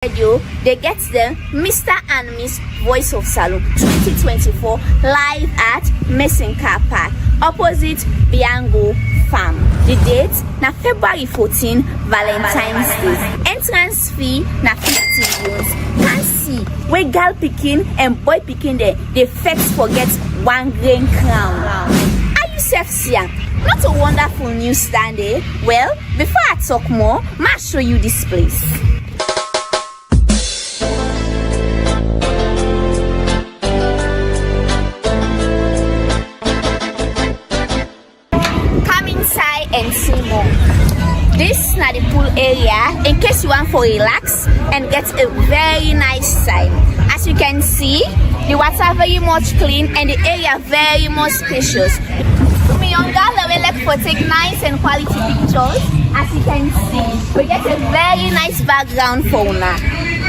Radio, they get them Mr. and Miss Voice of Salone 2024 live at Messing Car Park opposite Biango Farm. The date na February 14, Valentine's Day. Entrance fee na 50 euros. Can see where girl picking and boy picking there, they first forget one grain crown. Are you self-seeing? Not a wonderful news stand, eh? Well, before I talk more, I'll show you this place. And see more. This is not the pool area in case you want to relax and get a very nice time. As you can see, the water very much clean and the area very much spacious. We like for take nice and quality pictures. As you can see, we get a very nice background for una.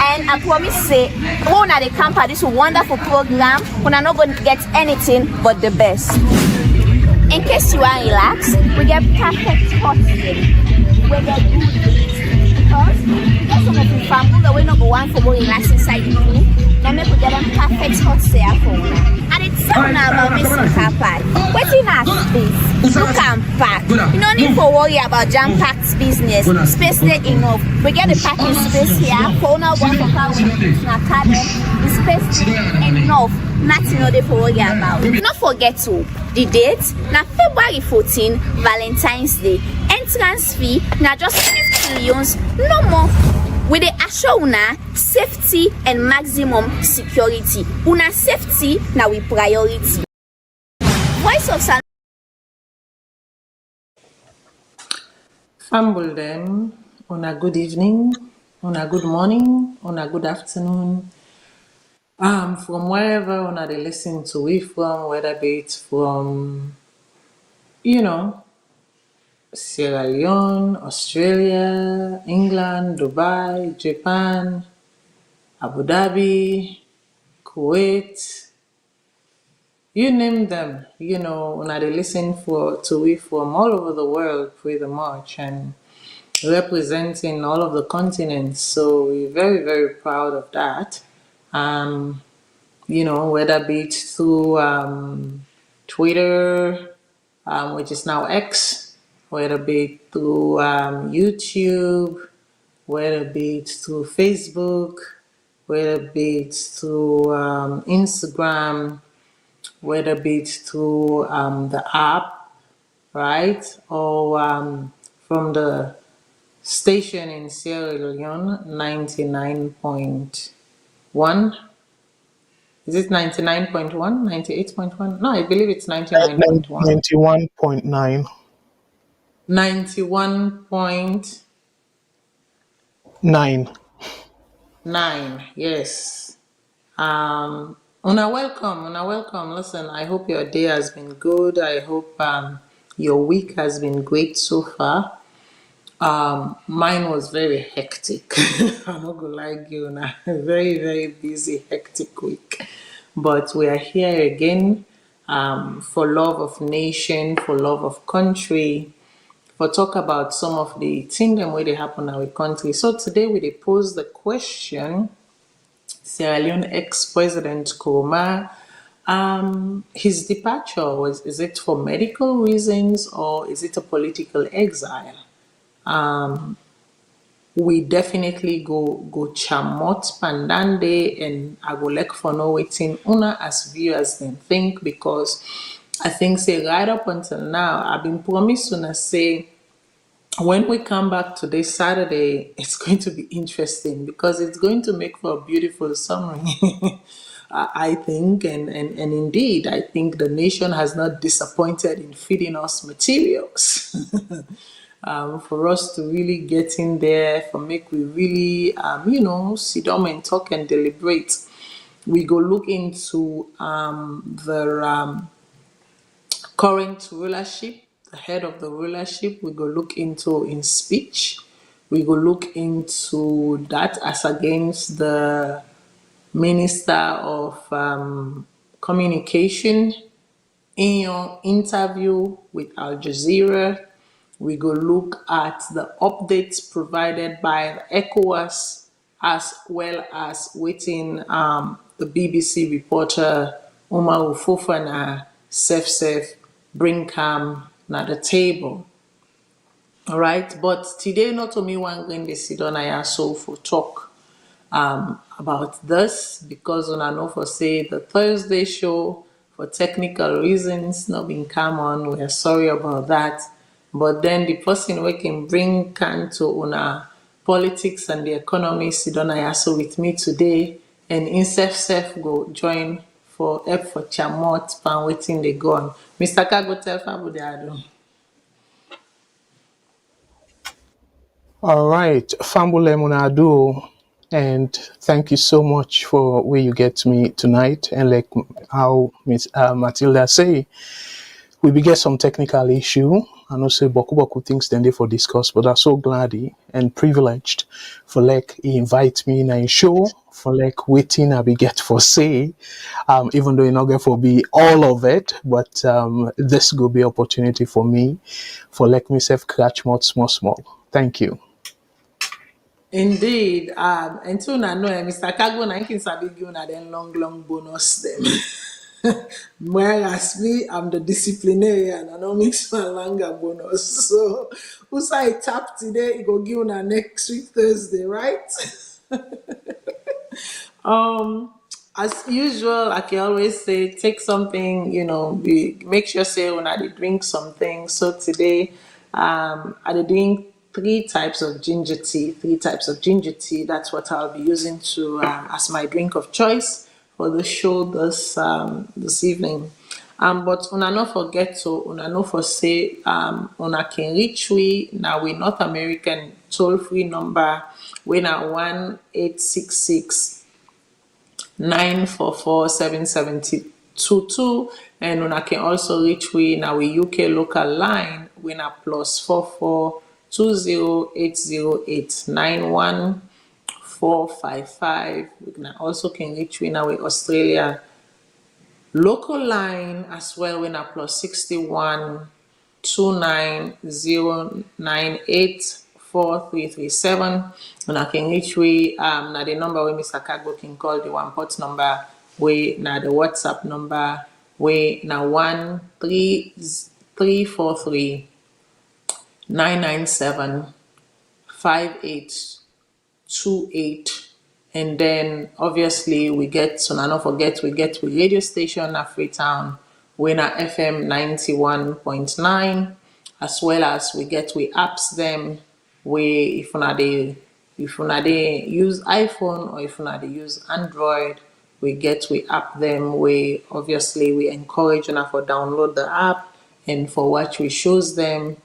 And I promise say, when at the camp at this wonderful program, we're not going to get anything but the best. In case you are relaxed, we get perfect hot here. We get good because we get some of the family that we not go one for more relax inside the pool. Then we get them perfect hot there for you. And it's so now about Messing Car Park. Waiting at space. You can park. You don't need to worry about jam-packed business. Space there enough. We get the parking space here. For now, one for car with the academy. The space there enough. Nothing to worry about. Not forget to the date na February 14, Valentine's Day. Entrance fee na just 50 euros, no more. With the assure una safety and maximum security. Una safety na we priority. Voice of Salone. Famble them on a good evening, on a good morning, on a good afternoon. From wherever una they listen to we from, whether be it from, Sierra Leone, Australia, England, Dubai, Japan, Abu Dhabi, Kuwait, you name them, una they listen to we from all over the world pretty much and representing all of the continents. So we're very, very proud of that. Whether be it through Twitter, which is now X, whether be it through YouTube, whether be it through Facebook, whether be it through Instagram, whether be it through the app, right? Or from the station in Sierra Leone, 99.1. Is it 99.1? 98.1? No, I believe it's 99.1. 91.9. 91.9. Yes. Una welcome. Listen, I hope your day has been good. I hope your week has been great so far. Mine was very hectic. I'm not gonna lie you, na very, very busy, hectic week. But we are here again for love of nation, for love of country, for talk about some of the things that way they happen in our country. So today we pose the question: Sierra Leone ex-President Koroma, his departure is it for medical reasons or is it a political exile? We definitely go chamot pandande and I go like for no waiting una as viewers then think, because I think say right up until now I've been promised una say when we come back today Saturday it's going to be interesting because it's going to make for a beautiful summary. I think and indeed I think the nation has not disappointed in feeding us materials. For us to really get in there, for make we really, sit down and talk and deliberate. We go look into the current rulership, the head of the rulership. We go look into in speech. We go look into that as against the Minister of Communication in your interview with Al Jazeera. We go look at the updates provided by the ECOWAS as well as waiting the BBC reporter Umaru Fofana Sef bring na the table. All right, but today not only one going to sit on I so for talk about this because on I know for say the Thursday show for technical reasons not been come on. We are sorry about that. But then the person we can bring can to una politics and the economy sit on I so with me today and in self go join for help for chamot pan waiting they go on. Mr. Kago tell Fabu the Ado. All right, Fambule Munadu, and thank you so much for where you get me tonight. And like how Miss Matilda say, we be get some technical issue. I know say boku things then they for discuss, but I'm so glad and privileged for like he invite me in a show for like waiting I be get for say, even though you not get for be all of it, but this will be opportunity for me for like myself catch more small. Thank you. Indeed, until now, know Mr. Kago na can sabi give na then long bonus them. Whereas me, I'm the disciplinarian, I don't mix my longer bonus. So, who say tap today, it go give na next week Thursday, right? As usual, like I always say, take something, make sure say when I did drink something. So today, I did drink three types of ginger tea. That's what I'll be using to as my drink of choice for the show this evening. But una not forget to una no for say una can reach we North American toll free number we na 1-866 944-7722 and una can also reach we in our UK local line we na +44 2080891455. We can also can reach we in our Australia local line as well we na +61 290984337 and I can reach we na the number where Mr. Kagbo can call the one port number we na the WhatsApp number we na 13343 997-5828 and then obviously we get so now don't forget we get with radio station at Freetown we na FM 91.9 as well as we get with apps them we if una dey use iPhone or if una dey use Android we get we app them we obviously we encourage una for download the app and for watch we shows them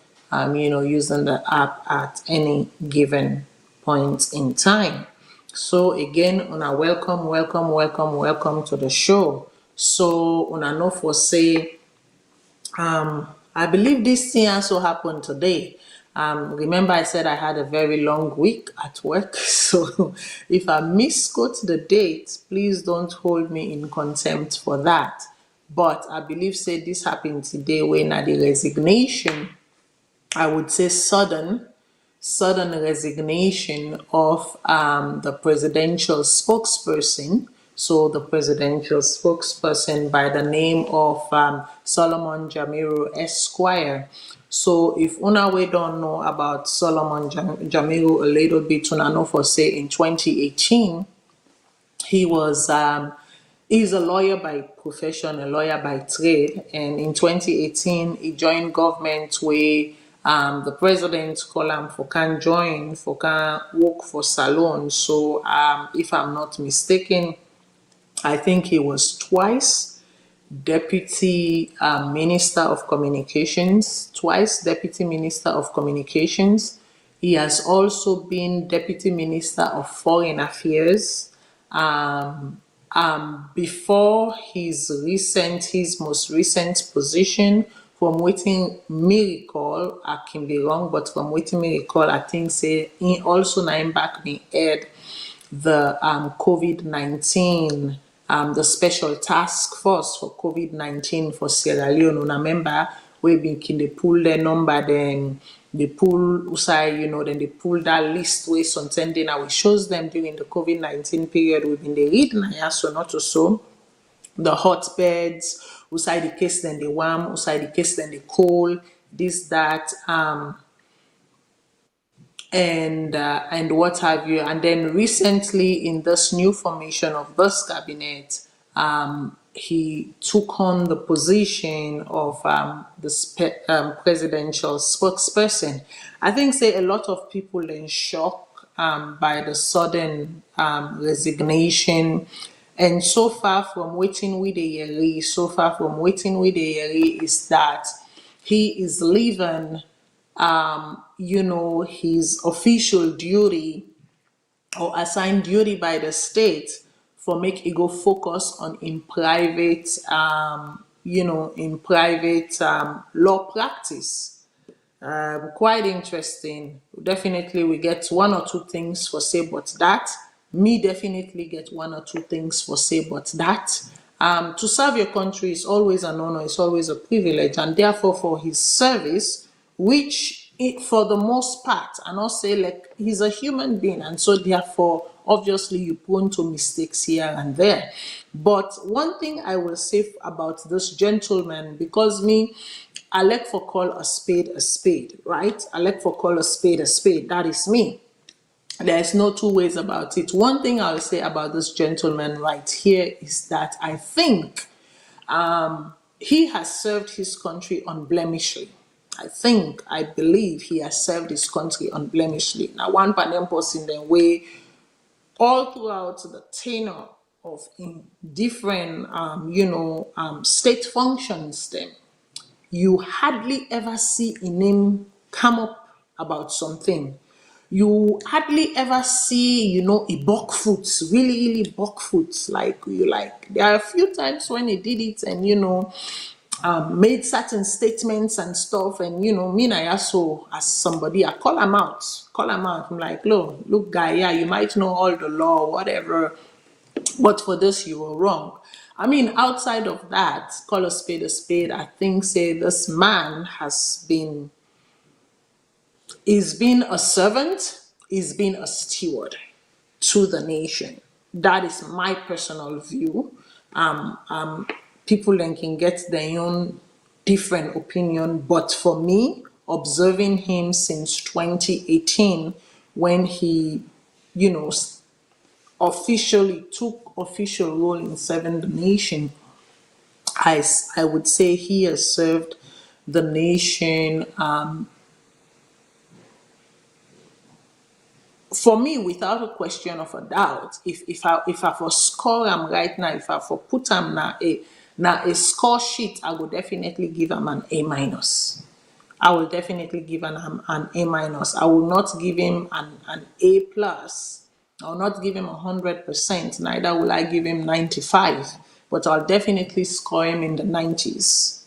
using the app at any given point in time. So again, una welcome to the show. So una know for say, I believe this thing also happened today. Remember I said I had a very long week at work. So if I misquote the date, please don't hold me in contempt for that. But I believe say this happened today when at the resignation I would say sudden resignation of the presidential spokesperson. So the presidential spokesperson by the name of Solomon Jamiru Esquire. So if una we don't know about Solomon Jamiru a little bit, una know for say in 2018, he was he's a lawyer by profession, a lawyer by trade, and in 2018 he joined government where the president called him for can join for can work for Salone. So if I'm not mistaken, I think he was twice deputy minister of communications, He has also been deputy minister of foreign affairs. Before his most recent position, from waiting me recall, I can be wrong, but from waiting me recall, I think say he also name back me head the COVID-19, the special task force for COVID-19 for Sierra Leone. Una member we been can they pull their number then they pull usai, then they pull that list where something now it shows them during the COVID-19 period we've been the read na so not to so the hotbeds, usai the case then the warm, usai the case then the cold, this, that, and what have you. And then recently, in this new formation of this cabinet, he took on the position of the presidential spokesperson. I think, say, a lot of people in shock by the sudden resignation. And so far from waiting with the Yeri, is that he is leaving his official duty or assigned duty by the state for make it go focus on in private, law practice. Quite interesting. Definitely, we get one or two things for say, but that. Me definitely get one or two things for say, but that. To serve your country is always an honor, it's always a privilege, and therefore for his service, which for the most part, and I'll say like he's a human being, and so therefore obviously you're prone to mistakes here and there. But one thing I will say about this gentleman, because I like for call a spade, right? I like for call a spade. That is me. There's no two ways about it. One thing I'll say about this gentleman right here is that I think he has served his country unblemishly. I believe he has served his country unblemishly. Now, one panel person the way all throughout the tenure of in different, state functions, then you hardly ever see a name come up about something. You hardly ever see, a buckfoot, really, really buckfoot. There are a few times when he did it and, made certain statements and stuff. And, me, I also, as somebody, I call him out. I'm like, look, guy, yeah, you might know all the law, whatever. But for this, you were wrong. I mean, outside of that, call a spade, I think, say, this man he's been a servant, he's been a steward to the nation. That is my personal view. People then can get their own different opinion, but for me, observing him since 2018, when he, officially took official role in serving the nation, I would say he has served the nation for me without a question of a doubt. If I for score him right now, if I for put him na a score sheet, I would definitely give him an A minus. I will definitely give him an A minus. I will not give him an A plus. I will not give him 100%. Neither will I give him 95. But I'll definitely score him in the 90s.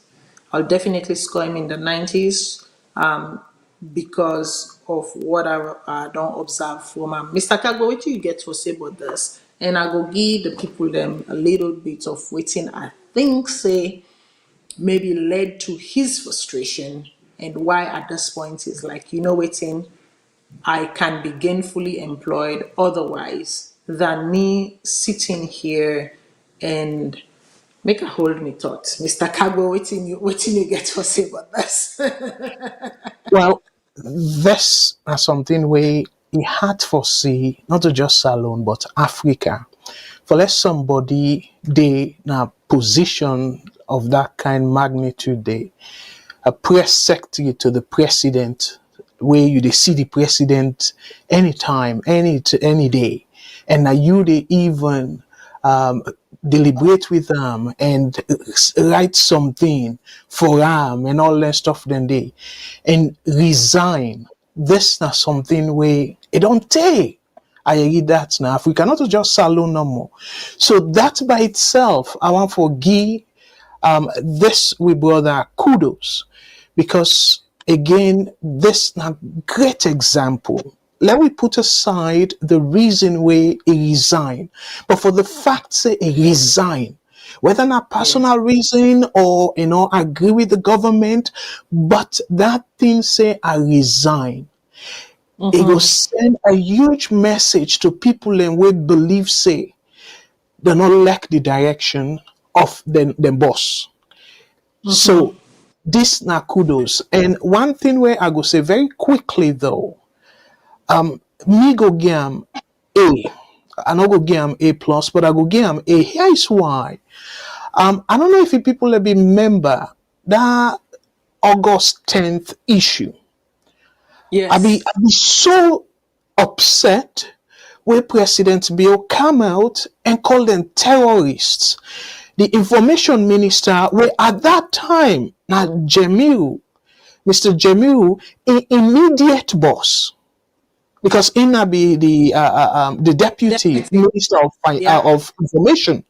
Because of what I don't observe from him. Mr. Kagbo, what do you get for say about this? And I go give the people them a little bit of waiting. I think say maybe led to his frustration and why at this point is like, waiting, I can be gainfully employed otherwise than me sitting here and make a hold me thought. Mr. Kagbo, waiting you get for say about this. Well, this is something where he had foresee not just Salone but Africa. For let somebody they in a position of that kind magnitude, they a press secretary to the president, where they see the president anytime, any day, and now you they even deliberate with them and write something for them and all that stuff then they and resign. This not something where it don't take. I read that now. If we cannot just Salone no more. So that by itself, I want to give this we brother kudos, because again, this not great example. Let me put aside the reason why he resigned, but for the fact that he resigned, whether not personal reason or, agree with the government, but that thing say, I resign. It will send a huge message to people and we believe, say, they not like the direction of them boss. So this na kudos. And one thing where I go say very quickly though, me go give 'em A. I not go give 'em A plus, but I go give 'em A. Here is why. I don't know if you people have remember that August 10th issue. Yes. I be so upset when President Bill come out and call them terrorists. The information minister, where at that time, now Jemiu, Mr. Jemiu, an immediate boss, because he na be the deputy minister of information.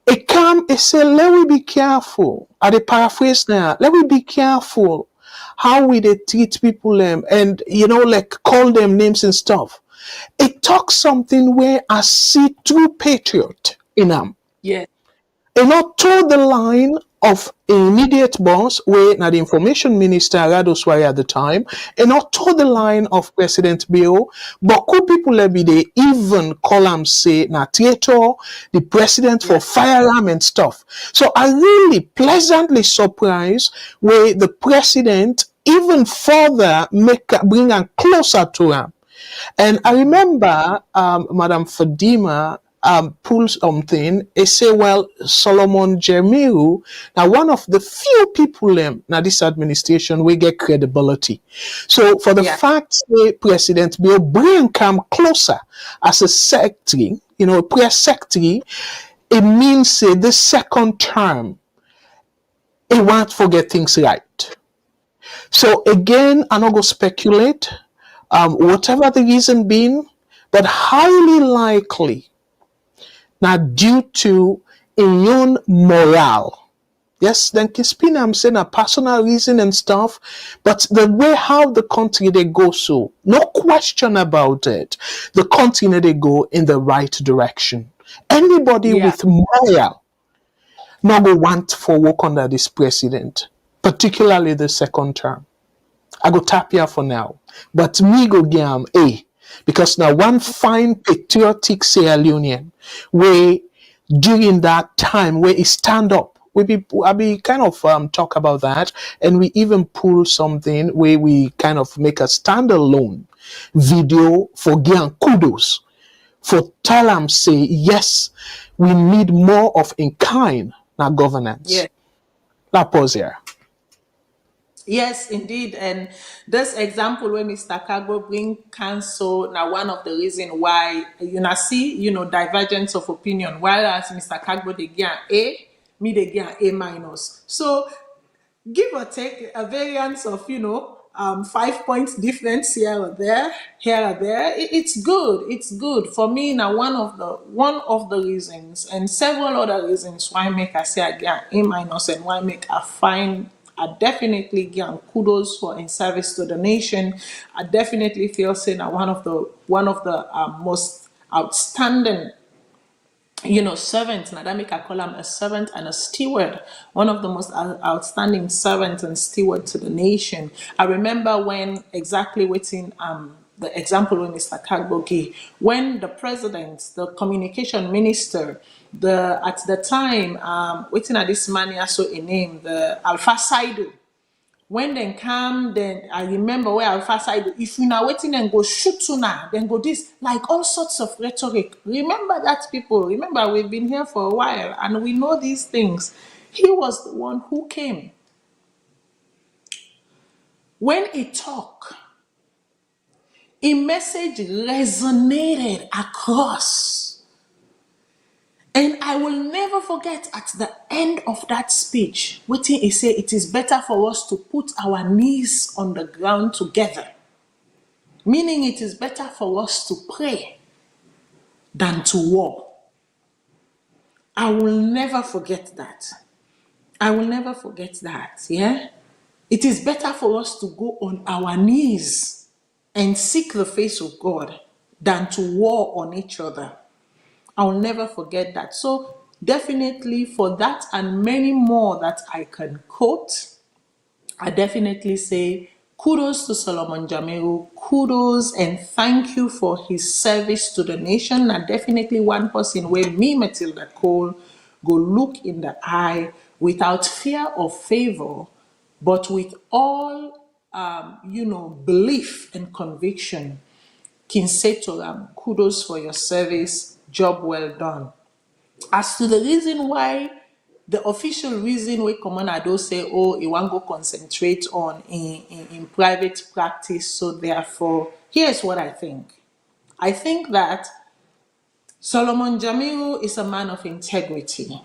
It come, it say, let we be careful. I dey paraphrase now. Let we be careful how we they treat people and like call them names and stuff. It talks something where I see true patriot in them. Yes. And not toe the line of immediate boss, where now the information minister Radoswari at the time, and not toe the line of President Bill, but could people be they even call him say na traitor, the president for firearm and stuff. So I really pleasantly surprised where the president even further bring him closer to him. And I remember Madam Fadima pull something. They say, well, Solomon Jemiu, now one of the few people now this administration we get credibility. So for the fact that President Bill bring come closer as a secretary, press secretary, it means say the second term, he won't forget things right. So again, I'm not going to speculate, whatever the reason being, but highly likely now due to immune morale. Yes, then Kispina, I'm saying a personal reason and stuff, but the way how the country they go, so no question about it, the country they go in the right direction. Anybody with morale not go want for work under this president, particularly the second term. I go tap here for now, but me go give him A. Because now one fine patriotic Sierra Leonean where during that time where he stand up, I be kind of talk about that, and we even pull something where we kind of make a standalone video for Gian kudos for tell them say yes, we need more of in kind now governance. Yeah. La pause here. Yes, indeed. And this example where Mr. Kagbo bring counsel, now one of the reasons why, see, divergence of opinion, whereas Mr. Kagbo, they get A, me, they get A minus. So give or take a variance of, 5 points difference here or there. It's good. It's good for me. Now, one of the reasons and several other reasons why make I say I get A minus and why make I find I definitely give kudos for in service to the nation. I definitely feel saying that one of the most outstanding servant. Now that make I call him a servant and a steward. One of the most outstanding servants and steward to the nation. I remember when exactly waiting the example when Mr. Kagbo gave, when the president, the communication minister, at the time, waiting at this man also a name, the Alpha Saido. When they come, then I remember where Alpha Side, if you now waiting and go shoot tuna, then go this, like all sorts of rhetoric. Remember that, people. Remember, we've been here for a while and we know these things. He was the one who came. When he talked, a message resonated across. And I will never forget at the end of that speech, what he said, it is better for us to put our knees on the ground together. Meaning it is better for us to pray than to war. I will never forget that. Yeah? It is better for us to go on our knees and seek the face of God than to war on each other. I'll never forget that. So definitely for that and many more that I can quote, I definitely say kudos to Solomon Jamiru, kudos and thank you for his service to the nation. And definitely one person where me, Matilda Cole, go look in the eye without fear or favor, but with all, belief and conviction. Kinseto, kudos for your service, job well done. As to the reason why, the official reason why Commander Ado say, oh, he want go concentrate on in private practice, so therefore, here's what I think. I think that Solomon Jamiru is a man of integrity.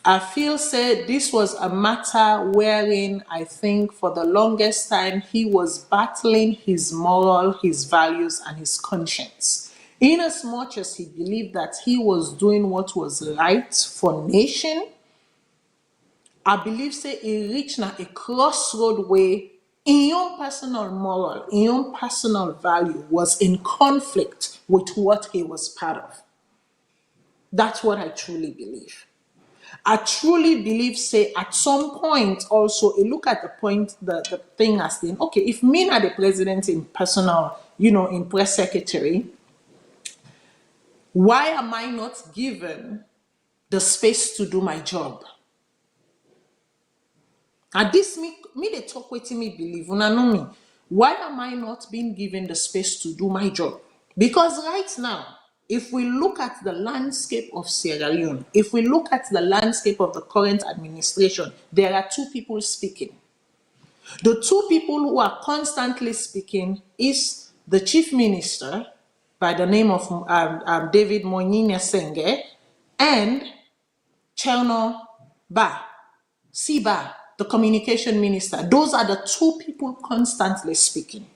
I feel said this was a matter wherein I think for the longest time he was battling his moral, his values, and his conscience. In as much as he believed that he was doing what was right for nation, I believe say he reached now a crossroad where in your personal moral, in your personal value was in conflict with what he was part of. That's what I truly believe. I truly believe, say, at some point also, you look at the point, the thing as being, okay, if me are the president in personal, in press secretary, why am I not given the space to do my job? And this me they talk with me believe, una know me. Why am I not being given the space to do my job? Because right now, if we look at the landscape of Sierra Leone, if we look at the landscape of the current administration, there are two people speaking. The two people who are constantly speaking is the chief minister by the name of David Moynihan Senge and Cherno Ba, Siba, the communication minister. Those are the two people constantly speaking.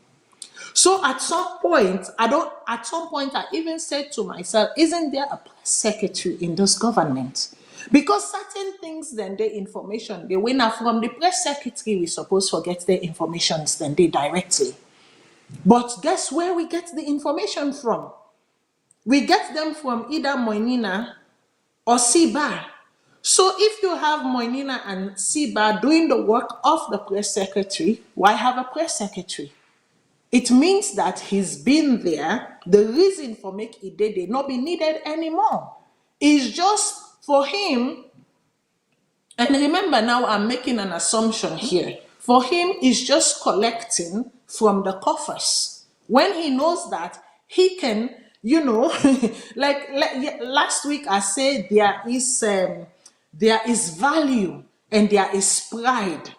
So at some point, I even said to myself, isn't there a press secretary in this government? Because certain things, then the information, they win from the press secretary, we suppose forget the informations, then they directly. But guess where we get the information from? We get them from either Moinina or Siba. So if you have Moinina and Siba doing the work of the press secretary, why have a press secretary? It means that he's been there. The reason for make Idede not be needed anymore is just for him. And remember now, I'm making an assumption here. For him, is just collecting from the coffers. When he knows that he can, like last week I said there is value and there is pride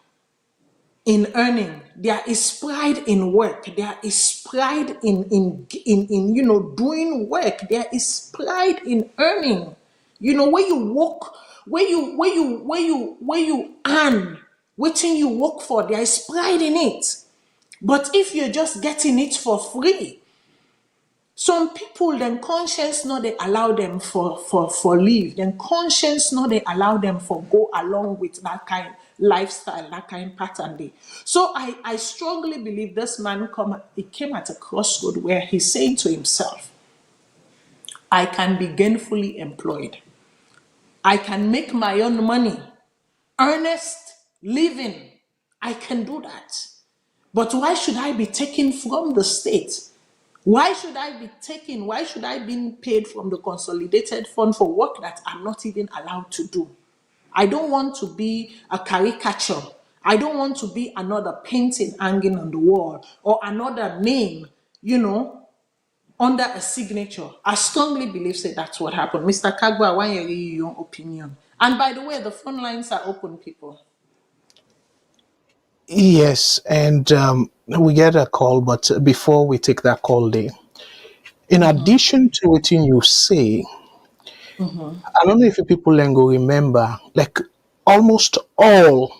in earning, there is pride in work, there is pride in doing work, there is pride in earning. Where you work, where you earn, waiting you work for, there is pride in it. But if you're just getting it for free, some people, then conscience not they allow them for leave. Then conscience not they allow them for go along with that kind lifestyle, that kind pattern day. So I strongly believe this man came at a crossroad where he's saying to himself, I can be gainfully employed. I can make my own money. Earnest living. I can do that. But why should I be taken from the state? Why should I be paid from the consolidated fund for work that I'm not even allowed to do? I don't want to be a caricature. I don't want to be another painting hanging on the wall or another name, under a signature. I strongly believe that's what happened. Mr. Kagwa, I want to hear your opinion. And by the way, the phone lines are open, people. Yes, and we get a call, but before we take that call, day, in addition to what you say, I don't know if people then go remember, like almost all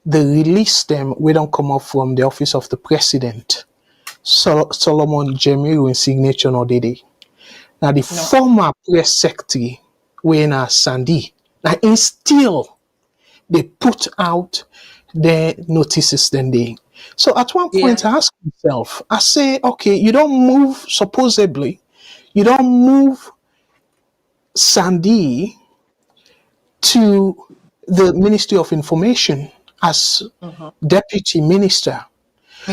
the release them, we don't come up from the office of the president. Solomon Jamiru in signature no did. Now the former press secretary, Wena Sandy, now in still they put out the notices then they. So at one point I ask myself, I say, okay, you don't move supposedly, you don't move Sandy to the Ministry of Information as deputy minister.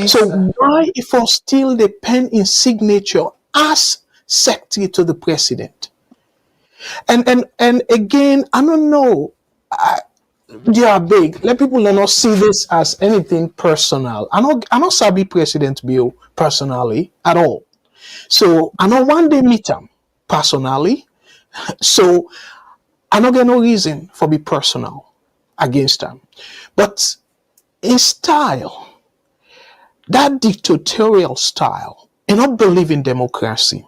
So why if for still the pen in signature as secretary to the president? And again, I don't know. They are big. Let people not see this as anything personal. I not sabi President Bill personally at all. So I know one day meet him personally. So I don't get no reason for be personal against him. But in style, that dictatorial style, and not believe in democracy.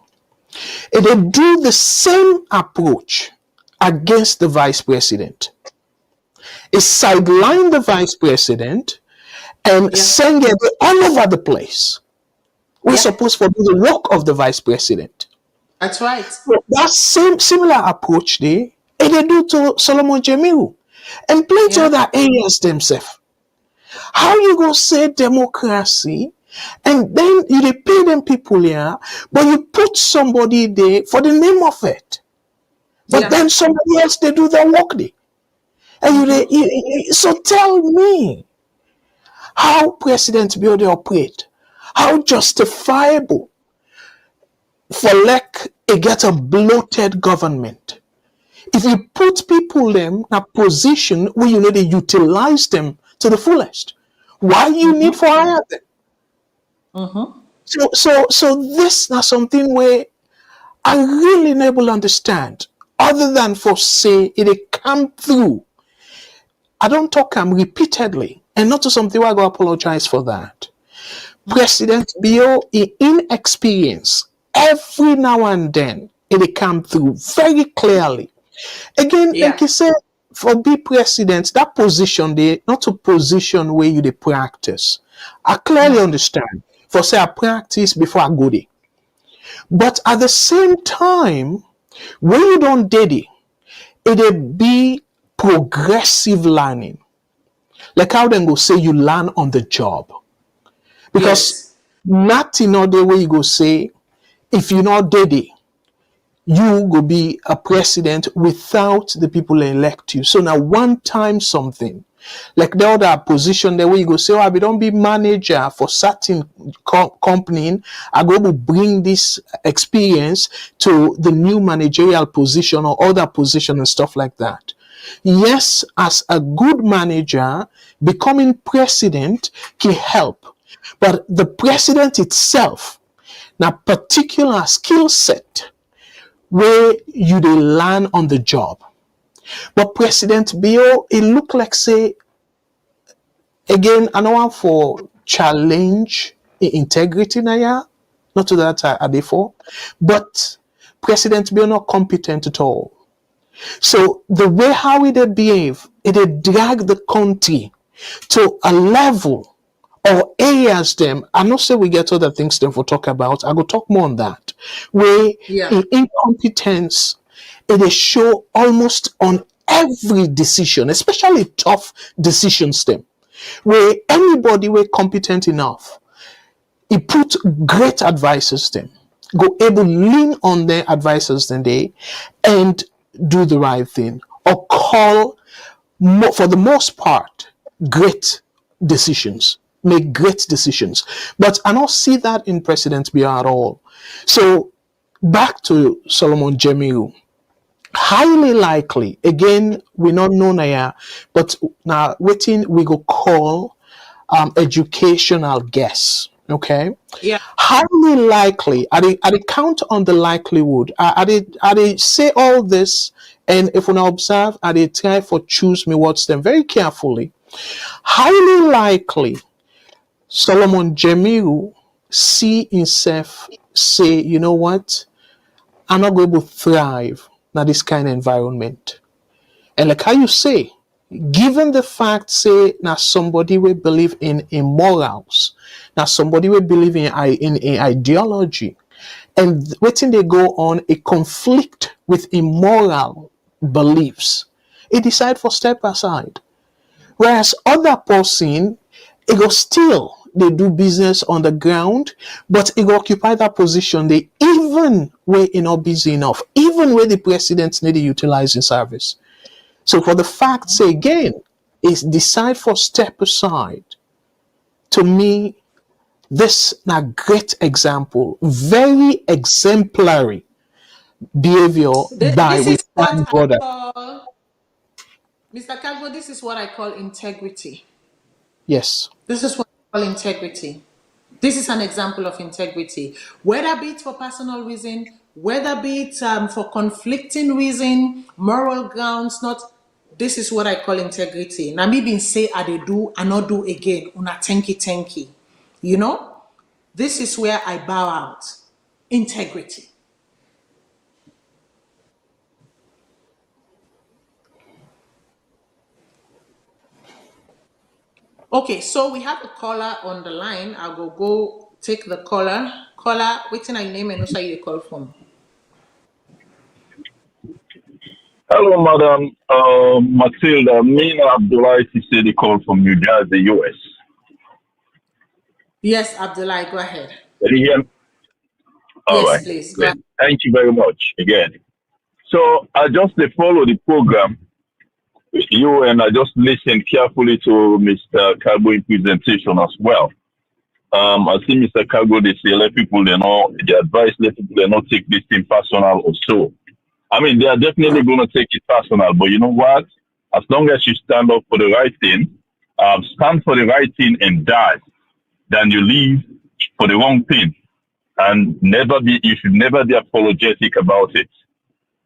And they do the same approach against the vice president. It sideline the vice president and send it all over the place. We're supposed to do the work of the vice president. That's right. That same similar approach they do to Solomon Jemiru and plenty other areas themselves. How you gonna say democracy and then you dey pay them people here, but you put somebody there for the name of it. But then somebody else they do the work there. And so tell me how President Bill they operate, how justifiable for like it get a bloated government. If you put people them in a position where you know they utilize them to the fullest, why you need for hire them? So this is something where I really never understand, other than for say it come through. I don't talk repeatedly, and not to something where I go apologize for that. President Bill in inexperience, every now and then it come through very clearly. Again, like you said, for be president, that position there, not a position where you they practice. I clearly understand. For say I practice before I go there. But at the same time, when you don't did it be progressive learning. Like how then go say you learn on the job. Because not in other way you go say, if you not did it, you go be a president without the people elect you. So now one time something, like the other position there where you go say, oh, I don't be manager for certain company. I go to bring this experience to the new managerial position or other position and stuff like that. Yes, as a good manager, becoming president can help. But the president itself, now particular skill set, where you they learn on the job. But President Bill, it look like say, again, I know for challenge integrity now, not to that are they for, but President Bill not competent at all. So the way how it behave, it drag the country to a level or areas them. I not say we get other things them for talk about. I go talk more on that. Where in incompetence, it is show almost on every decision, especially tough decisions them. Where anybody were competent enough, he put great advices them, go able lean on their advices then they and do the right thing or call for the most part great decisions, make great decisions. But I don't see that in President Bill at all. So back to Solomon Jemiru. Highly likely, again, we not know now, but now waiting we go call educational guess. Okay. Yeah. Highly likely, I count on the likelihood. I did say all this, and if we now observe, I did try for choose me words them very carefully. Highly likely, Solomon Jemiru see himself say, you know what, I'm not going to thrive in this kind of environment. And like how you say, given the fact, say, now somebody will believe in morals, now somebody will believe in ideology, and waiting they go on a conflict with immoral beliefs, it decide for step aside. Whereas other person, it go still they do business on the ground, but it go occupy that position. They even where not busy enough, even where the president need to utilize in service. So for the facts again, is decide for step aside. To me, this is a great example, very exemplary behavior by This we is what fine I brother. call, Mr. Kagbo, this is what I call integrity. Yes. This is what I call integrity. This is an example of integrity. Whether be it for personal reason, whether be it for conflicting reason, moral grounds, not. This is what I call integrity. Now me been say I dey do and not do again. Una tenki. You know, this is where I bow out. Integrity. Okay, so we have a caller on the line. I will go take the caller. Caller, waiting on your name and also you call from. Hello, Madam Matilda. Mina Abdullah Sisedi call from New Jersey, US. Yes, Abdullah, go ahead. Can you hear me? All Yes, right. please, go Great. ahead. Thank you very much again. So I just follow the program with you and I just listened carefully to Mr. Carbo's presentation as well. I see Mr. Carbo, they say let people they know, they advise let people they not take this thing personal or so. I mean, they are definitely going to take it personal, but you know what? As long as you stand up for the right thing, stand for the right thing and die, then you leave for the wrong thing. And you should never be apologetic about it.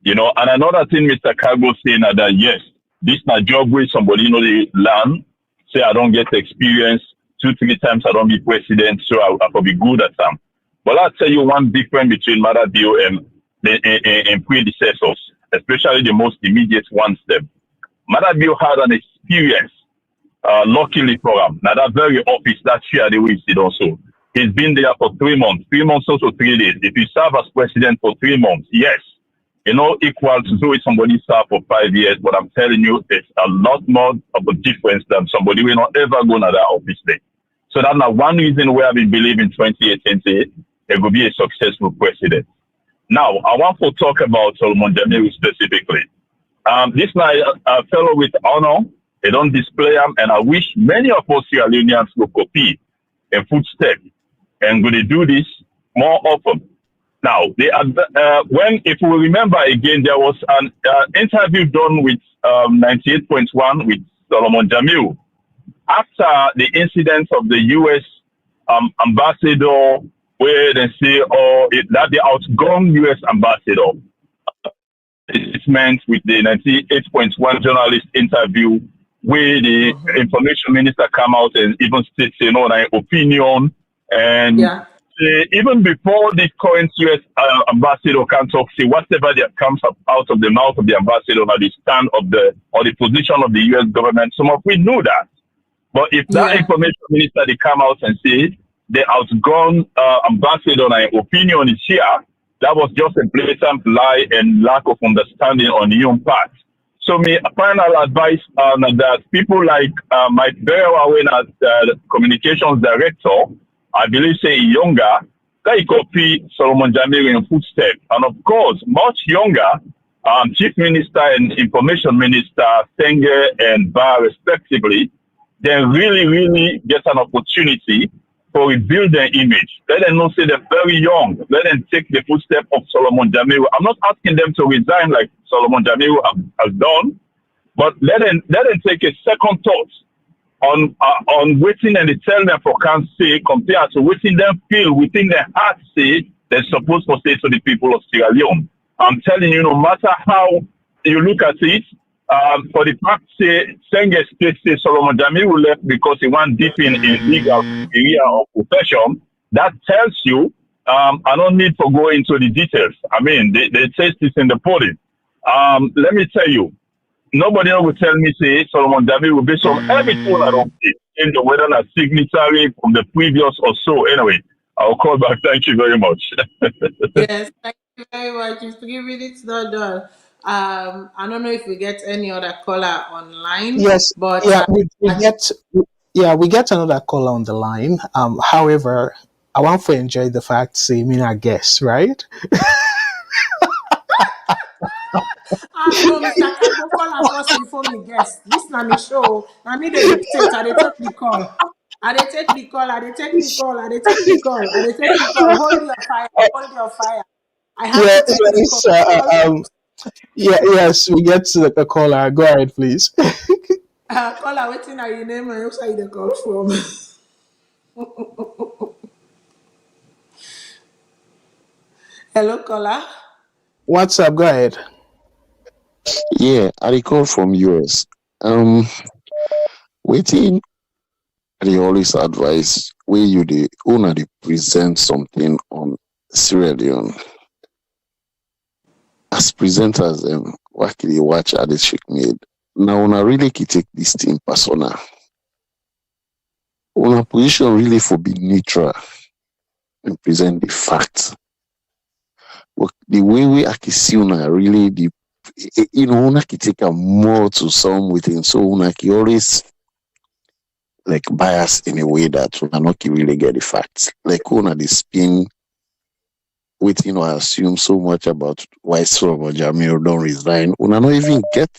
You know, and another thing Mr. Cargo saying that yes, this na job where somebody, you know, they learn, say I don't get experience, 2-3 times I don't be president, so I will be good at them. But I'll tell you one difference between Mother Bio and predecessors, especially the most immediate ones them. Mother Bio had an experience, luckily for him. Now that very office that year they wasted also. He's been there for 3 months, 3 months also 3 days. If you serve as president for 3 months, yes, you know, equal to do somebody serve for 5 years. But I'm telling you, it's a lot more of a difference than somebody will not ever go to that office day. So that's not one reason why we believe in 2018 it will be a successful president. Now, I want to talk about Solomon Jamiru specifically. This night, a fellow with honor, they don't display him, and I wish many of us Sierra Leoneans will copy a footstep and going to do this more often. Now, if we remember again, there was an interview done with 98.1 with Solomon Jamiru after the incident of the U.S. Ambassador, where they say, that the outgone U.S. ambassador. It's meant with the 98.1 journalist interview, where the information minister come out and even states, you know, an opinion. And even before the current U.S. Ambassador can talk, say whatever that comes out of the mouth of the ambassador or the stand of or the position of the U.S. government, some of we know that. But if that information minister they come out and say the outgone ambassador and opinion is here, that was just a blatant lie and lack of understanding on the own part. So my final advice that people like Mike Berewa, as the communications director, I believe say younger, they copy Solomon Jamiru in footsteps. And of course, much younger, Chief Minister and Information Minister Senge and Bar respectively, they really get an opportunity for rebuild their image. Let them not say they're very young. Let them take the footstep of Solomon Jamiru. I'm not asking them to resign like Solomon Jamiru has done, but let them take a second thought on waiting and they tell them for can't say compared to waiting them feel within their heart say they're supposed to say to the people of Sierra Leone. I'm telling you, no matter how you look at it, for the fact say Senge State say Solomon Jamiru left because he went deep in legal area of profession, that tells you I don't need to go into the details. I mean, they say this in the podium. Let me tell you, nobody will tell me say Solomon Jamiru will be on everything I don't see in the whether a signatory from the previous or so. Anyway, I'll call back. Thank you very much. Yes, thank you very much. It's 3 minutes not done. I don't know if we get any other caller online. Yes. But Yeah, we get another caller on the line. However, I want to enjoy the fact say me I guess, right? no, Mr. Kagbo call first before me guess. This na me show. I me the dictate. I dey take the call. I dey take the call. I dey take the call. I dey take the call. I dey take the call. Hold your fire. Hold your fire. I have Yeah, to take the call. yes, yes, we get to the caller. Go ahead, please. Caller, waiting are your name and where you the call from? Hello, caller. What's up? Go ahead. Yeah, I recall from US. Waiting, they always advise where you the owner they present something on Sierra Leone. As presenters, what can you watch at the chick made? Now, una really can take this thing personal. Una position really for be neutral and present the facts. But the way we can see una really the una can take a more to some within, so una can always like bias in a way that una not can really get the facts. Like una the spin waiting or assume so much about why Solomon Jamil don't resign. Una not even get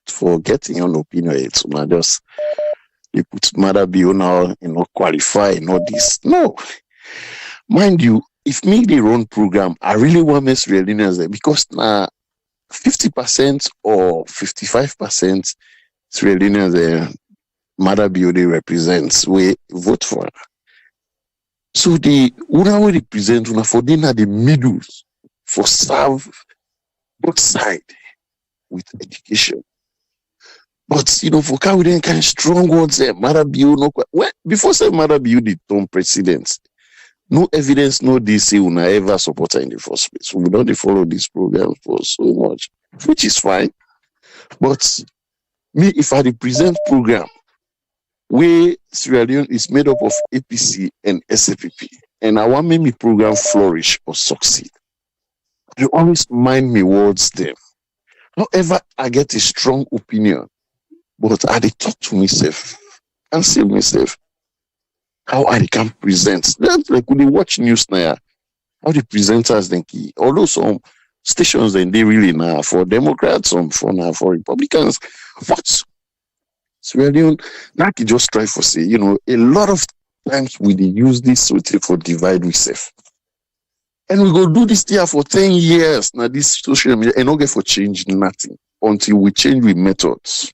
for getting your opinion. It's una just you put mother be now qualify, this. No. Mind you, if me the run program, I really want Miss Leone'S there because now 50% or 55% Sierra Leone's mother beauty represents we vote for her. So the una we represent una for them at the middle for serve both side with education. But for carry them kind of strong words mother beauty no well before say mother beauty the term president. No evidence, no DC una ever support her in the first place. We don't follow this program for so much, which is fine. But me, if I represent program where Sierra Leone is made up of APC and SAPP, and I want me program flourish or succeed, you always mind me words them. However, I get a strong opinion, but I dey talk to myself and say myself how I can present. That's like when you watch news now, how the presenters then key. Although some stations then they really now for Democrats, some for now for Republicans. But Sierra Leone, now you just try for say, a lot of times we dey use this for divide ourselves. And we go do this here for 10 years. Now this social media and not get for change nothing until we change with methods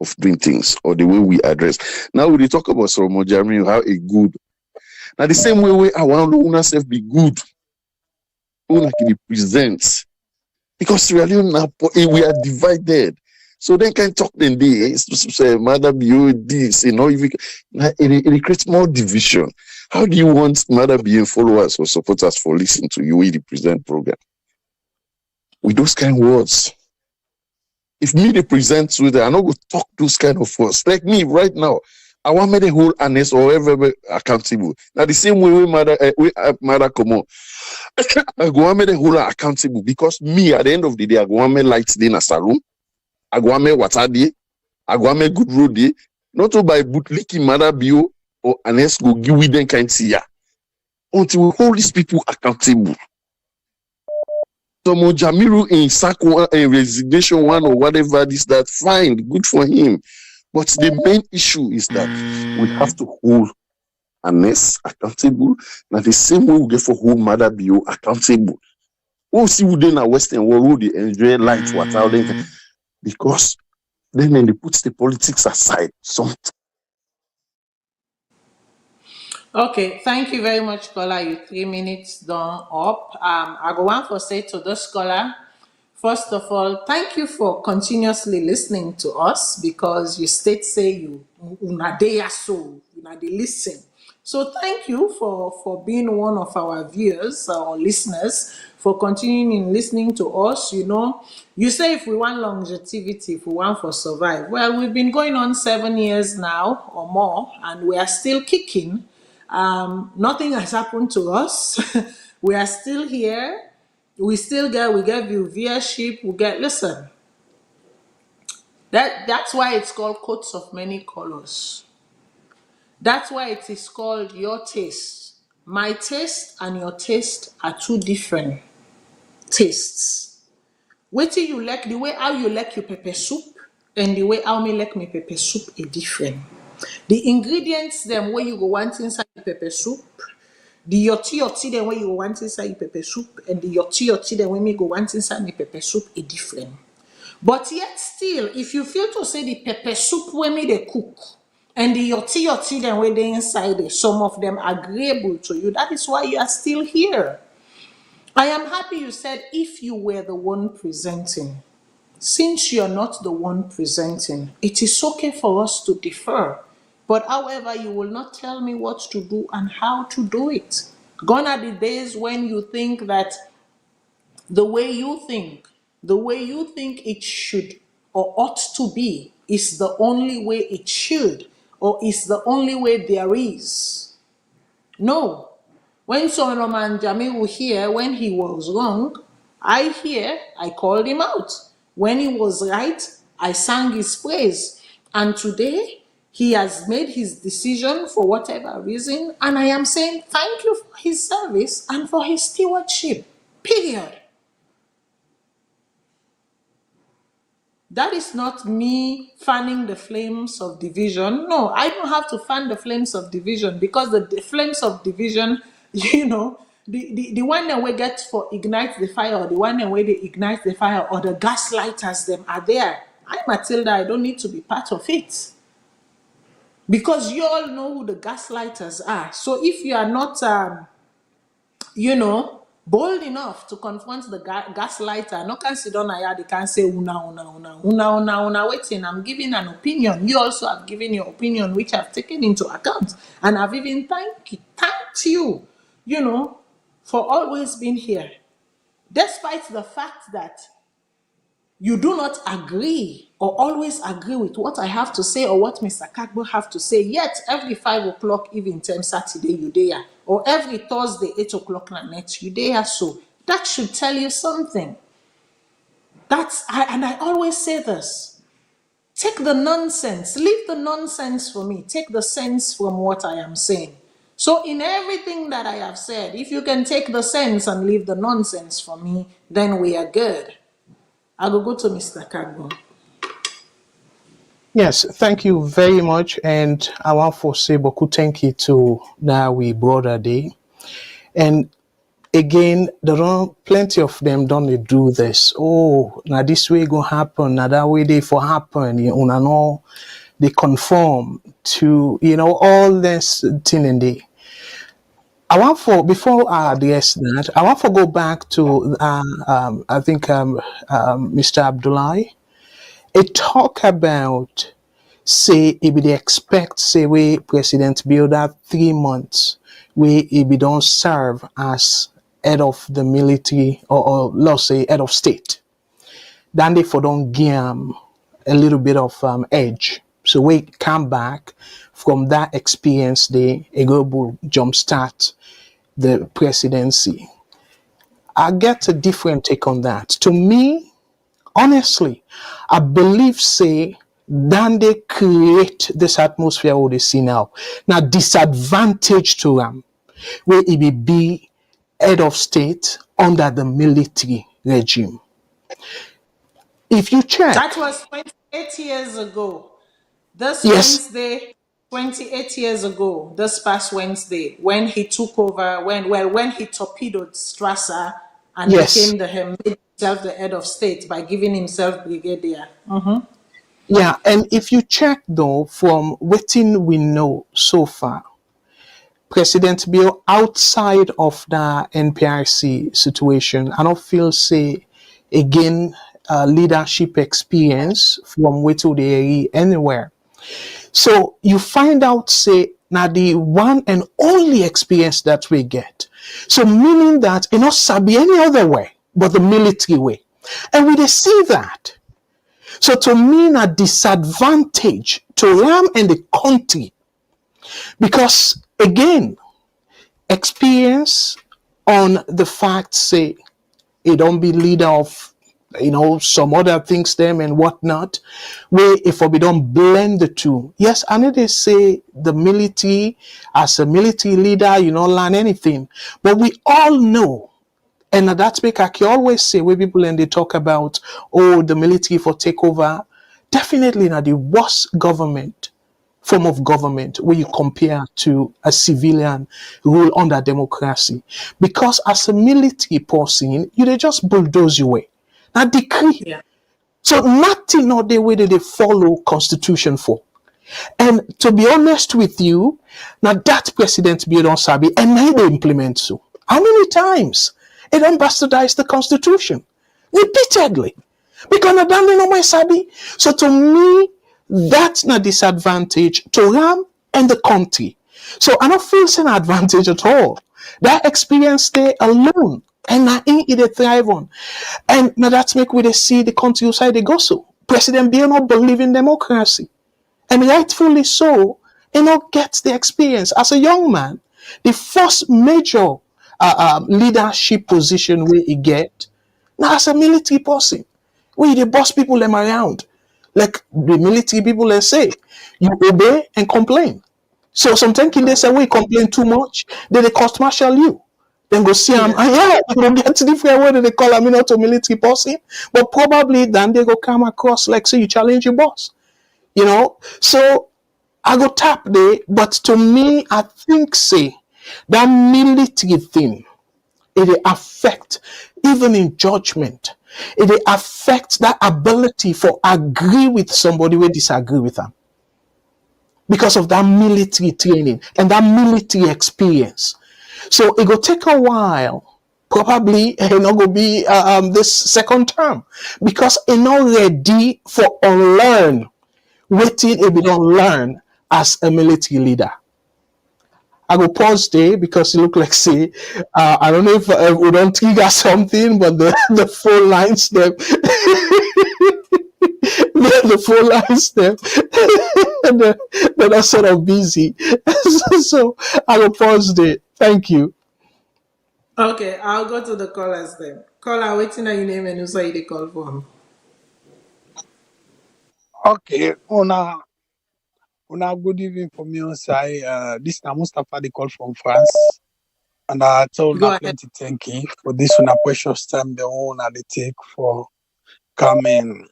of doing things or the way we address. Now we talk about Solomon Jamil, how a good. Now the same way I want Una self be good. Una can present. Because Sierra Leone now we are divided. So they can talk then they say, Madam, you this, if it creates more division. How do you want Madam being followers or supporters for listening to you in the present program? With those kind of words. If me they present with I not go talk those kind of words. Like me right now, I want me the whole honest or ever accountable. Now the same way mother come on. I go want me the whole accountable because me at the end of the day I go want me lights in a salon. I go want me water day. I go want me good road day. Not to by bootlicking mother bio or honest go give with them kind see ya. Until we hold these people accountable. So Jamiru in sack one, in resignation one or whatever this that fine, good for him. But the main issue is that we have to hold Ernest accountable. Now the same way we get for hold Mother Bio accountable. We see who then a Western world they enjoy light water because then they put the politics aside. Okay, thank you very much, caller. You 3 minutes done up. I go on for say to the scholar. First of all, thank you for continuously listening to us because you state say you una dey so una dey listen. So thank you for being one of our viewers or listeners, for continuing listening to us. You say if we want longevity, if we want for survive. Well, we've been going on 7 years now or more, and we are still kicking. Nothing has happened to us. We are still here. We get viewership. Listen. That's why it's called coats of many colors. That's why it is called your taste. My taste and your taste are two different tastes. Wait till you like the way how you like your pepper soup and the way how me like me pepper soup is different. The ingredients them where you go want inside the pepper soup, the yoti them where you go want inside the pepper soup, and the yoti them where me go want inside the pepper soup is different. But yet still, if you feel to say the pepper soup where me they cook, and the yoti them where they inside it, some of them agreeable to you, that is why you are still here. I am happy you said if you were the one presenting. Since you're not the one presenting, it is okay for us to defer. But however, you will not tell me what to do and how to do it. Gone are the days when you think that the way you think it should or ought to be is the only way it should or is the only way there is. No. When Solomon Jamiu here, when he was wrong, I called him out. When he was right, I sang his praise. And today, he has made his decision for whatever reason, and I am saying thank you for his service and for his stewardship. Period. That is not me fanning the flames of division. No, I don't have to fan the flames of division because the flames of division, the one that we get for ignite the fire, or the one that where they ignite the fire, or the gaslighters them are there. I, Matilda, I don't need to be part of it. Because you all know who the gaslighters are. So if you are not bold enough to confront the gaslighter, no can sit down here, they can say, una, waiting, I'm giving an opinion. You also have given your opinion, which I've taken into account. And I've even thanked you, for always being here. Despite the fact that you do not agree or always agree with what I have to say or what Mr. Kagbo have to say, yet every 5 o'clock even time Saturday you there, or every Thursday 8 o'clock night you there. So that should tell you something. And I always say this: take the nonsense, leave the nonsense for me, take the sense from what I am saying. So in everything that I have said, if you can take the sense and leave the nonsense for me, then we are good. I will go to Mr. Kagbo. Yes, thank you very much. And I want to say beaucoup thank you to Nawi Brother Day. And again, there are plenty of them don't do this. Oh, now this way go happen, now that way they for happen. You know, they conform to, all this thing in the. Before I address that, I want to go back to, I think, Mr. Abdullah. It talk about, say, if they expect, say, we President build that 3 months, we if we don't serve as head of the military or let's say head of state, then they for don't give a little bit of edge. So we come back from that experience, they a global jumpstart the presidency. I get a different take on that. To me, honestly, I believe, say, then they create this atmosphere we see now. Now, disadvantage to them, where it will be head of state under the military regime. If you check, That was 28 years ago. This yes, Wednesday, 28 years ago, this past Wednesday, when he took over, when he torpedoed Strasser and yes, made himself the head of state by giving himself brigadier. yeah, and if you check though, from what we know so far, President Bill outside of the NPRC situation, I don't feel say again leadership experience from where to the anywhere. So you find out say now the one and only experience that we get. So meaning that it not sabi any other way but the military way. And we see that. So to me a disadvantage to Ram and the country, because again, experience on the fact say it don't be leader of some other things them and whatnot, where if we don't blend the two. Yes, I know they say the military as a military leader you don't learn anything, but we all know, and that's make I can always say where people and they talk about the military for take over definitely not the worst government form of government where you compare to a civilian rule under democracy. Because as a military person, you they just bulldoze your way. Now decree. Yeah. So nothing or the way that they follow constitution for. And to be honest with you, now that President Biodon Sabi and now they implement so. How many times it don't bastardize the constitution? Repeatedly. Because na done no more Sabi. So to me, that's not disadvantage to Ram and the country. So I don't feel an advantage at all. That experience there alone. And now it thrive on. And now that's make we they see the country outside they go so. President Bill not believe in democracy. And rightfully so, gets the experience. As a young man, the first major leadership position where he get, now as a military person, where the boss people them around. Like the military people they say, you obey and complain. So sometimes they say, we complain too much, then they cost martial you. Then go see him, and yeah, you go get different way they call him not a military person, but probably then they go come across like say you challenge your boss. So I go tap there, but to me, I think say that military thing, it affect even in judgment, it affect that ability for agree with somebody who disagree with them because of that military training and that military experience. So it go take a while. Probably it not go be this second term because it not ready for unlearn waiting if we don't learn as a military leader. I go pause there because it look like say I don't know if we don't trigger something, but the full line step, the full line step, they're sort of busy. So I go pause there. Thank you. Okay, I'll go to the callers then. Caller, waiting on your name and who's they call from. Okay, good evening from me on side. This is Mustafa, they call from France. And I told Go una ahead. plenty thank you for this una precious time the one they take for come and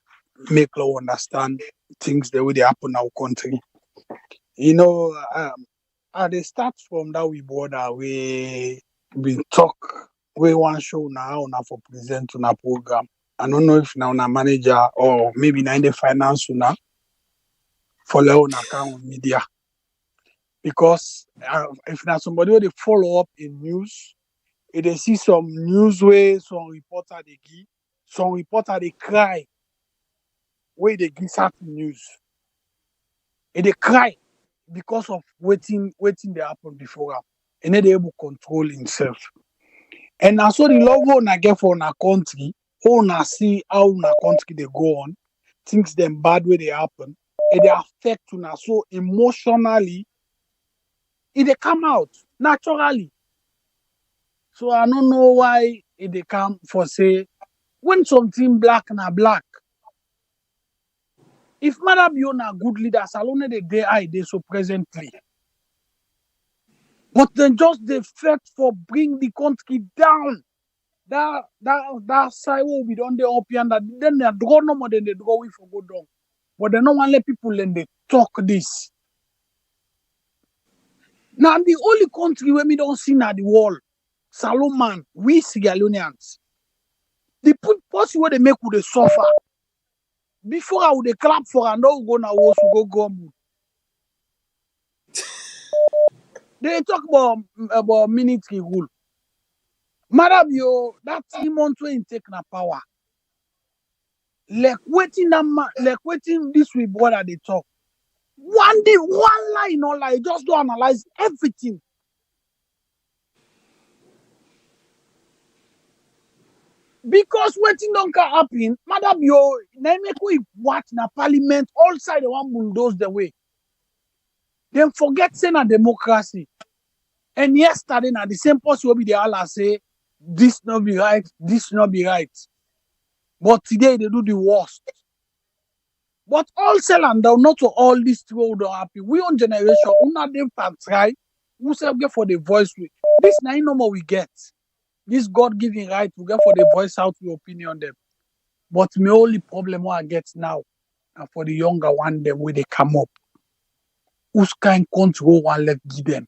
make law understand things the way they happen in our country. They start from that we border we talk we one show now for present on a program. I don't know if now na manager or maybe now in the finance now for their own account media. Because if now somebody they follow up in news, if they see some news way, some reporter they give, some reporter they cry where they give certain news. And they cry because of waiting they happen before them. And then they able to control himself. And now so the love I get for our country, I see how our country they go on, things them bad way they happen, and they affect una so emotionally, they come out naturally. So I don't know why they come for say when something black na black. If Madam you na good leader, Salone they so presently. But then just the fact for bring the country down. That side will be done the up and that then they draw no more than they draw we for go down. But they don't want to let people then they talk this. Now the only country where we don't see na the wall, Salone, we Sierra Leone'S. The person where they make would they suffer. Before I would clap for and now go now also go. They talk about military rule. Madam, that 3 months when you take na power. Like waiting this we brother they talk. One day, one lie, no lie, just do analyze everything. Because waiting don't happen, Madam, make we what na parliament all side the one bulldoze the way. Then forget saying a democracy. And yesterday na the same person will be the Allah say this not be right, this not be right. But today they do the worst. But all sell and down, not to all these people don't happy. We on generation, una them can try, who say get for the voice with. This now no more we get. This God-given right to get for the voice out your opinion them. But my only problem what I get now, and for the younger one, them where they come up. Whose kind control one left give them?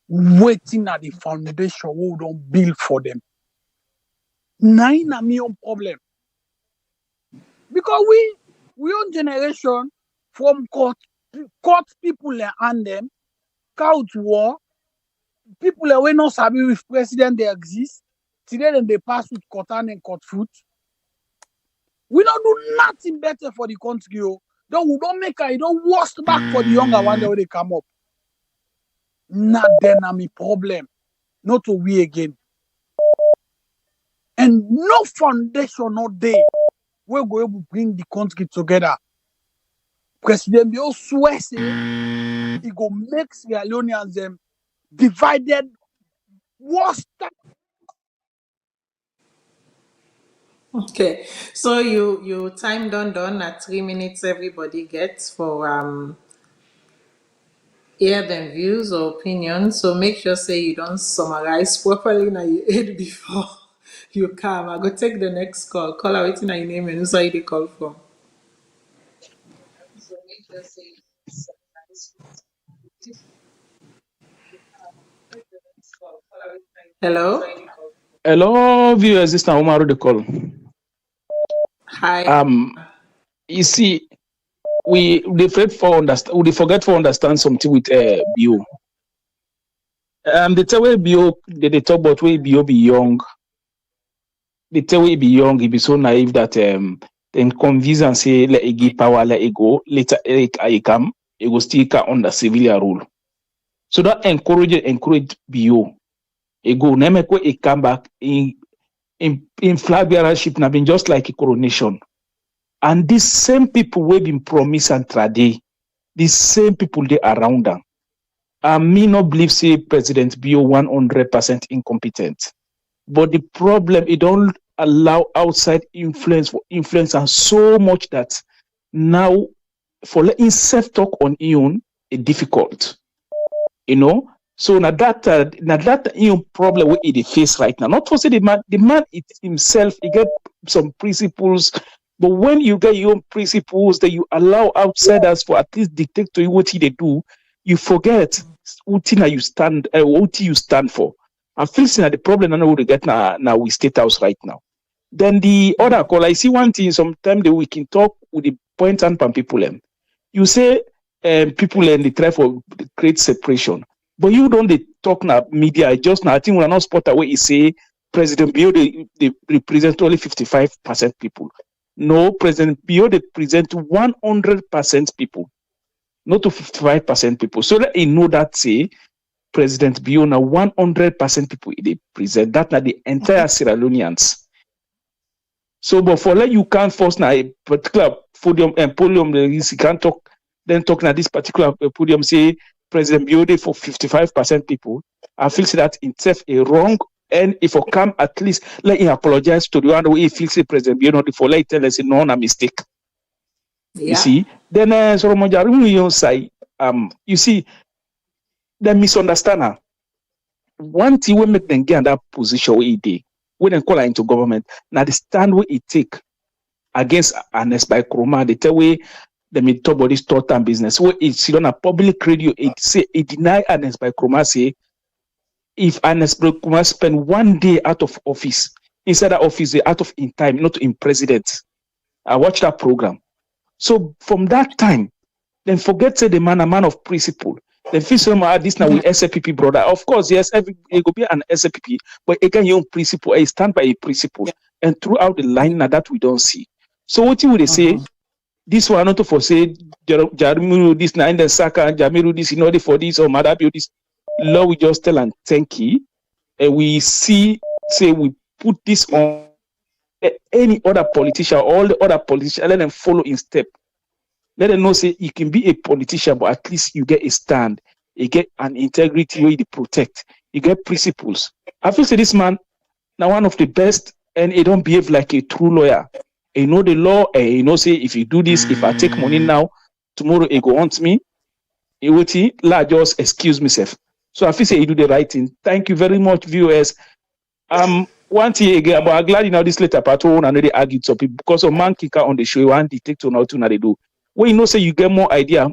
Waiting at the foundation we don't build for them. Nine a million problem. Because we own generation from court people and them, couch war, people are not happy with president they exist. Today then they pass with cotton and cut fruit. We don't do nothing better for the country. Don't we don't make it don't worst back for the younger one when they come up. Not then a me problem. Not to we again. And no foundation no day we're going to bring the country together. President Bio swear say he go make Sierra Leone'S them divided worst. Okay, so you time done at 3 minutes. Everybody gets for hear them views or opinions. So make sure say you don't summarize properly now you ate before you come. I go take the next call. Call out waiting your name and who's where they call from. Hello. Hello, viewers. This is Umaru the call. Hi. You see, we forget to understand something with Bio. The tell way Bio they talk about way Bio be young. The tell way be young, he be so naive that then convince and say let it give power, let it go. Later it come, it go still under civilian rule. So that encourage Bio. It go never it come back in flag bearership now been just like a coronation. And these same people will been promised and trade, these same people they around them. I may not believe say President Bio 100% incompetent. But the problem, it don't allow outside influence and so much that now for letting himself talk on Ion it's difficult. You know? So now that problem what he face right now. Not to say the man it himself, he get some principles, but when you get your own principles that you allow outsiders for at least dictate to you what they do, you forget what you stand for. I feel that the problem I know we get now we State House right now. Then the other call, I see one thing sometime that we can talk with the point and pan people. You say people and they try for create separation. But you don't talk now media just now. I think we're not spot away. You say President Bio they represent only 55% people. No, President Bio they present 100% people, not to 55% people. So that you know that say President Bio now 100% people they present that now the entire Sierra Leone'S. So, but for like you can't force now a particular podium you can't talk now this particular podium say President Bio for 55% people. I feel that itself a wrong. And if I come at least let him apologize to the one way he feels the President Bio not for let tell us no a mistake. Yeah. You see, then so you see the misunderstanding. One thing we make them get in that position where they when they call her into government, now the stand where it take against Ernest Bai Koroma, they tell way the mid top body store time business where it's on a public radio, it say it deny Ernest Bai Koroma say if Ernest Bai Koroma spend 1 day out of office, inside the office, they out of in time, not in president. I watched that program. So from that time, then forget say the man a man of principle. Then feel some this now with SLPP brother. Of course, yes, it could be an SLPP, but again, your own principle, I stand by a principle. Yeah. And throughout the line now that we don't see. So what you would say? This one not for say Jamiru this now in the Saka, Jamiru this in order for this or Madabio this. Lord, we just tell and thank you. And we see, say we put this on any other politician, all the other politicians, let them follow in step. Let them know say you can be a politician, but at least you get a stand, you get an integrity where you protect, you get principles. I feel say this man now one of the best, and he don't behave like a true lawyer. You know the law, and you know say if you do this, if I take money now, tomorrow he go haunt me. He will just excuse myself. So I feel say you do the right thing. Thank you very much, viewers. one thing again, but I'm glad you know this later part one and they argue to people because of man kicker on the show, one detector now to they do. When you know say you get more idea,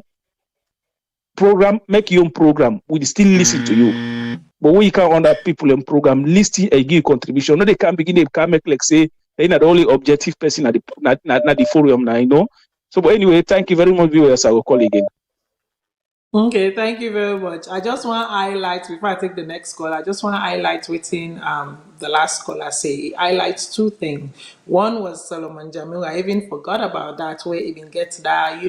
program, make your own program, we still listen to you. But when you can under people in program, listing and give contribution, no, they can begin, they can make like say they're not the only objective person at the forum now, you know. So but anyway, thank you very much, viewers. I will call again. Okay, thank you very much. I just want to highlight before I take the next call. I just want to highlight within the last caller say he highlights two things. One was Solomon Jamil. I even forgot about that. Where he even gets that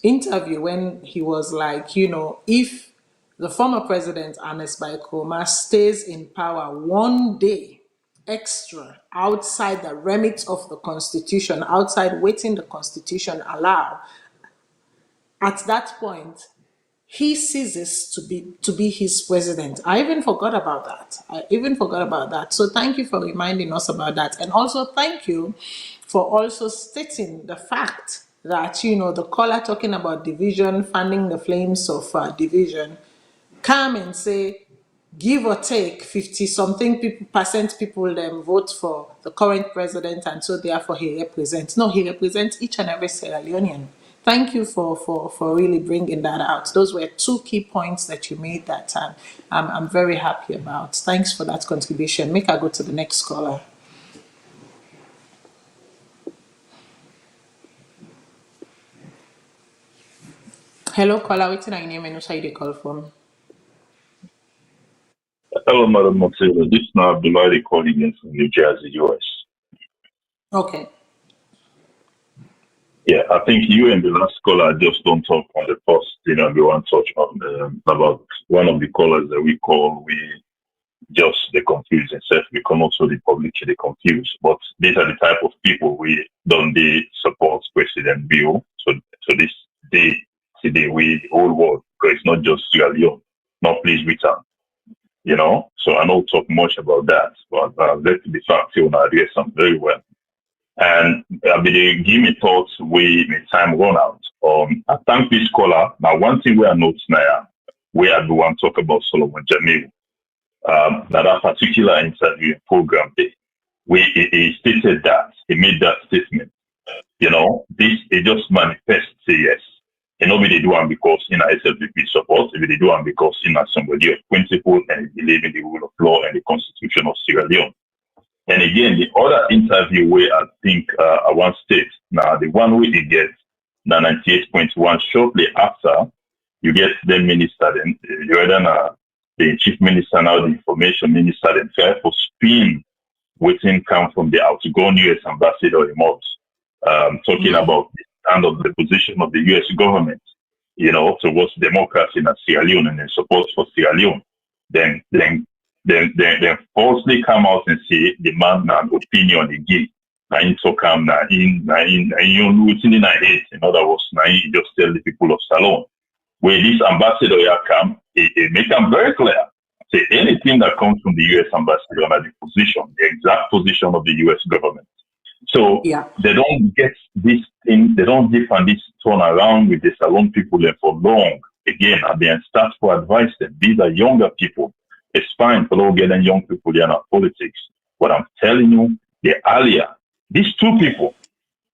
interview when he was like if the former president Ernest Bai Koroma stays in power one day extra outside the remit of the constitution, outside waiting the constitution allow, at that point he ceases to be his president. I even forgot about that. So thank you for reminding us about that. And also thank you for also stating the fact that, the caller talking about division, fanning the flames of division, come and say, give or take 50 something percent people then vote for the current president, and so therefore he represents each and every Sierra Leonean. Thank you for really bringing that out. Those were two key points that you made that time. I'm very happy about. Thanks for that contribution. Make I go to the next caller. Hello, caller. What's your name and where you dey call from? Hello, Madam Moxela. This is now Abdullah calling in from New Jersey, US. Okay. Yeah, I think you and the last caller just don't talk on the first, we want to touch on about one of the callers that we call, we just the confused and we can also the public they confused. But these are the type of people we don't support President Bill. So this day, today, we the whole world, because it's not just Sierra Leone, not pleased with them. So I don't talk much about that, but let the fact you address them very well. And I'll be give me thoughts we may time run out. I thank this caller. Now, one thing we are noting now, we are the one talk about Solomon Jamil. That particular interview program, he stated that, he made that statement. This, it just manifests, yes. And nobody do one because in a SLPP support, if they do one because in a somebody of principle and believe in the rule of law and the constitution of Sierra Leone. And again, the other interview where I think I want state, now the one we get, now 98.1, shortly after, you get the minister, then the chief minister, now the information minister, then try for spin waiting come from the outgoing US ambassador remote, talking about the stand of the position of the US government, towards democracy in Sierra Leone and support for Sierra Leone. Then falsely come out and say the man an opinion again. Na in talk na in within in head. In other words, na in just tell the people of Salone. Where this ambassador come, it make them very clear. Say anything that comes from the US ambassador at the position, the exact position of the US government. So they don't get this thing, they don't different this turn around with the Salone people for long. Again, and they start to advise them. These are younger people. It's fine for all getting young people in our politics. But I'm telling you, the earlier, these two people,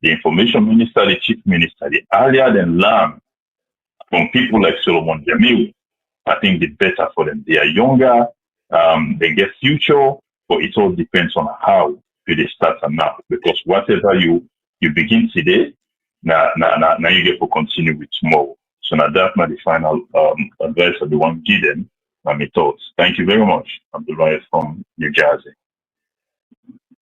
the information minister, the chief minister, the earlier they learn from people like Solomon Jamil, I think the better for them. They are younger, they get future, but it all depends on how they start and now. Because whatever you begin today, now you get to continue with tomorrow. So now that's my final advice of the one give them. My thoughts. Thank you very much. Abdullah from New Jersey.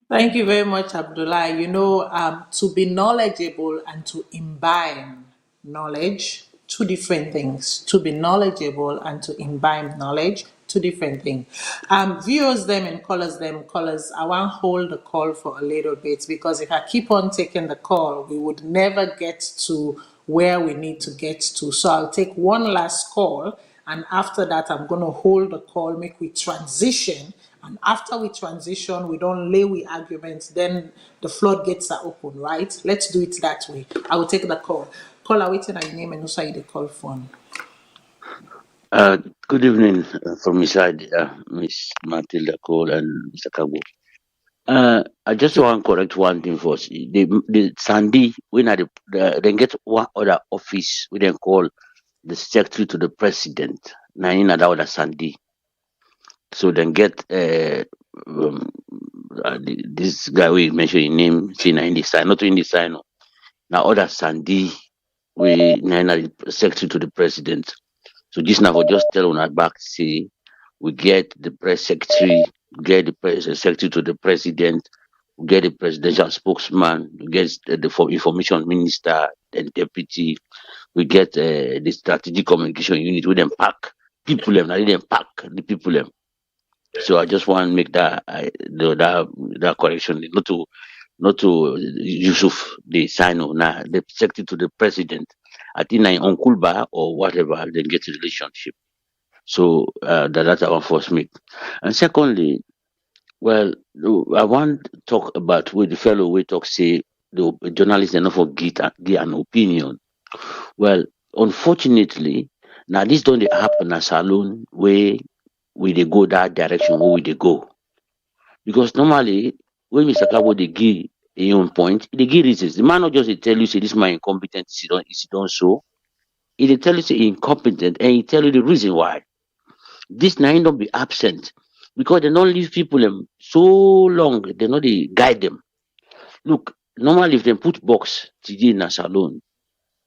Thank you very much, Abdullah. To be knowledgeable and to imbibe knowledge, two different things. To be knowledgeable and to imbibe knowledge, two different things. Viewers them and callers, I want to hold the call for a little bit because if I keep on taking the call, we would never get to where we need to get to. So I'll take one last call. And after that, I'm going to hold the call, make we transition. And after we transition, we don't lay we arguments, then the floodgates are open, right? Let's do it that way. I will take the call. Caller, waiting at your name and also the call phone. Good evening from my side, Miss Matilda Cole and Mr. Kabu. I just want to correct one thing first. The Sandy, when they get one other office, we then call the secretary to the president. Now in other Sandy. So then get this guy we mentioned his name, see in the sign, not in the sign. Now other Sandy, we now the secretary to the president. So this now for just tell on our back say we get the press secretary, get the press secretary to the president, we get the presidential spokesman, we get the information minister, then deputy, we get the strategic communication unit. We then pack people them, now they then pack the people them. So I just want to make that correction, not to Yusuf the sign of now the secretary to the president. I think I Uncle Ba or whatever, then get a relationship. So that's our first make. And secondly, well, I want to talk about with the fellow we talk say the journalists enough for give an opinion. Well, unfortunately, now this don't dey happen as Salone where we they go that direction where we they go. Because normally when Mr. Kabo they give a own point, they give reasons. The man not just dey tell you say this man incompetent, is he done so. He dey tell you say he incompetent and he tell you the reason why. This now don't be absent because they don't leave people so long, they know they guide them. Look, normally if they put box today in a Salone,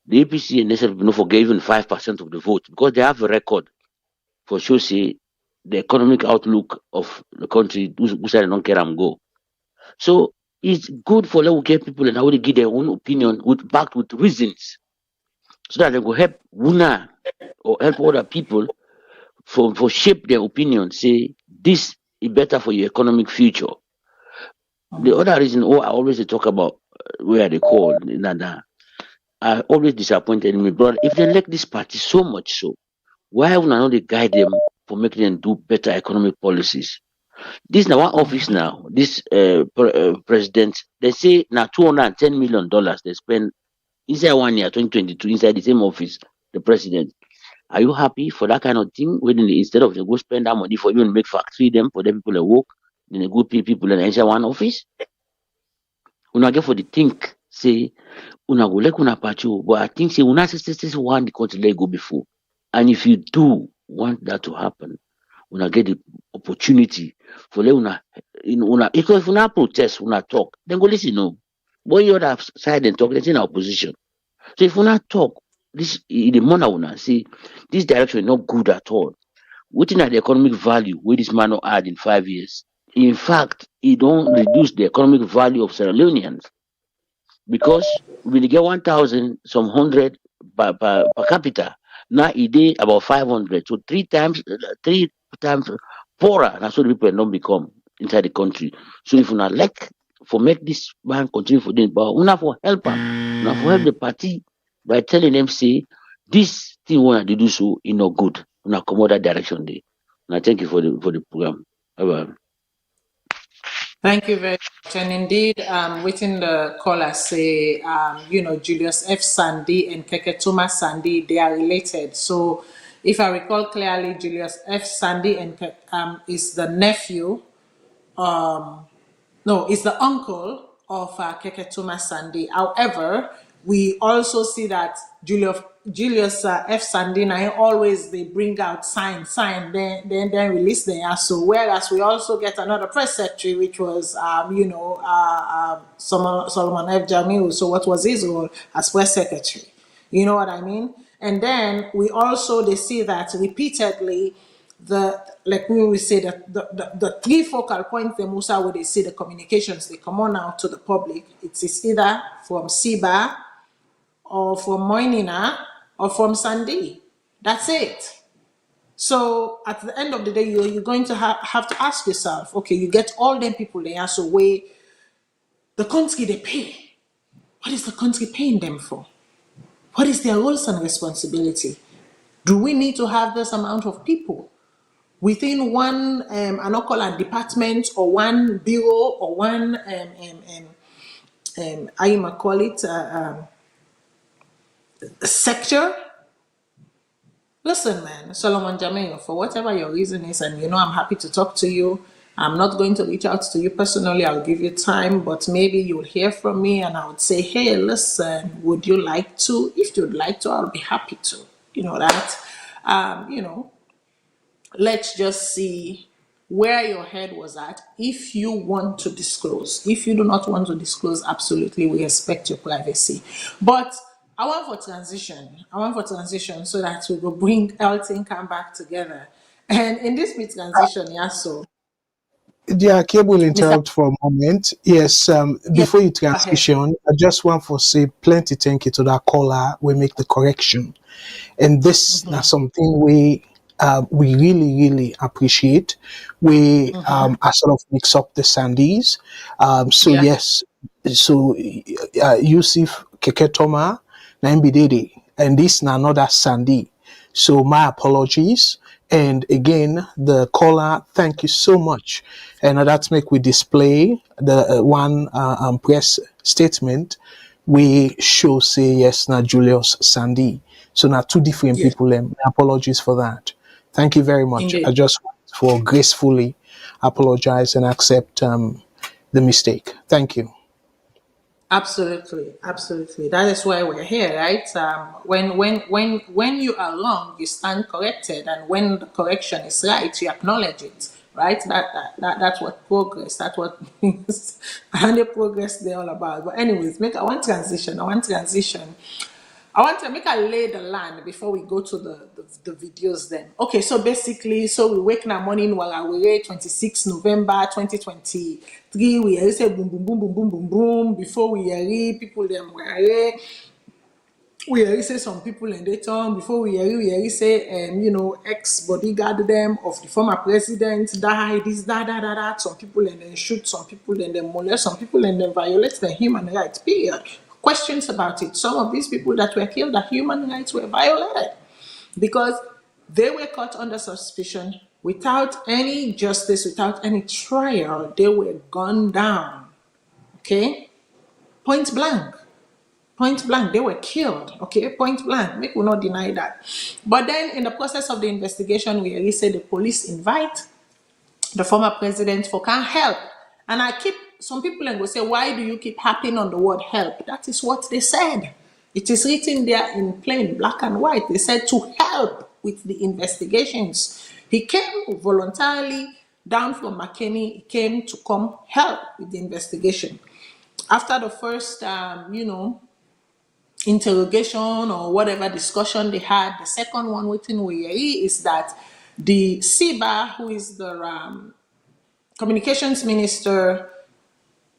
the APC and NSF no forget even 5% of the vote because they have a record for sure say the economic outlook of the country, who side don't care and go. So it's good for them to get people and how they give their own opinion backed with reasons so that they will help Wuna or help other people for shape their opinion, say this is better for your economic future. The other reason I always dey talk about where they call Nana, I always disappointed me, brother. If they like this party so much so, why would I not they guide them for making them do better economic policies? This now one office now, this president, they say now $210 million they spend inside 1 year, 2022, inside the same office, the president. Are you happy for that kind of thing? When instead of they go spend that money for even make factory them for the people that work, then they go pay people in inside one office? Una get for the think, say, una go like una pacho, but I think say una say one the country let go before. And if you do want that to happen, una get the opportunity for let una, because if una protest, una talk, then go listen, no. When you other side and talk, they're in opposition. So if una talk, this in the morning una see this direction is not good at all. Waiting at the economic value where this man not add in 5 years. In fact, it don't reduce the economic value of Sierra Leoneans because when you get 1,000, some 100 per capita, now it dey about 500, so three times poorer. That's what people don't become inside the country. So if una like for make this man continue for them, but una for help am, una for help the party by telling them say this thing wanna do so is not good. Una come out that direction there. And I thank you for the program. Bye-bye. Thank you very much. And indeed, within the caller say, Julius F. Sandy and Keketuma Sandy, they are related. So if I recall clearly, Julius F. Sandy is the nephew, it's the uncle of Keketuma Sandy. However, we also see that Julius F. Sandy now always they bring out sign, then release them. So whereas we also get another press secretary, which was Solomon F. Jamil. So what was his role as press secretary? You know what I mean? And then we also they see that repeatedly like we will say that the three focal points the Musa where they see the communications they come on out to the public. It is either from Siba or from Moinina or from Sandy. That's it. So at the end of the day, you're going to have to ask yourself, okay, you get all them people there, so where the country they pay. What is the country paying them for? What is their roles and responsibility? Do we need to have this amount of people within one an department or one bureau or one how you might call it sector? Listen, man, Solomon Jamil, for whatever your reason is, and I'm happy to talk to you. I'm not going to reach out to you personally. I'll give you time, but maybe you'll hear from me and I would say, hey, listen, would you like to? If you'd like to, I'll be happy to. You know that. You know, let's just see where your head was at. If you want to disclose, if you do not want to disclose, absolutely, we respect your privacy. But I want for transition. I want for transition so that we will bring everything come back together. And in this mid transition, yeah, so Yeah, Cable will Mr. interrupt for a moment. Yes, Yes, before you go ahead. transition, I just want to say plenty thank you to that caller. We make the correction. And this now something we really, really appreciate. We are sort of mix up the sandies. So Yeah. yes, so Yusuf Keketoma, Naimbidede, and this now another sandy. So my apologies. And again, the caller, thank you so much. And that's make we display the one press statement. We show say yes, now Julius Sandy. So now two different Yes, people. Apologies for that. Thank you very much. I indeed. just want for gracefully apologize and accept the mistake. Thank you. Absolutely, absolutely. That is why we're here, right? When you are wrong, you stand corrected, and when the correction is right, you acknowledge it, right? That's what progress. That's what and the progress they're all about. But anyways, make I want transition. I want transition. I want to make a lay the land before we go to the videos then. Okay, so basically, so we wake now morning while we 26 November 2023. We hear say boom boom boom boom boom boom boom. Before we hear people them we hear say some people in the town. Before we hear say you know, ex bodyguard them of the former president die, this that. Some people and then shoot, some people and then molest, some people and then violate the human rights. Period. Questions about it. Some of these people that were killed, the human rights were violated because they were caught under suspicion without any justice, without any trial. They were gunned down. Okay, point blank. Point blank, they were killed. Okay, point blank. We will not deny that. But then, in the process of the investigation, we really said the police invite the former president for can help. And I keep some people and go say, why do you keep harping on the word help? That is what they said. It is written there in plain black and white. They said to help with the investigations. He came voluntarily down from McKinney. He came to come help with the investigation. After the first, you know, interrogation or whatever discussion they had, the second one within Weyeri is that the SIBA, who is the communications minister,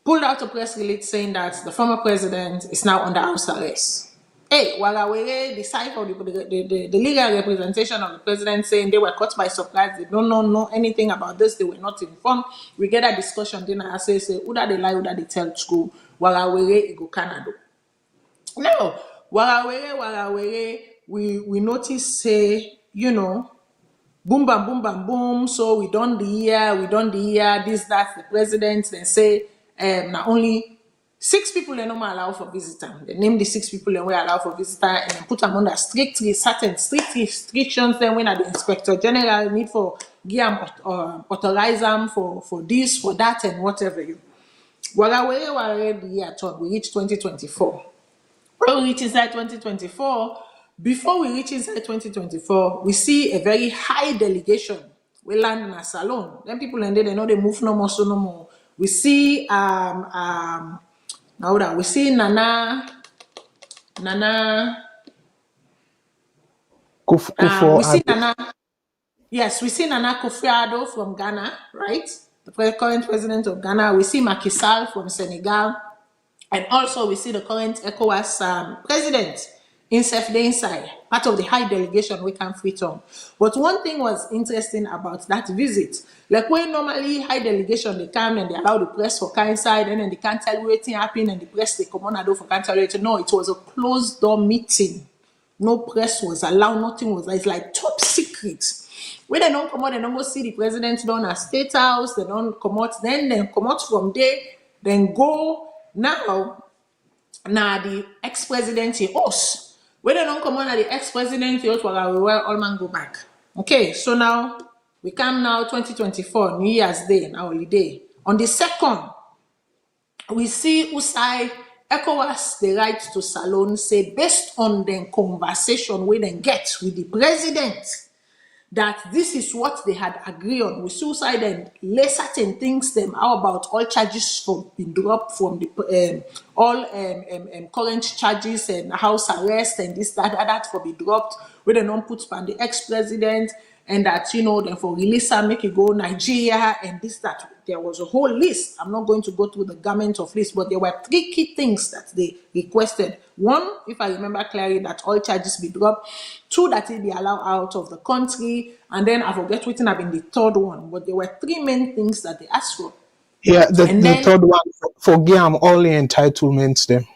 pulled out a press release saying that the former president is now under house arrest. Hey, Wagawere, the side of the legal representation of the president saying they were caught by surprise, they don't know anything about this, they were not informed. We get a discussion, then I say, Uda they lie, Uda they tell school, Wagawere, go Canada. No, Wagawere, we notice, say, you know, boom, bam, boom, bam, boom. So we done the year, this, that, the president, then say, not only 6 people are not allow for visitor. They name the 6 people and we allow for visitor and then put them under strict restrictions. Then when the inspector general need for give them authorize them for this, for that, and whatever you. Wagawere the year thought we reach 2024. When we reach inside 2024, before we reach inside 2024, we see a very high delegation. We land in Salone. Then people and they know they move no more, so no more. We see now that we see Nana, Kufo we see Addo. Nana. Yes, we see Nana Akufo-Addo from Ghana, right? The current president of Ghana. We see Macky Sall from Senegal. And also we see the current ECOWAS president inside, part of the high delegation we can free on. But one thing was interesting about that visit. Like when normally high delegation they come and they allow the press for inside and then they can't tell you anything happened and the press they come on and do for can't tell you. No, it was a closed door meeting. No press was allowed, nothing was, it's like top secret. When they don't come out, they don't go see the president down at State House, they don't come out, then they come out from there, then go. Now the ex-president he us. When they don't come on at the ex-president he us, we will all man go back. Okay, so now We come now 2024, New Year's Day, and holiday. On the 2nd, we see Usai ECOWAS the right to Salone say based on the conversation we then get with the president that this is what they had agreed on. We suicide and lay certain things them. How about all charges from being dropped from the all current charges and house arrest and this that for be dropped. We then don't put on the ex-president and that then for release and make it go Nigeria and this that. There was a whole list. I'm not going to go through the garment of list, but there were 3 key things that they requested. 1, if I remember clearly, that all charges be dropped. 2, that it be allowed out of the country. And then I forget which have been the 3rd one. But there were 3 main things that they asked for. Yeah, the 3rd one, forgive him all the entitlements them.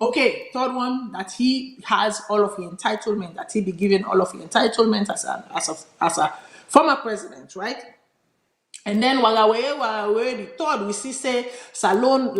Okay, 3rd one, that he has all of the entitlement, that he be given all of the entitlement as a former president, right? And then while the 3rd, we say Salone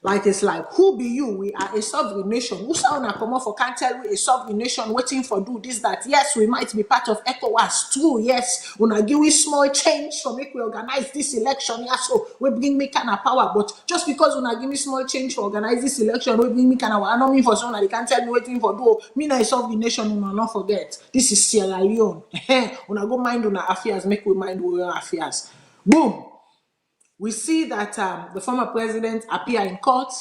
like it's like who be you? We are a sovereign nation. Who sound come off for can't tell we a sovereign nation waiting for do this that. Yes, we might be part of ECOWAS. True, yes. Una give we small change so make we organize this election. Yeah, so we bring me kind of power. But just because una give me small change to organize this election, we bring me kind of I know me for someone they can't tell me waiting for do. Me na a sovereign nation. Una not forget. This is Sierra Leone. Una go mind una affairs. Make we mind our affairs. Boom. We see that the former president appear in court.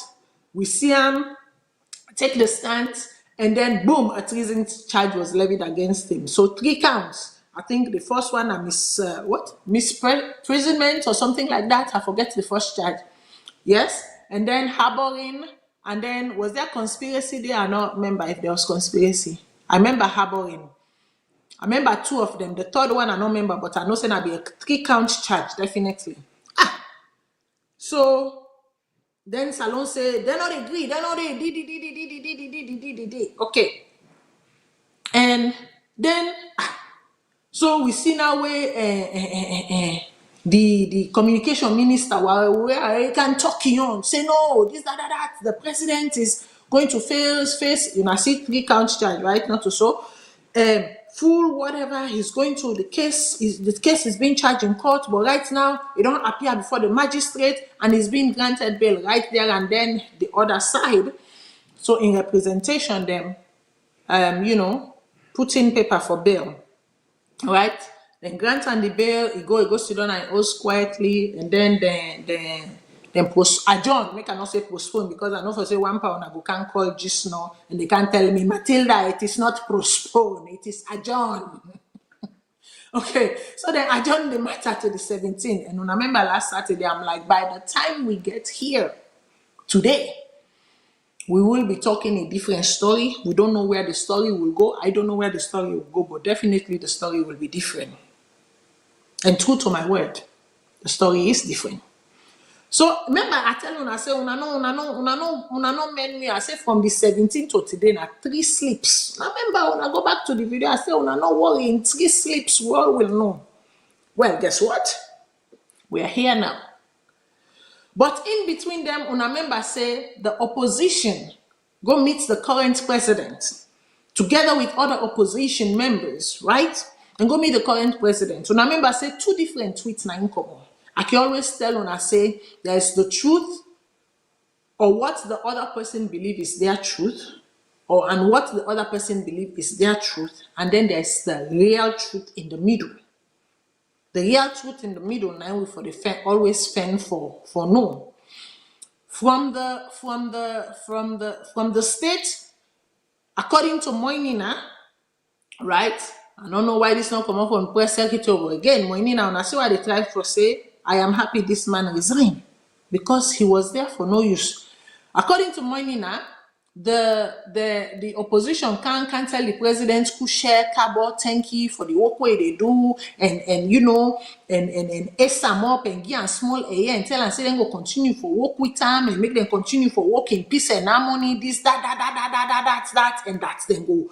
We see him take the stand, and then boom, a treason charge was levied against him. So 3 counts. I think the first one, misprisionment or something like that. I forget the first charge. Yes, and then harboring, and then was there conspiracy there? I don't remember if there was conspiracy. I remember harboring. I remember 2 of them. The 3rd one I don't remember, but I know say be a 3 count charge, definitely. So then Salone say they not agree, they not okay. And then so we see now where the communication minister where I can talk on say no, this that the president is going to face see 3 count charge, right? Not to so full whatever he's going to the case is being charged in court, but right now it don't appear before the magistrate and he's being granted bail right there and then the other side. So in representation them put in paper for bail, right? Then grant and the bail, he goes to down and goes quietly, and then adjourn. Make I not say postpone because I know for say £1 I go can't call just now and they can't tell me Matilda it is not postpone, it is adjourn. Okay, so then adjourn the matter to the 17th. And when I remember last Saturday, I'm like, by the time we get here today, we will be talking a different story. We don't know where the story will go. I don't know where the story will go, but definitely the story will be different. And true to my word, the story is different. So remember, I tell you, I say, una no men me. I say from the 17th to today, na 3 sleeps. Now remember, when I go back to the video, I say, una no worry, in 3 sleeps, we all will know. Well, guess what? We are here now. But in between them, una member say the opposition go meet the current president together with other opposition members, right? And go meet the current president. Una member say 2 different tweets na in common. I can always tell when I say there's the truth or what the other person believes is their truth, and what the other person believes is their truth, and then there's the real truth in the middle. The real truth in the middle now we for the always fend for no. From the state, according to Moinina, right? I don't know why this not come up from press secretary over again. Moinina, and I see why they try to say, I am happy this man resigned because he was there for no use. According to Moinina, the opposition can't tell the president who share cardboard tanky for the work way they do and ace them up and give them small air and tell and say them go continue for work with them and make them continue for work in peace and harmony, this that and that then go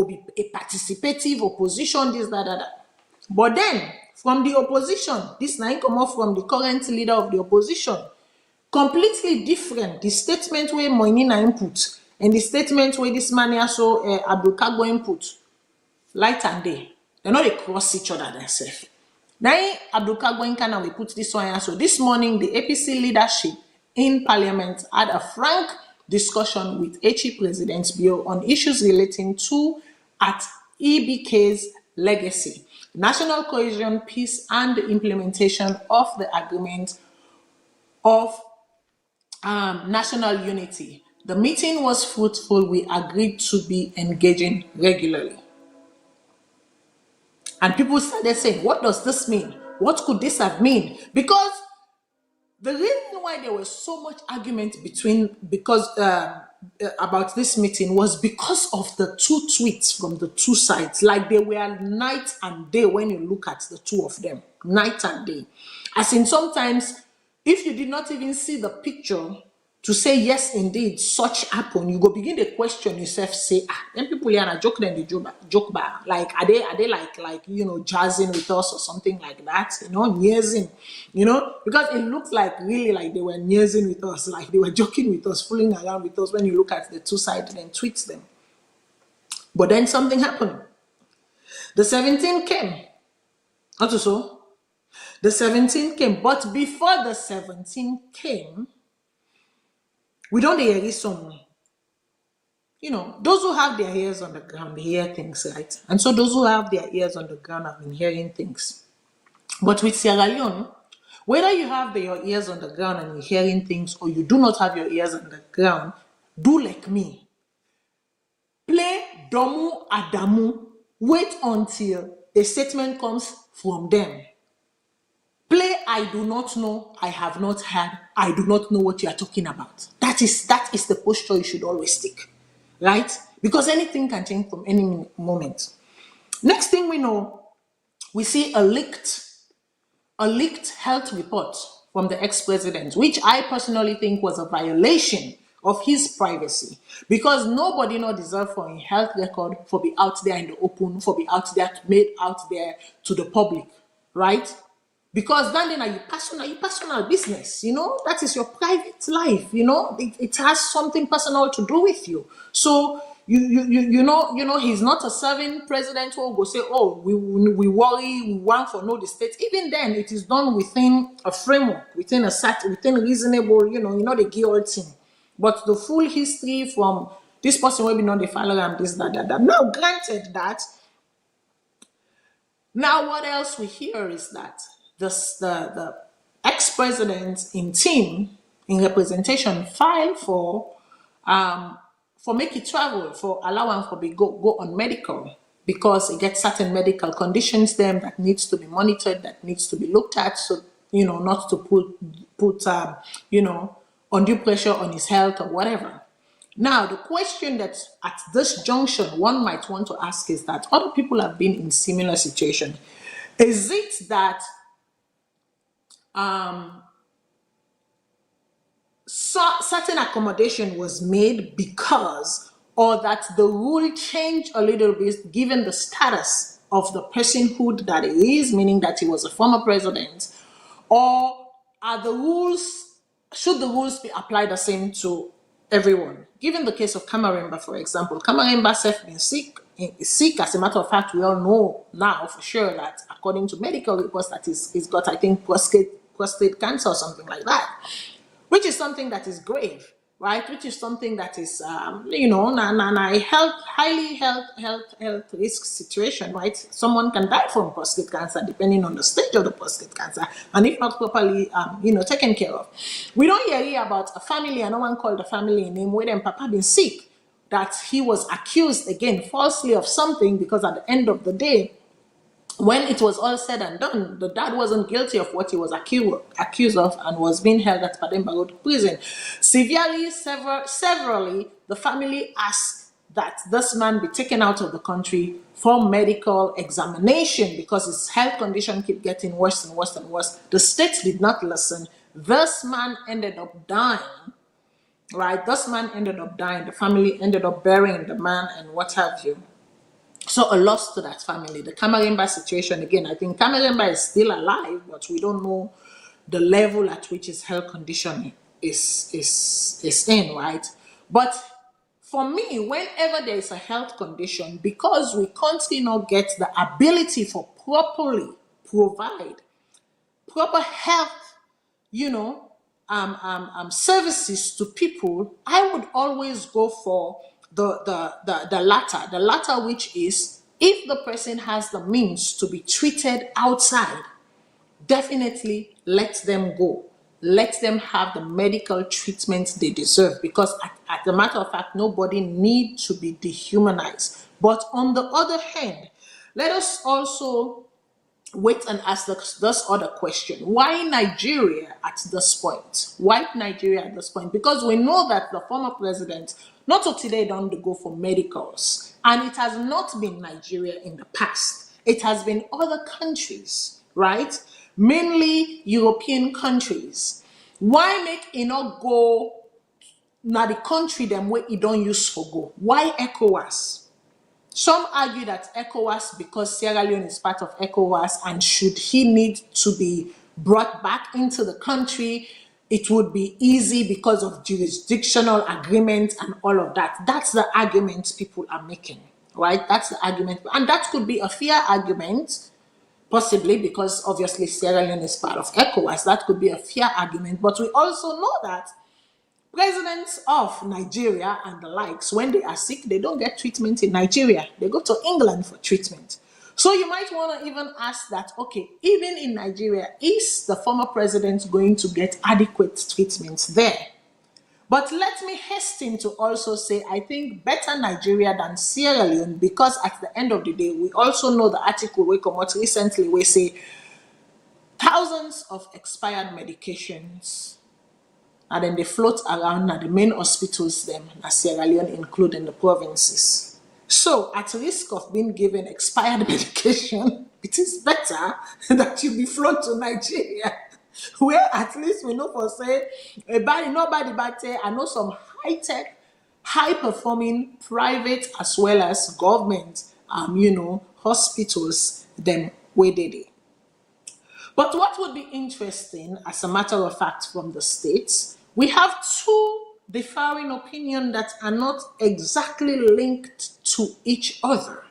be a participative opposition, this that. But then from the opposition, this now come off from the current leader of the opposition. Completely different. The statement where Moinina input and the statement where this man also Abdul Kago input, light and day. They know they cross each other themselves. Now, Abdul Kagwankana, we put this one here. So this morning, the APC leadership in Parliament had a frank discussion with HE President Bio on issues relating to at EBK's legacy, national cohesion, peace, and the implementation of the agreement of national unity. The meeting was fruitful. We agreed to be engaging regularly. And people started saying, what does this mean? What could this have mean? Because the reason why there was so much argument about this meeting was because of the two tweets from the two sides. Like they were night and day when you look at the two of them, night and day. As in sometimes, if you did not even see the picture to say yes, indeed, such happened, you go begin to question yourself. Say, then people here are joke, then they joke back. Like, are they like jazzing with us or something like that? Nearsing, because it looks like really like they were nearsing with us, like they were joking with us, fooling around with us. When you look at the two sides and tweets them, but then something happened. The 17 came, not so. The 17 came, but before the 17 came. We don't hear some, those who have their ears on the ground, they hear things, right? And so those who have their ears on the ground have been hearing things. But with Sierra Leone, whether you have your ears on the ground and you're hearing things, or you do not have your ears on the ground, do like me. Play Domu Adamu. Wait until a statement comes from them. Play I do not know, I have not heard, I do not know what you are talking about. That is the posture you should always take, right? Because anything can change from any moment. Next thing we know, we see a leaked health report from the ex-president, which I personally think was a violation of his privacy, because nobody no deserve for a health record for be out there in the open, for be out there made out there to the public, right? Because then your personal business, that is your private life, it has something personal to do with you. So you know he's not a serving president who will go say, oh, we worry, we want for no the state. Even then, it is done within a framework, within reasonable, the guillotine thing. But the full history from this person will be not the follower and this, that. Now, granted that. Now, what else we hear is that the ex-president in team, in representation, filed for make it travel, for allowance for go on medical, because it gets certain medical conditions them that needs to be monitored, that needs to be looked at, so not to put undue pressure on his health or whatever. Now, the question that at this junction one might want to ask is that other people have been in similar situation. Is it that certain accommodation was made because, or that the rule changed a little bit given the status of the personhood that he is, meaning that he was a former president, or should the rules be applied the same to everyone? Given the case of Kamaremba, for example, Kamaremba has been sick. As a matter of fact, we all know now for sure that according to medical reports that he's got, I think, prostate cancer or something like that, which is something that is grave, right? Which is something that is, highly health risk situation, right? Someone can die from prostate cancer depending on the stage of the prostate cancer, and if not properly, taken care of. We don't hear about a family, and no one called the family name, where them papa been sick, that he was accused again falsely of something, because at the end of the day, when it was all said and done, the dad wasn't guilty of what he was accused of and was being held at Pademba Road prison. Severally, the family asked that this man be taken out of the country for medical examination because his health condition kept getting worse and worse and worse. The state did not listen. This man ended up dying. Right, this man ended up dying. The family ended up burying the man and what have you. So a loss to that family. The Kamaremba situation, again, I think Kamaremba is still alive, but we don't know the level at which his health condition is in, right? But for me, whenever there is a health condition, because we currently not get the ability for properly provide proper health, services to people, I would always go for the latter, which is if the person has the means to be treated outside, definitely let them go. Let them have the medical treatment they deserve, because at the matter of fact, nobody needs to be dehumanized. But on the other hand, let us also wait and ask this other question. Why Nigeria at this point? Why Nigeria at this point? Because we know that the former president, not up today, don't go for medicals. And it has not been Nigeria in the past. It has been other countries, right? Mainly European countries. Why make it not go now the country them where it don't use for go? Why ECOWAS? Some argue that ECOWAS, because Sierra Leone is part of ECOWAS, and should he need to be brought back into the country, it would be easy because of jurisdictional agreement and all of that. That's the argument people are making, right? That's the argument. And that could be a fair argument, possibly because obviously Sierra Leone is part of ECOWAS. That could be a fair argument. But we also know that presidents of Nigeria and the likes, when they are sick, they don't get treatment in Nigeria. They go to England for treatment. So you might want to even ask that, okay, even in Nigeria, is the former president going to get adequate treatment there? But let me hasten to also say, I think better Nigeria than Sierra Leone, because at the end of the day, we also know the article we come out recently, we say thousands of expired medications, and then they float around at the main hospitals, them, as Sierra Leone, including the provinces. So, at risk of being given expired medication, it is better that you be flown to Nigeria, where at least we know for say, nobody but I know some high-tech, high-performing private as well as government, hospitals, them where they dey. But what would be interesting, as a matter of fact, from the States, we have two differing opinions that are not exactly linked to each other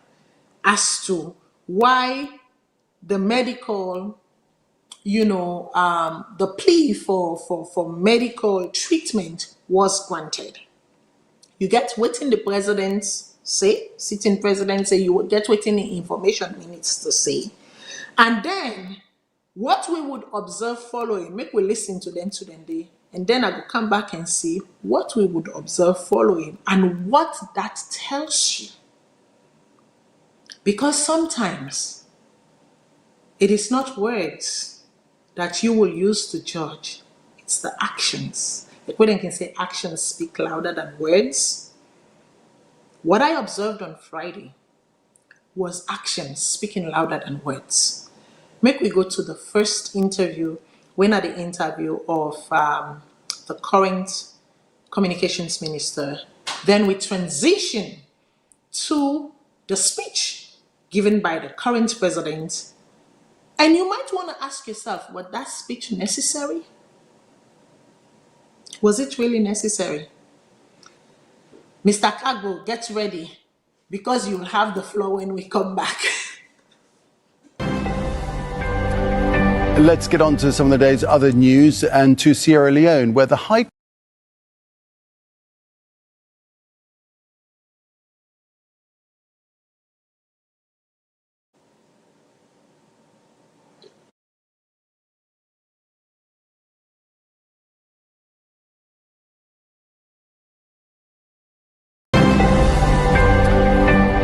as to why the medical, the plea for medical treatment was granted. You get waiting the president say, sitting president say, you will get waiting the information minutes to say. And then what we would observe following, make we listen to them today, and then I will come back and see what we would observe following and what that tells you. Because sometimes it is not words that you will use to judge, it's the actions. Like when I can say actions speak louder than words. What I observed on Friday was actions speaking louder than words. Make we go to the first interview, when at the interview of the current communications minister. Then we transition to the speech given by the current president. And you might want to ask yourself, was that speech necessary? Was it really necessary? Mr. Kagbo, get ready, because you will have the floor when we come back. Let's get on to some of the day's other news and to Sierra Leone, where the High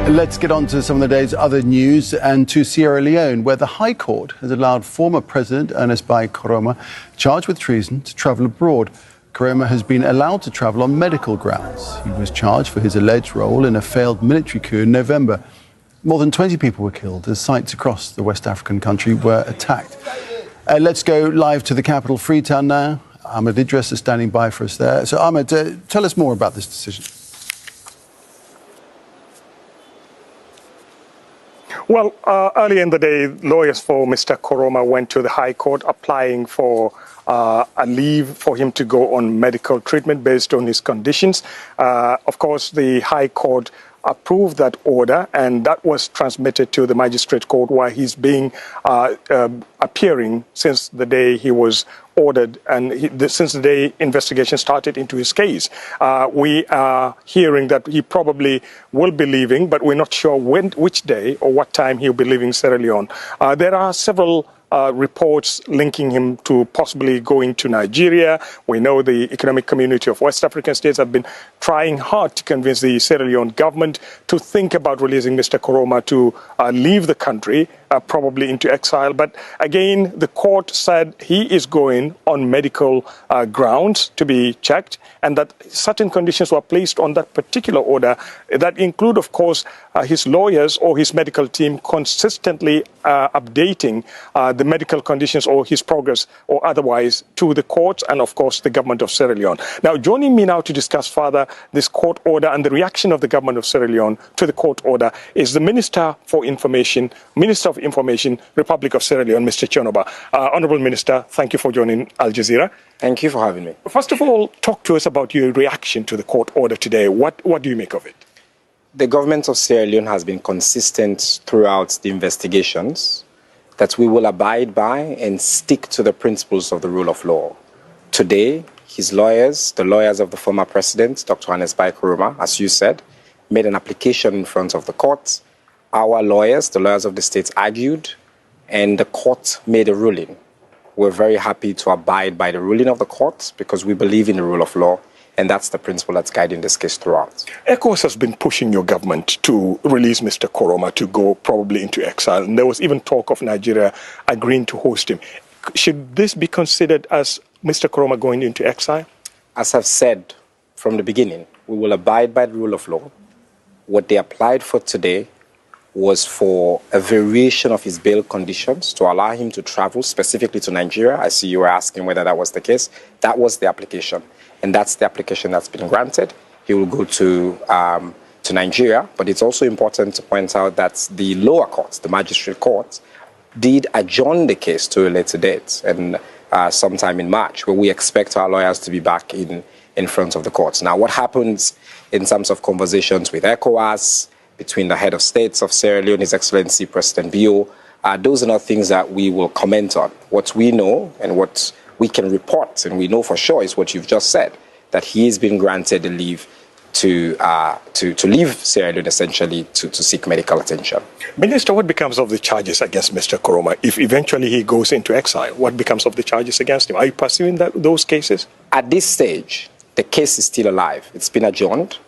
Let's get on to some of the day's other news and to Sierra Leone, where the High Court has allowed former President Ernest Bai Koroma, charged with treason, to travel abroad. Koroma has been allowed to travel on medical grounds. He was charged for his alleged role in a failed military coup in November. More than 20 people were killed as sites across the West African country were attacked. Let's go live to the capital, Freetown now. Ahmed Idris is standing by for us there. So Ahmed, tell us more about this decision. Well, earlier in the day, lawyers for Mr. Koroma went to the High Court applying for a leave for him to go on medical treatment based on his conditions. Of course, the High Court approved that order, and that was transmitted to the magistrate court, where he's been appearing since the day he was ordered and since the day investigation started into his case. We are hearing that he probably will be leaving, but we're not sure which day or what time he'll be leaving Sierra Leone. There are several reports linking him to possibly going to Nigeria. We know the Economic Community of West African States have been trying hard to convince the Sierra Leone government to think about releasing Mr. Koroma to leave the country, probably into exile. But again, the court said he is going on medical grounds to be checked, and that certain conditions were placed on that particular order that include, of course, his lawyers or his medical team consistently updating the medical conditions or his progress or otherwise to the courts and, of course, the government of Sierra Leone. Now, joining me now to discuss further this court order and the reaction of the government of Sierra Leone to the court order is the Minister of Information, Republic of Sierra Leone, Mr. Chonoba. Honorable Minister, thank you for joining Al Jazeera. Thank you for having me. First of all, talk to us about your reaction to the court order today. What do you make of it? The government of Sierra Leone has been consistent throughout the investigations that we will abide by and stick to the principles of the rule of law. Today, his lawyers, the lawyers of the former president, Dr. Ernest Bai Koroma, as you said, made an application in front of the court. Our lawyers, the lawyers of the state, argued, and the court made a ruling. We're very happy to abide by the ruling of the court because we believe in the rule of law, and that's the principle that's guiding this case throughout. ECOWAS has been pushing your government to release Mr. Koroma to go probably into exile, and there was even talk of Nigeria agreeing to host him. Should this be considered as Mr. Koroma going into exile? As I've said from the beginning, we will abide by the rule of law. What they applied for today was for a variation of his bail conditions to allow him to travel specifically to Nigeria. I see you were asking whether that was the case. That was the application, and that's the application that's been granted. He will go to Nigeria, but it's also important to point out that the lower courts, the magistrate courts, did adjourn the case to a later date, and sometime in March, where we expect our lawyers to be back in front of the courts. Now, what happens in terms of conversations with ECOWAS, between the head of states of Sierra Leone, His Excellency President Bio, those are not things that we will comment on. What we know and what we can report, and we know for sure, is what you've just said, that he has been granted a leave to leave Sierra Leone, essentially, to seek medical attention. Minister, what becomes of the charges against Mr. Koroma? If eventually he goes into exile, what becomes of the charges against him? Are you pursuing those cases? At this stage, the case is still alive. It's been adjourned.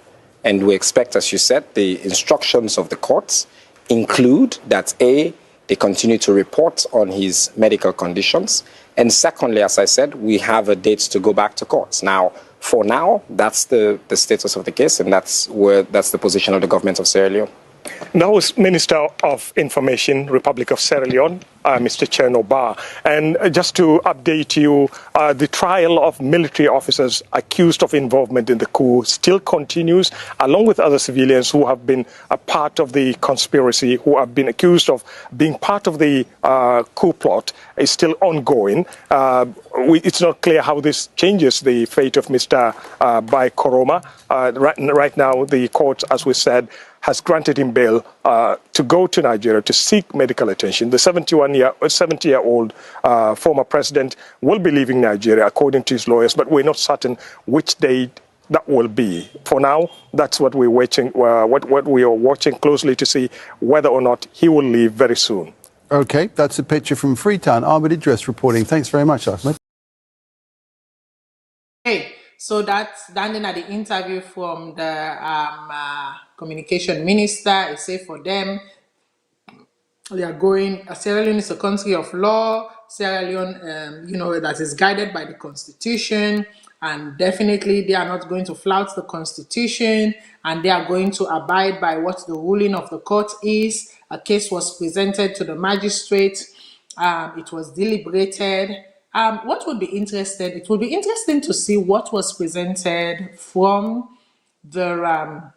And we expect, as you said, the instructions of the courts include that, A, they continue to report on his medical conditions. And secondly, as I said, we have a date to go back to courts. Now, for now, that's the status of the case, and that's the position of the government of Sierra Leone. Now is Minister of Information, Republic of Sierra Leone, Mr. Chonoba. And just to update you, the trial of military officers accused of involvement in the coup still continues, along with other civilians who have been a part of the conspiracy, who have been accused of being part of the coup plot, is still ongoing. It's not clear how this changes the fate of Mr. Bai Koroma. Right now, the court, as we said, has granted him bail to go to Nigeria to seek medical attention. The 70-year-old former president will be leaving Nigeria, according to his lawyers, but we're not certain which date that will be. For now, that's what we're watching. What we are watching closely to see whether or not he will leave very soon. Okay, that's a picture from Freetown. Ahmed Idris reporting. Thanks very much, Ahmed. Hey, so that's standing at the interview from the communication minister. It's safe for them. They are going. Sierra Leone is a country of law. Sierra Leone, that is guided by the Constitution, and definitely they are not going to flout the Constitution, and they are going to abide by what the ruling of the court is. A case was presented to the magistrate. It was deliberated. What would be interesting? It would be interesting to see what was presented from the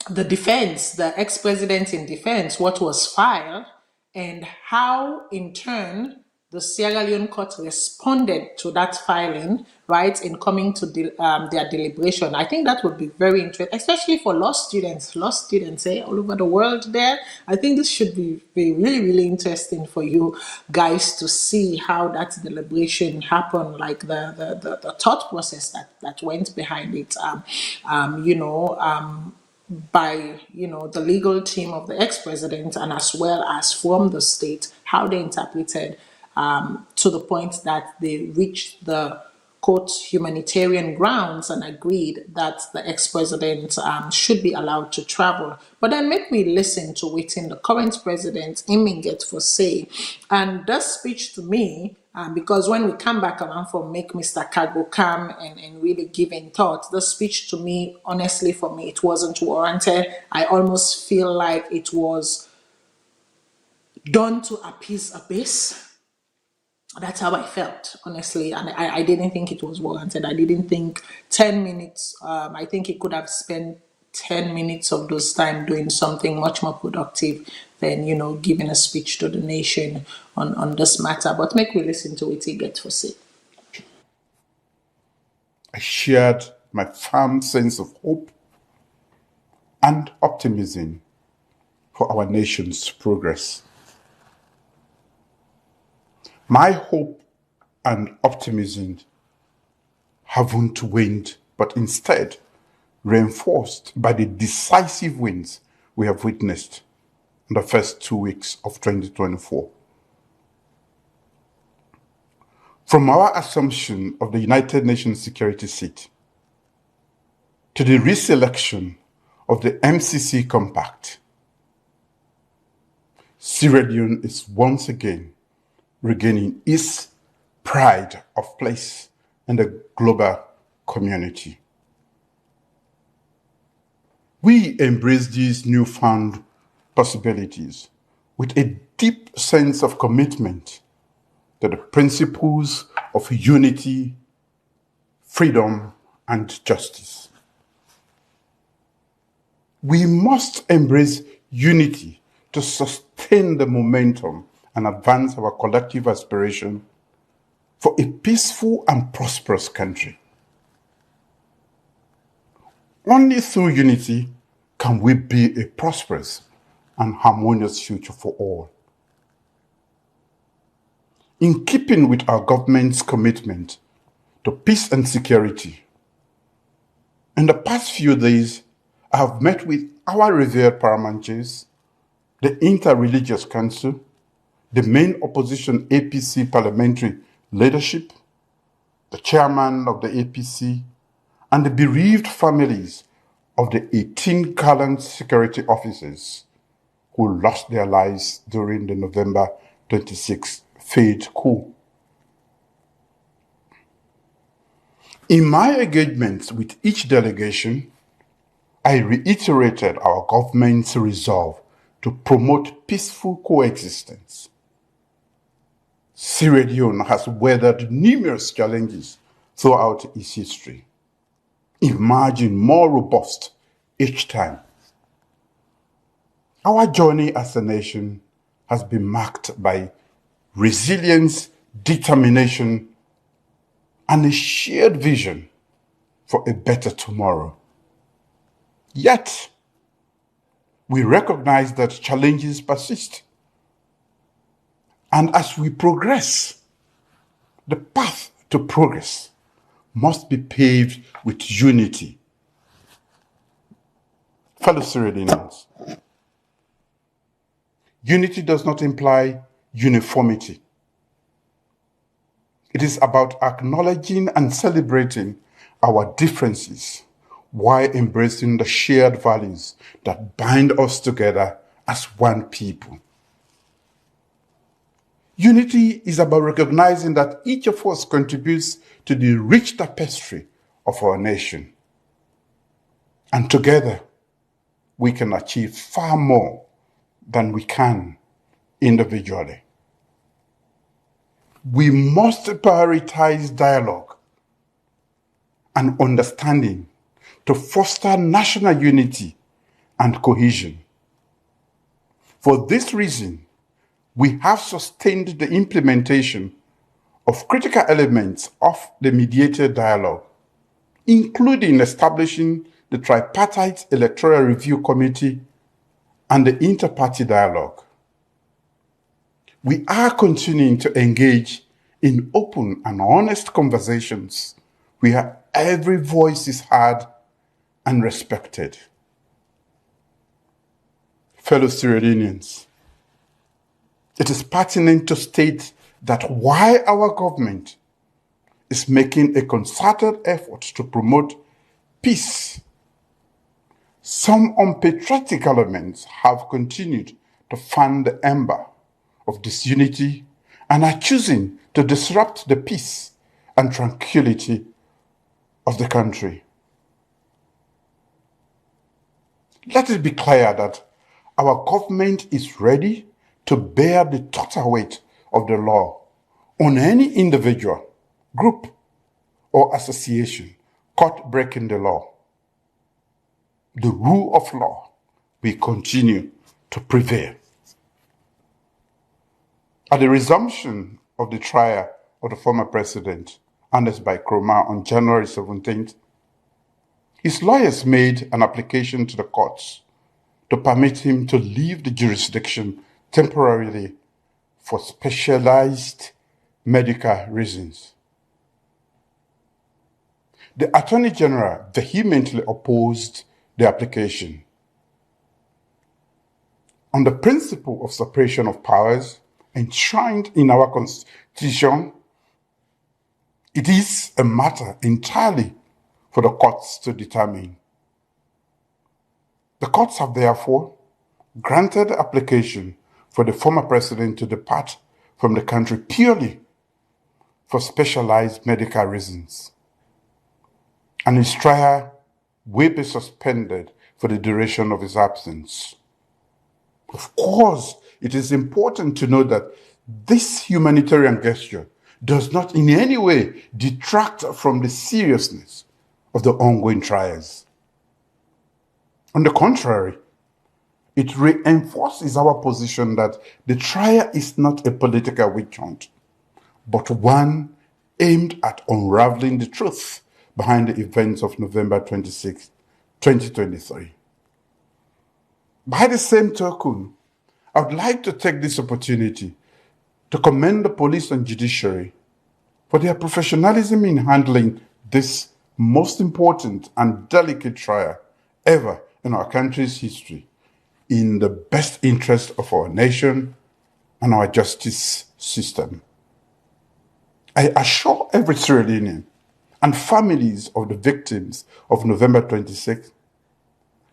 defense, the ex-president in defense, what was filed, and how in turn the Sierra Leone court responded to that filing, right, in coming to their deliberation. I think that would be very interesting, especially for law students, all over the world there. I think this should be really, really interesting for you guys to see how that deliberation happened, like the thought process that went behind it. By the legal team of the ex-president, and as well as from the state, how they interpreted to the point that they reached the court's humanitarian grounds and agreed that the ex-president should be allowed to travel. But then make me listen to what the current president aiming get for say. And that speech to me, because when we come back around for make Mr. Cargo come and really give in thought, the speech to me, honestly, for me, it wasn't warranted. I almost feel like it was done to appease a base. That's how I felt, honestly. And I didn't think it was warranted. I didn't think 10 minutes, I think he could have spent 10 minutes of those time doing something much more productive than, giving a speech to the nation on this matter. But make me listen to what he gets for say. I shared my firm sense of hope and optimism for our nation's progress. My hope and optimism haven't waned, but instead reinforced by the decisive wins we have witnessed in the first 2 weeks of 2024. From our assumption of the United Nations Security Seat to the reselection of the MCC Compact, Sierra Leone is once again regaining its pride of place in the global community. We embrace these newfound possibilities with a deep sense of commitment to the principles of unity, freedom, and justice. We must embrace unity to sustain the momentum and advance our collective aspiration for a peaceful and prosperous country. Only through unity can we build a prosperous and harmonious future for all. In keeping with our government's commitment to peace and security, in the past few days, I have met with our revered paramountries, the Interreligious Council, the main opposition APC parliamentary leadership, the chairman of the APC, and the bereaved families of the 18 gallant security officers who lost their lives during the November 26th failed coup. In my engagements with each delegation, I reiterated our government's resolve to promote peaceful coexistence. Sierra Leone has weathered numerous challenges throughout its history, emerging more robust each time. Our journey as a nation has been marked by resilience, determination, and a shared vision for a better tomorrow. Yet, we recognize that challenges persist. And as we progress, the path to progress must be paved with unity. Fellow Sierra Leoneans, unity does not imply uniformity. It is about acknowledging and celebrating our differences while embracing the shared values that bind us together as one people. Unity is about recognizing that each of us contributes to the rich tapestry of our nation. And together, we can achieve far more than we can individually. We must prioritize dialogue and understanding to foster national unity and cohesion. For this reason, we have sustained the implementation of critical elements of the mediated dialogue, including establishing the tripartite electoral review committee and the inter-party dialogue. We are continuing to engage in open and honest conversations where every voice is heard and respected. Fellow Sierra Leoneans, it is pertinent to state that while our government is making a concerted effort to promote peace, some unpatriotic elements have continued to fan the ember of disunity and are choosing to disrupt the peace and tranquility of the country. Let it be clear that our government is ready to bear the total weight of the law on any individual, group, or association caught breaking the law. The rule of law will continue to prevail. At the resumption of the trial of the former President Ernest Bai Koroma on January 17th, his lawyers made an application to the courts to permit him to leave the jurisdiction temporarily for specialized medical reasons. The Attorney General vehemently opposed the application. On the principle of separation of powers enshrined in our Constitution, it is a matter entirely for the courts to determine. The courts have therefore granted the application for the former president to depart from the country purely for specialized medical reasons, and his trial will be suspended for the duration of his absence. Of course, it is important to note that this humanitarian gesture does not in any way detract from the seriousness of the ongoing trials. On the contrary, it reinforces our position that the trial is not a political witch hunt, but one aimed at unraveling the truth behind the events of November 26, 2023. By the same token, I would like to take this opportunity to commend the police and judiciary for their professionalism in handling this most important and delicate trial ever in our country's history in the best interest of our nation and our justice system. I assure every Sierra Leonean and families of the victims of November 26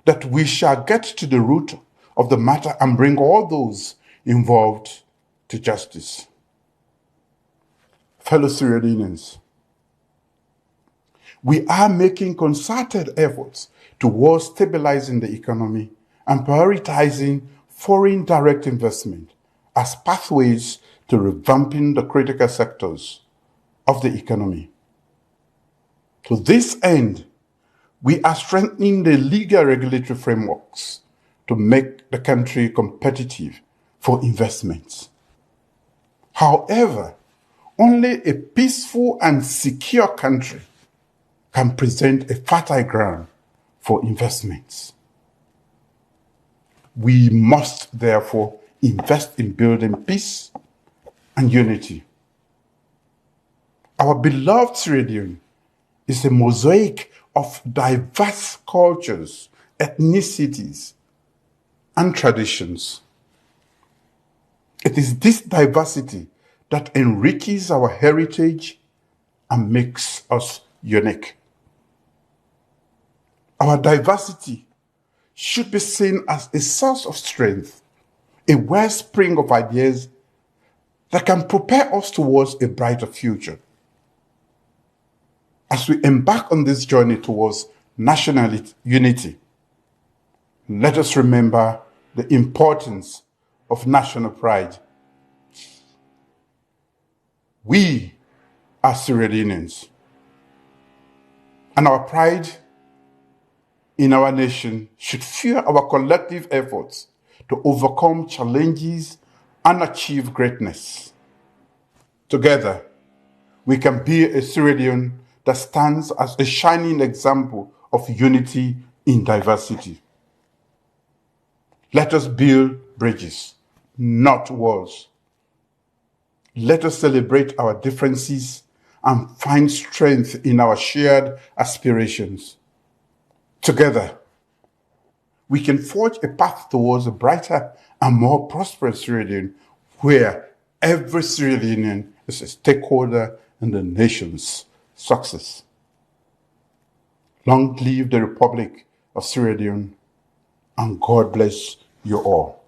that we shall get to the root of the matter and bring all those involved to justice. Fellow Sierra Leoneans, we are making concerted efforts towards stabilizing the economy and prioritizing foreign direct investment as pathways to revamping the critical sectors of the economy. To this end, we are strengthening the legal regulatory frameworks to make the country competitive for investments. However, only a peaceful and secure country can present a fertile ground for investments. We must therefore invest in building peace and unity. Our beloved Sierra Leone is a mosaic of diverse cultures, ethnicities, and traditions. It is this diversity that enriches our heritage and makes us unique. Our diversity should be seen as a source of strength, a wellspring of ideas that can propel us towards a brighter future. As we embark on this journey towards national unity, let us remember the importance of national pride. We are Sierra Leoneans, and our pride in our nation should fuel our collective efforts to overcome challenges and achieve greatness. Together, we can be a Sierra Leone that stands as a shining example of unity in diversity. Let us build bridges, not walls. Let us celebrate our differences and find strength in our shared aspirations. Together, we can forge a path towards a brighter and more prosperous Sierra Leone where every Sierra Leonean is a stakeholder in the nation's success. Long live the Republic of Sierra Leone, and God bless you all.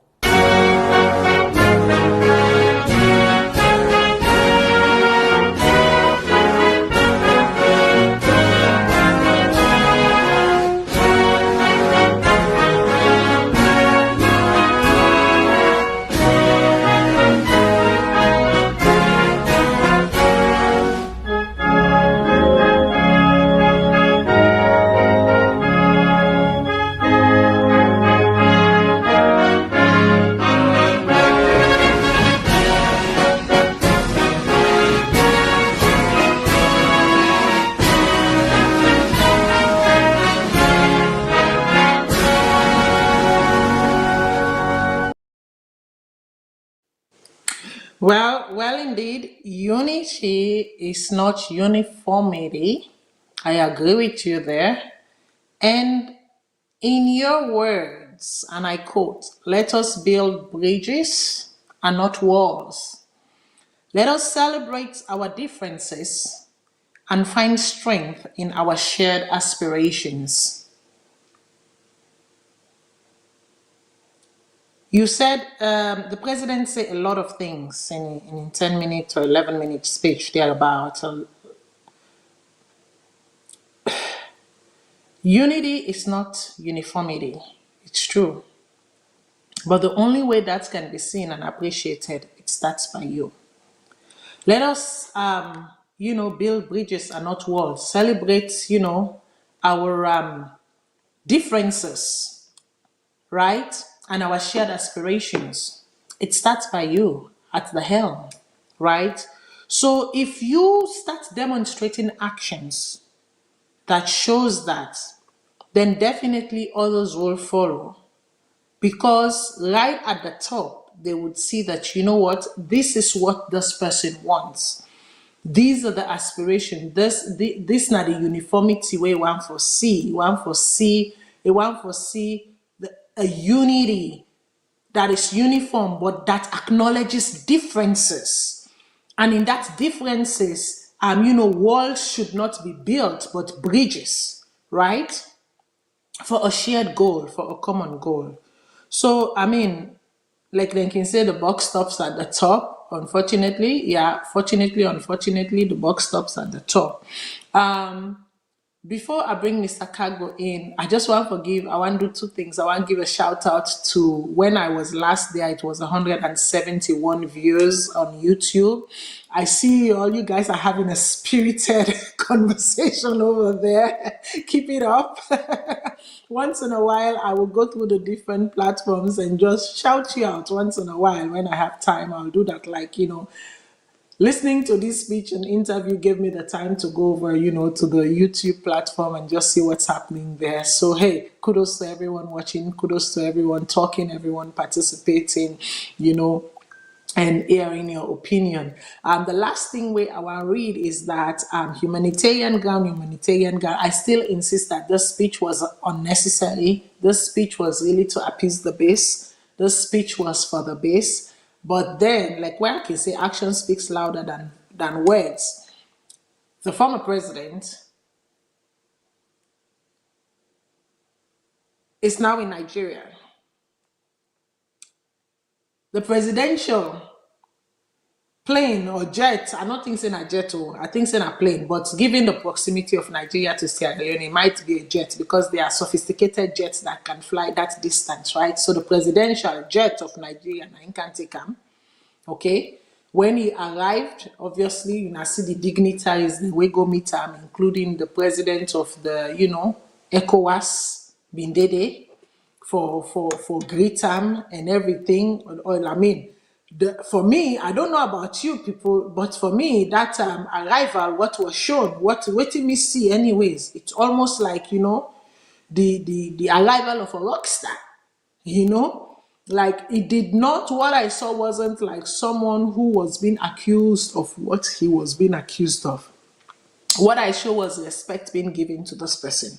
Well, indeed, unity is not uniformity. I agree with you there. And in your words, and I quote, let us build bridges and not walls. Let us celebrate our differences and find strength in our shared aspirations. You said the president said a lot of things in 10 minutes or 11-minute speech there about unity is not uniformity. It's true. But the only way that can be seen and appreciated, it starts by you. Let us, build bridges and not walls. Celebrate, our differences, right? And our shared aspirations. It starts by you at the helm, right? So if you start demonstrating actions that shows that, then definitely others will follow. Because right at the top, they would see that, you know what, this is what this person wants. These are the aspirations. This not the uniformity way one foresee. One foresee a unity that is uniform, but that acknowledges differences. And in that differences, walls should not be built, but bridges, right? For a shared goal, for a common goal. So, like they can say the buck stops at the top, unfortunately. Yeah, fortunately, unfortunately, the buck stops at the top. Before I bring Mr. Cargo in, I just want to I want to do two things. I want to give a shout out to when I was last there, it was 171 views on YouTube. I see all you guys are having a spirited conversation over there. Keep it up. Once in a while, I will go through the different platforms and just shout you out once in a while. When I have time, I'll do that, listening to this speech and interview gave me the time to go over, to the YouTube platform and just see what's happening there. So, hey, kudos to everyone watching, kudos to everyone talking, everyone participating, and hearing your opinion. The last thing I want to read is that humanitarian ground. I still insist that this speech was unnecessary. This speech was really to appease the base. This speech was for the base. But then, like where I can say action speaks louder than words, the former president is now in Nigeria. The presidential plane or jet, I'm not thinking a jet, I think a plane, but given the proximity of Nigeria to Sierra Leone, it might be a jet because there are sophisticated jets that can fly that distance, right? So the presidential jet of Nigeria, I can't take him. Okay, when he arrived, obviously, see the dignitaries, the way go meet him, including the president of the, ECOWAS, Bindede, for greet him and everything. For me, I don't know about you people, but for me, that arrival, what was shown, what did me see anyways, it's almost like, the arrival of a rock star, like it did not, what I saw wasn't like someone who was being accused of what he was being accused of. What I saw was respect being given to this person.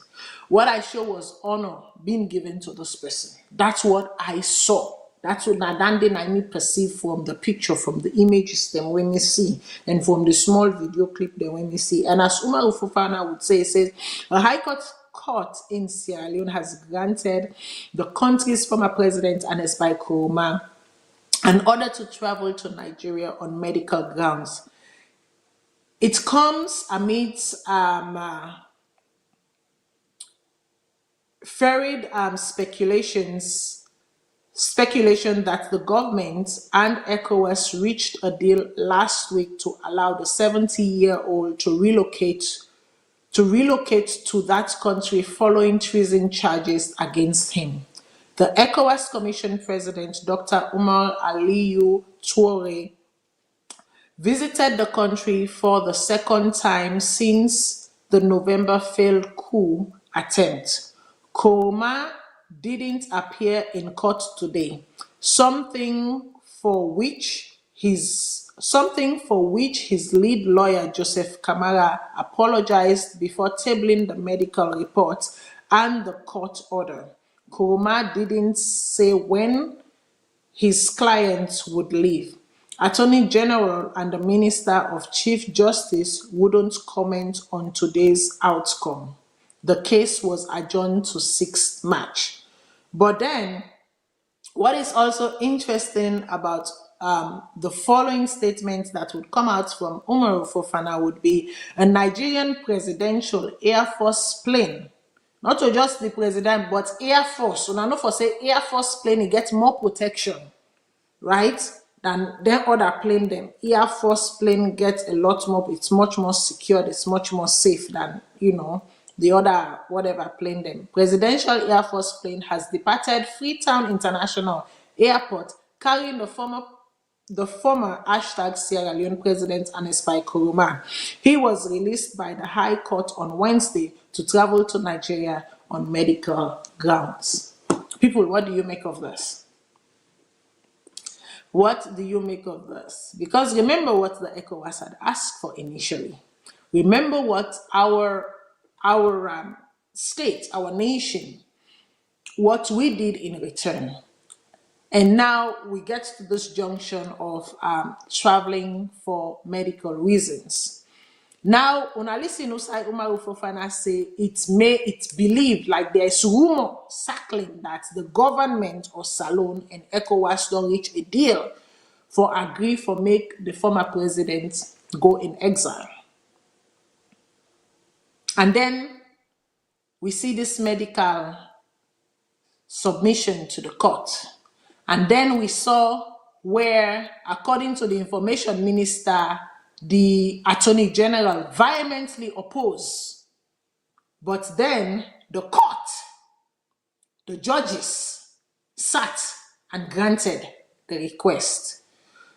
What I saw was honor being given to this person. That's what I saw. That's what Nadande Naimi perceived from the picture, from the images them when we see, and from the small video clip them when we see. And as Umar Ufufana would say, it says, a high court in Sierra Leone has granted the country's former president Ernest Bai Koroma an order to travel to Nigeria on medical grounds. It comes amidst ferried speculation that the government and ECOWAS reached a deal last week to allow the 70-year-old to relocate to that country following treason charges against him. The ECOWAS Commission President, Dr. Umar Aliyu Toure, visited the country for the second time since the November failed coup attempt. Koroma didn't appear in court today, something for which his lead lawyer Joseph Kamara apologized before tabling the medical report and the court order. Koroma didn't say when his clients would leave. Attorney General and the Minister of Chief Justice wouldn't comment on today's outcome. The case was adjourned to 6th March. But then, what is also interesting about the following statement that would come out from Umar Fofana would be a Nigerian presidential Air Force plane, not to just the president, but Air Force. So now, not for say Air Force plane, it gets more protection, right? Than other plane them. Air Force plane gets a lot more, it's much more secured, it's much more safe than, the other whatever plane them. Presidential Air Force plane has departed Freetown International Airport carrying the former Sierra Leone President Ernest Bai Koroma. He was released by the High Court on Wednesday to travel to Nigeria on medical grounds. People, what do you make of this? What do you make of this? Because remember what the ECOWAS had asked for initially. Remember what our state, our nation, what we did in return. And now we get to this junction of traveling for medical reasons. Now, una listen Usai Umaru Fofana say it's believed, like there's rumor circling that the government or Salone and ECOWAS don't reach a deal for agree for make the former president go in exile. And then we see this medical submission to the court. And then we saw where, according to the information minister, the Attorney General vehemently opposed. But then the court, the judges, sat and granted the request.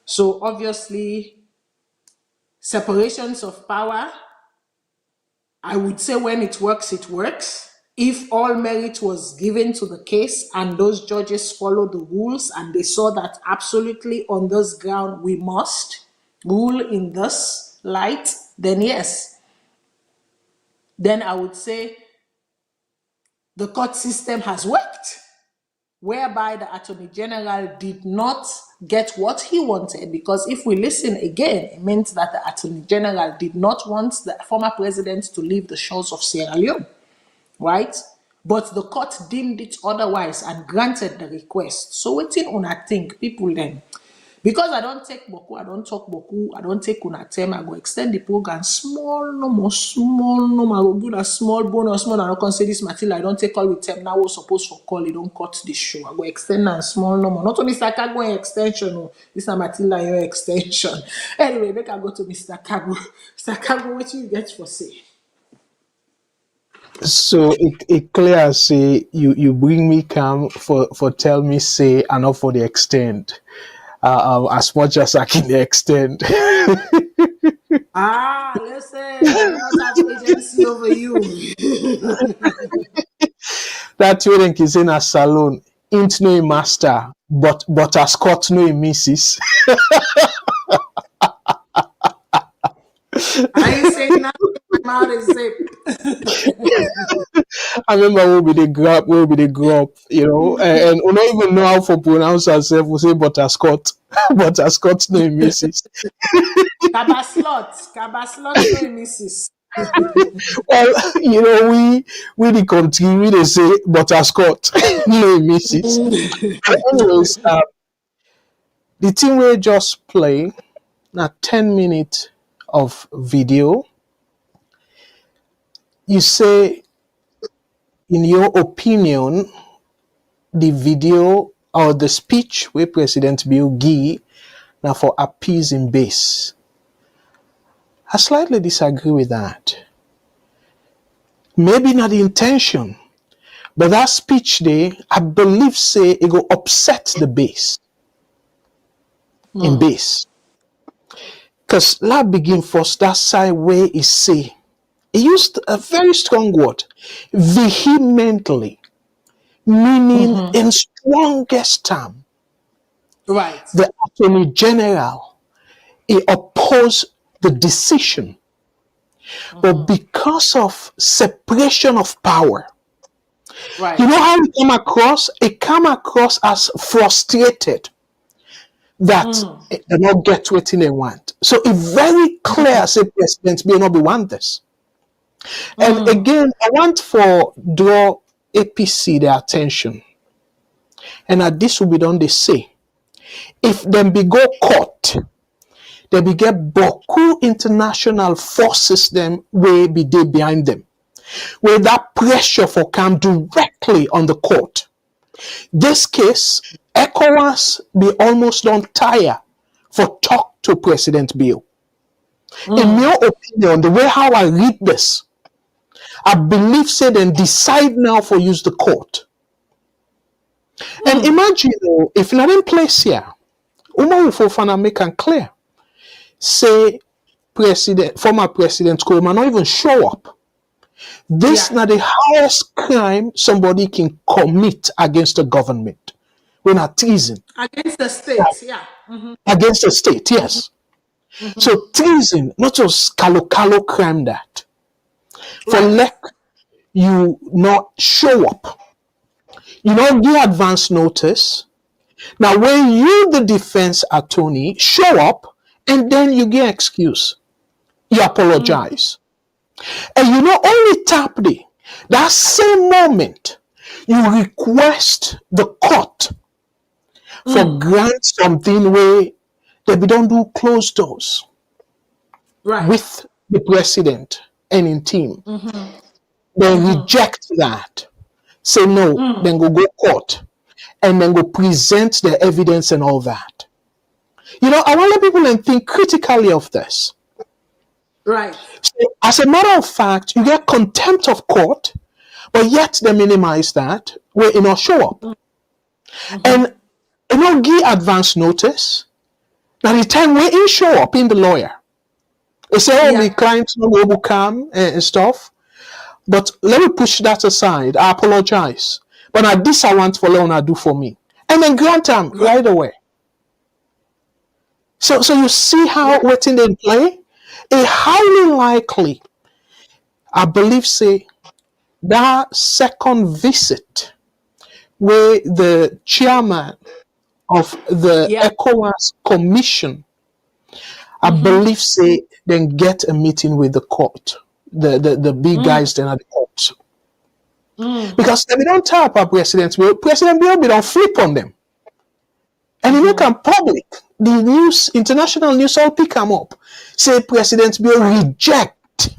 So obviously, separations of power, I would say when it works, it works. If all merit was given to the case and those judges followed the rules and they saw that absolutely on this ground we must rule in this light, then yes. Then I would say the court system has worked, whereby the Attorney General did not get what he wanted, because if we listen again, it meant that the Attorney General did not want the former president to leave the shores of Sierra Leone, right? But the court deemed it otherwise and granted the request. So wetin una think, people then? Because I don't take boku, I don't talk boku, I don't take una term, I go extend the program small, no more, I go do a small bonus, small, I don't consider this material, I don't take all with term, now we're supposed to call it, don't cut this show, I go extend and small, no more. Not only Mr. Kago extension, no, this is Matilda your extension. Anyway, make I go to Mr. Kago. Mr. Kago, what you get for say? So it clear say you bring me come for tell me say and not for the extent. as much as I can extend. Listen, I do not have agency over you. That way then is in a salon. Ain't no a master, but as Scott no a missus. I ain't saying nothing. My mouth is zip. I remember where we they grew up, you know, and we don't even know how to pronounce ourselves. We say butterscotch, butterscotch no a missus. Cabaslot, no missus. Well, you know, we the country, we they say butterscotch no a missus. Anyways, the thing we just play now 10 minutes of video. You say, in your opinion, the video or the speech where President Bill give now for appeasing base. I slightly disagree with that. Maybe not the intention, but that speech there, I believe say it will upset the base. In base. Because that begin first, that side where it say, he used a very strong word, vehemently, meaning in strongest term. Right. The Attorney General, he opposed the decision. But because of separation of power, Right. you know how it come across? It come across as frustrated that they not get what they want. So it's very clear, say President may not be want this. And again, I want for draw APC their attention. And at this will be done, they say, if them be go court, they be get Boku international forces them where be they behind them. Where that pressure for come directly on the court. This case, ECOWAS be almost on tire for talk to President Bill. In your opinion, the way how I read this, I believe say then decide now for use the court. And imagine if not in place here, Umar Fofana make it clear. Say former President Koroma not even show up. This not the highest crime somebody can commit against the government. When a treason. Against the state, Against the state, yes. So treason, not just calo crime that. For let you not show up. You don't give advance notice. Now when you, the defense attorney, show up and then you get excuse. You apologize. And you not only tap that same moment, you request the court for grant something where they don't do closed doors with the president and in team. They reject that. Say no, then go court. And then go present the evidence and all that. You know, I want people to think critically of this. Right. So, as a matter of fact, you get contempt of court, but yet they minimize that where you know show up. And you know give advance notice. Now the time where you show up in the lawyer. They say, the client's no will come and stuff. But let me push that aside. I apologize. But now this I want for Leona do for me. And then grant them right away. So you see how waiting they play? A highly likely, I believe, say, that second visit where the chairman of the ECOWAS commission, I believe, say, then get a meeting with the court, the big guys then at the court. Because they don't tap our President Bill don't flip on them. And you make them public. The news, international news all pick them up. Say President Bill reject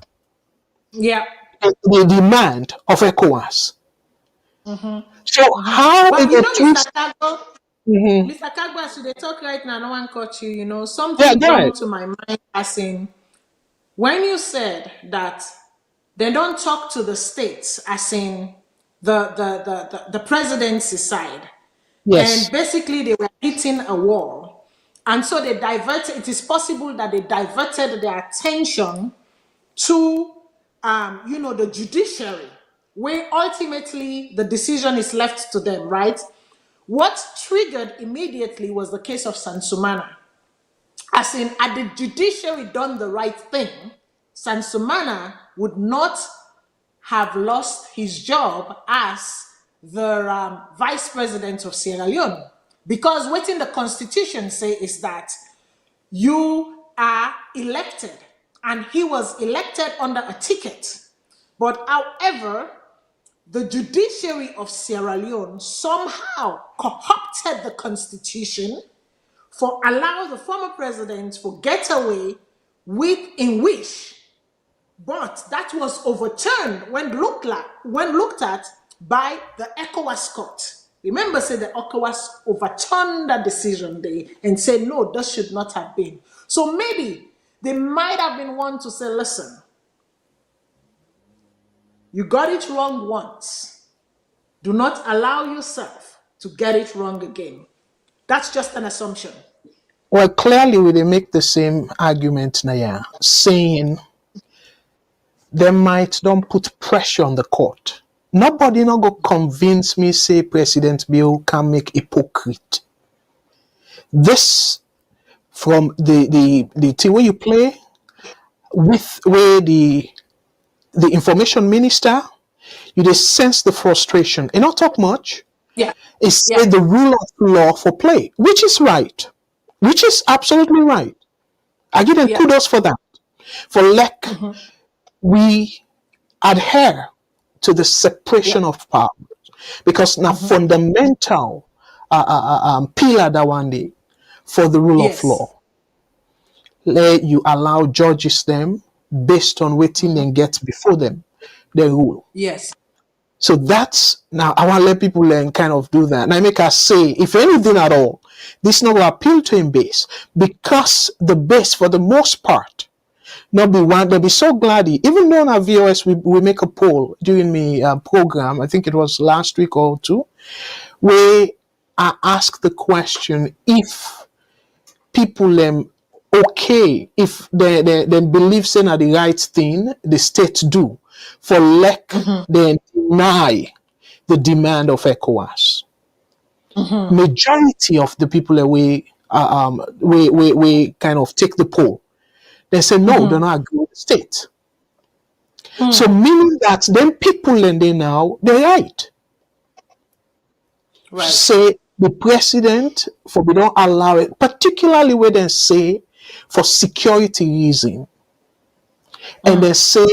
the demand of ECOWAS. So how but it you go know, twist? Mr. Kagbo, as they talk right now, no one caught you, you know. Something come to my mind as in when you said that they don't talk to the states, as in the presidency side. Yes. And basically they were hitting a wall. And so they diverted, it is possible that they diverted their attention to, the judiciary, where ultimately the decision is left to them, right? What triggered immediately was the case of Sansumana. As in, had the judiciary done the right thing, Sansumana would not have lost his job as the vice president of Sierra Leone. Because what in the constitution say is that you are elected, and he was elected under a ticket. But however, the judiciary of Sierra Leone somehow co-opted the constitution for allow the former president to get away with in wish. But that was overturned when looked at by the ECOWAS court. Remember, say the ECOWAS overturned that decision day and said, no, that should not have been. So maybe they might have been one to say, listen, you got it wrong once. Do not allow yourself to get it wrong again. That's just an assumption. Well, clearly, they make the same argument, Naya, saying they might don't put pressure on the court. Nobody not go convince me, say President Bill can make hypocrite. This from the thing where you play with where the information minister, you just sense the frustration. And not talk much. Yeah. It's the rule of law for play, which is right. Which is absolutely right. I give them kudos for that. For we adhere to the separation of powers, because now fundamental pillar that one day for the rule of law. Let you allow judges them based on waiting and get before them the rule. Yes. So that's now I want to let people learn kind of do that. And I make us say, if anything at all, this not will appeal to him base, because the base for the most part, not be one, they'll be so glad. Even though on our VOS we make a poll during my program, I think it was last week or two, where I asked the question if people okay, if they believe saying are the right thing, the state do for then deny the demand of ECOWAS. Majority of the people we kind of take the poll. They say no, they don't agree with the state. So meaning that then people and they now they're right. Say the president for we don't allow it, particularly where they say for security reason. And they say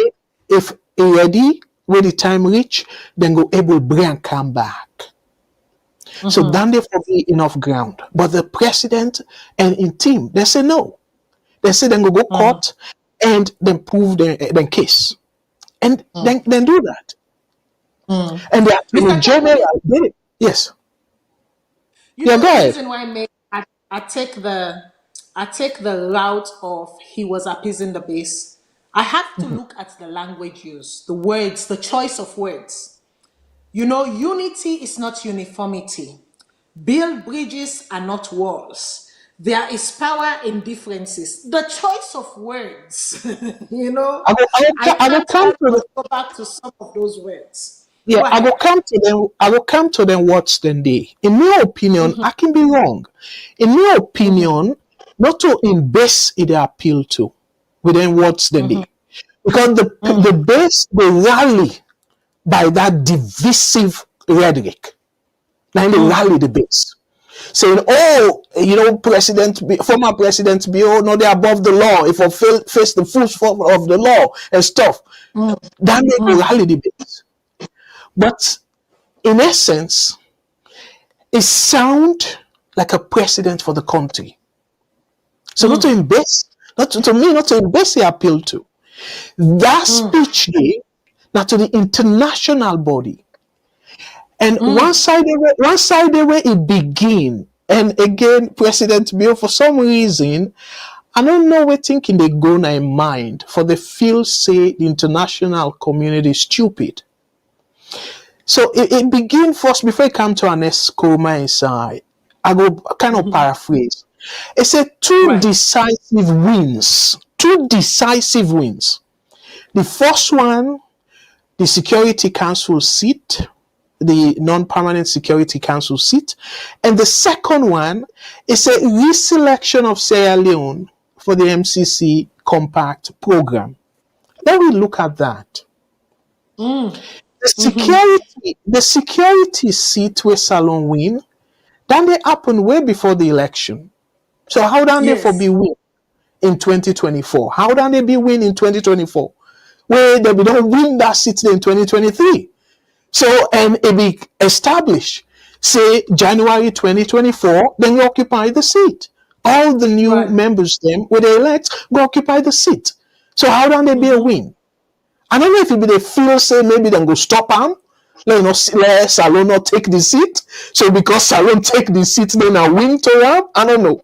if ready, when the time reach, then go able bring and come back. So then there will be enough ground. But the president and in team, they say no. They say then go court and then prove the case. And then do that. And the attorney general did it. Yes. You know the reason why I take the route of he was appeasing the base. I have to look at the language used, the words, the choice of words. Unity is not uniformity. Build bridges are not walls. There is power in differences. The choice of words, I can't go back to some of those words. Yeah, I will come to them. I will come to them. What's the day? In my opinion, I can be wrong. In my opinion, not to base it appeal to within what's the day, because the base they rally by that divisive rhetoric. Now they rally the base, saying, former President Bio, no, they're above the law. If I face the full force of the law and stuff, then they rally the base. But in essence, it sounds like a precedent for the country. So not to embase, not to the appeal to. That speech day, now to the international body. And one side the way it begin. And again, President Bill, for some reason, I don't know what thinking they go in mind, for the feel say the international community is stupid. So it begin first before it come to Ernest Koroma inside. I go kind of paraphrase. It's a two Right. decisive wins. Two decisive wins. The first one, the Security Council seat, the non-permanent Security Council seat. And the second one is a reselection of Sierra Leone for the MCC Compact program. Let me look at that. The security seat where Salone win, then they happen way before the election. So how done they for be win in 2024? How done they be win in 2024? Where they don't win that seat in 2023. So and it be established, say January 2024, then you occupy the seat. All the new members them where they elect go occupy the seat. So how done they be a win? I don't know if it be they feel say maybe then go stop them. Let Salone not take the seat. So because Salone take the seat, then I win to them. I don't know.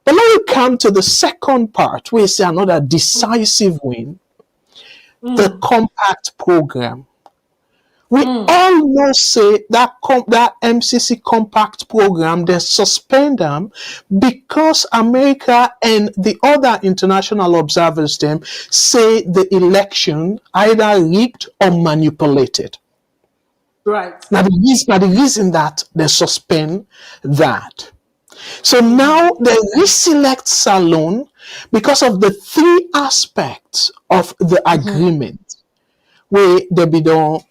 But let me come to the second part where you see another decisive win. The compact program. We all know say that that MCC compact program, they suspend them because America and the other international observers them say the election either rigged or manipulated. Right. Now the reason that they suspend that. So now they reselect Salone because of the three aspects of the agreement where they be done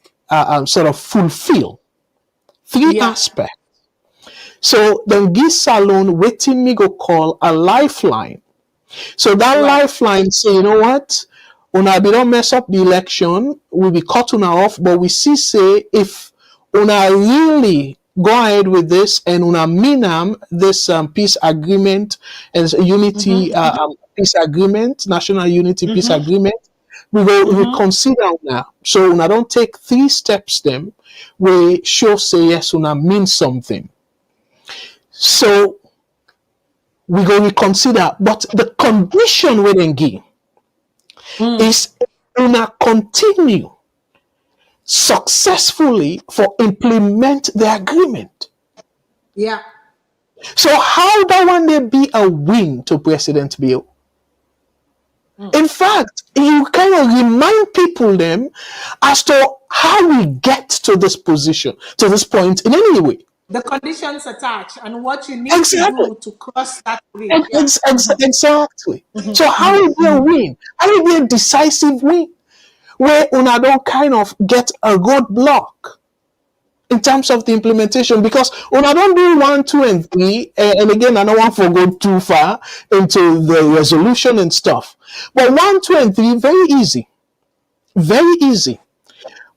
sort of fulfill. Three aspects. So then give Salone waiting me go call a lifeline. So that lifeline say, you know what? Una be don't mess up the election, we'll be cut una off, but we see say if una really go ahead with this and una minam this peace agreement and unity peace agreement, national unity peace agreement, we will reconsider now. So una don't take 3 steps them we show say yes una mean something. So we go reconsider, but the condition we then give is una continue successfully for implement the agreement. Yeah. So how that one there be a win to President Bill? In fact, you kind of remind people them as to how we get to this position, to this point in any way. The conditions attached and what you need to do to cross that bridge. Exactly. So how will be a win? How will be a decisive win? Where una don't kind of get a roadblock in terms of the implementation, because una don't do 1, 2, and 3, and again I don't want to go too far into the resolution and stuff. But 1, 2, and 3 very easy,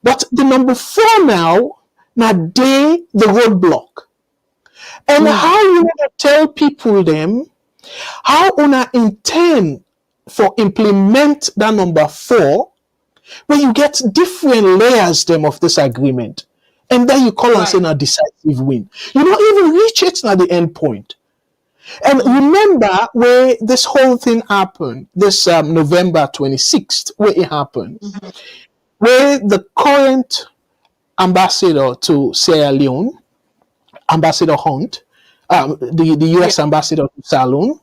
But the number 4 now the roadblock, and how you want to tell people them how una intend for implement that number 4. When you get different layers them of this agreement, and then you call and say a decisive win. You don't even reach it at the end point. And remember where this whole thing happened, this November 26th, where it happened, where the current ambassador to Sierra Leone, Ambassador Hunt, the US ambassador to Salone,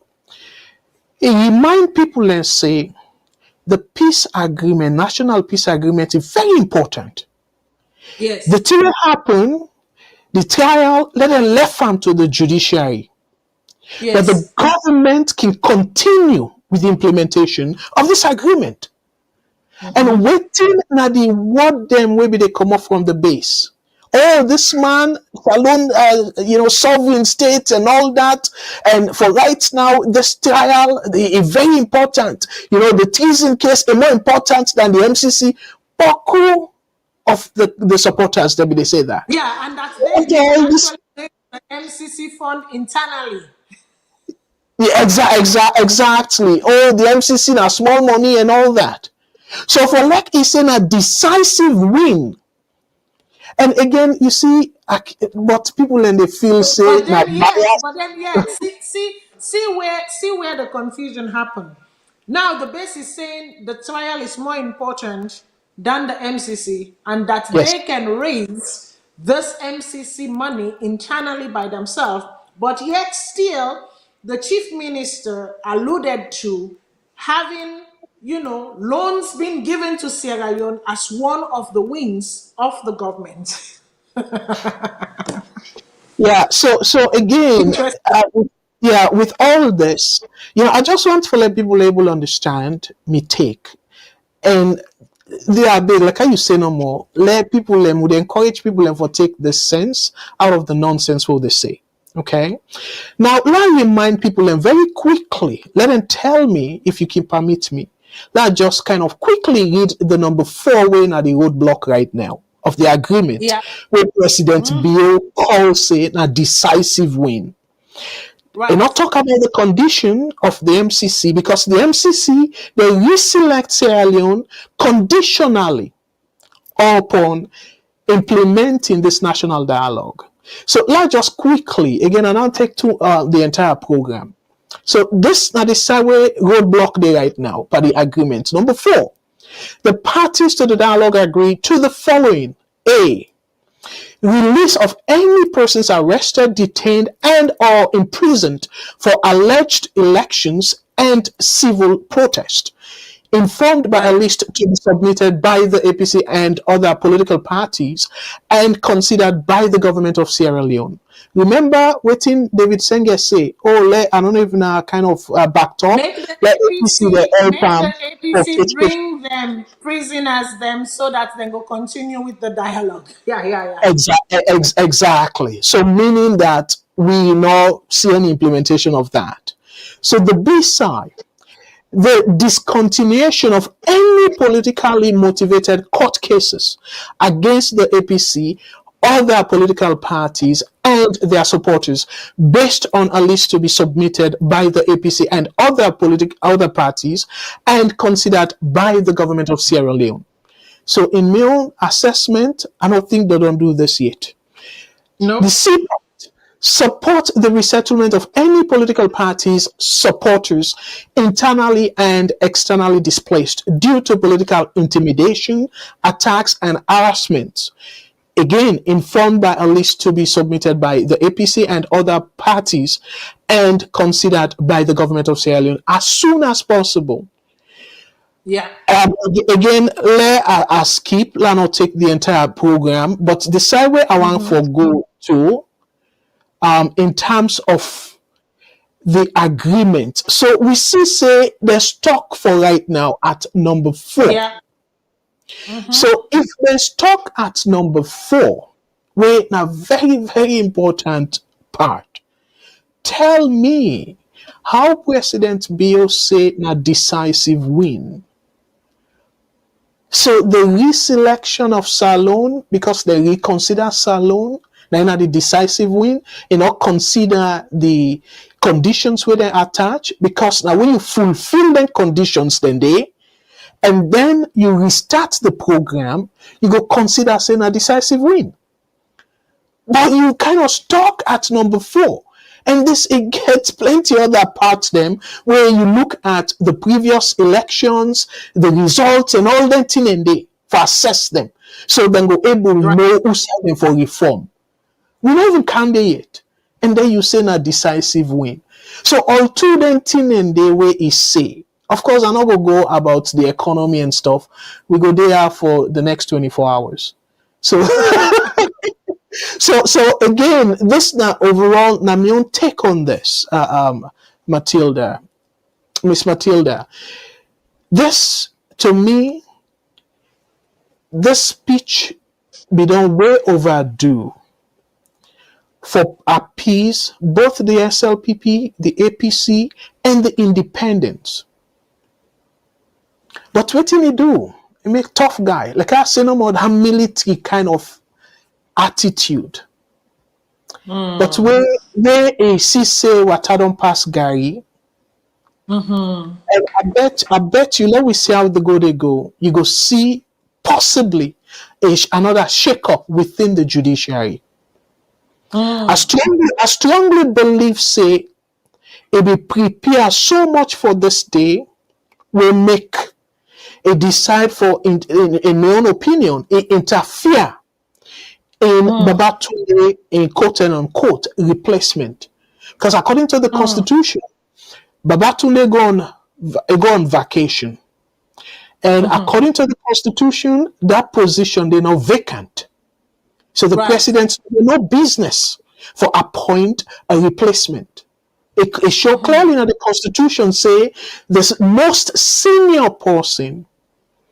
he remind people and say, the peace agreement, national peace agreement is very important. Yes. The thing happened, the trial, let them left them to the judiciary. Yes. But the government can continue with the implementation of this agreement. And waiting na the word them maybe they come up from the base. Oh, this man, Salone, sovereign state and all that. And for right now, this trial is very important. The treason case is more important than the MCC. Poku of the supporters, they say that. Yeah, and that's the MCC fund internally. Yeah, exactly. Oh, the MCC now small money and all that. So for like it's saying a decisive win. And again, you see, what people and they feel say, but then see where the confusion happened. Now the base is saying the trial is more important than the MCC, and that they can raise this MCC money internally by themselves, but yet still the chief minister alluded to having, loans being given to Sierra Leone as one of the wings of the government. Yeah. So again, Interesting. yeah, with all this, I just want to let people able understand me take. And they are big, like how you say no more. Let people would encourage people for take the sense out of the nonsense what they say. Okay. Now let me remind people very quickly. Let them tell me if you can permit me. Let just kind of quickly read the number 4 way at the roadblock right now of the agreement Yeah. where President Bill calls it a decisive win. Right. And not talk about the condition of the MCC, because the MCC, they reselect Sierra Leone conditionally upon implementing this national dialogue. So let's just quickly, again, and I'll take to the entire program. So this now the sideway roadblock day right now by the agreement. Number 4, the parties to the dialogue agree to the following. A, release of any persons arrested, detained, and or imprisoned for alleged elections and civil protest, informed by a list to be submitted by the APC and other political parties and considered by the government of Sierra Leone. Remember what David Senge say, I don't know if now kind of backed up. Make the Let APC, APC the bring them prisoners them so that they go continue with the dialogue. Yeah. Exactly. So meaning that we now see any implementation of that. So the B side, the discontinuation of any politically motivated court cases against the APC, other political parties, and their supporters, based on a list to be submitted by the APC and other parties, and considered by the government of Sierra Leone. So, in my own assessment, I don't think they don't do this yet. No. The C support the resettlement of any political parties' supporters internally and externally displaced due to political intimidation, attacks, and harassment. Again, informed by a list to be submitted by the APC and other parties and considered by the government of Sierra Leone as soon as possible. Yeah. Again, let us skip, let not take the entire program, but the side where I want to go to in terms of the agreement. So we say there's talk for right now at number 4. Yeah. So if there's talk at number 4, wait, now very, very important part. Tell me how President Bill say a decisive win. So the reselection of Salone, because they reconsider Salone, now the decisive win, consider the conditions where they attach, because now when you fulfill the conditions, then you restart the program, you go consider saying a decisive win. But you kind of stuck at number 4. And it gets plenty other parts them where you look at the previous elections, the results and all that thing and they for assess them. So then go able to know who said them for reform. We don't even come there yet. And then you say a decisive win. So all two then thing and the way is say. Of course, I'm not gonna go about the economy and stuff. We go there for the next 24 hours. So so again, this now overall now my own take on this, Miss Matilda. This to me, this speech be done way overdue for appease both the SLPP, the APC, and the independents. But what did he do? He make tough guy. Like I say no more that military kind of attitude. But where a say what I don't pass Gary, and I bet you, let we see how they go. You go see possibly another shake-up within the judiciary. I strongly believe, say, it be prepare so much for this day, will make a decide for, in my own opinion, interfere in Babatunde in quote and unquote replacement. Because according to the Constitution, Babatunde go on vacation. And according to the Constitution, that position, they're not vacant. So the president has no business for appoint a replacement. It shows clearly in the Constitution say the most senior person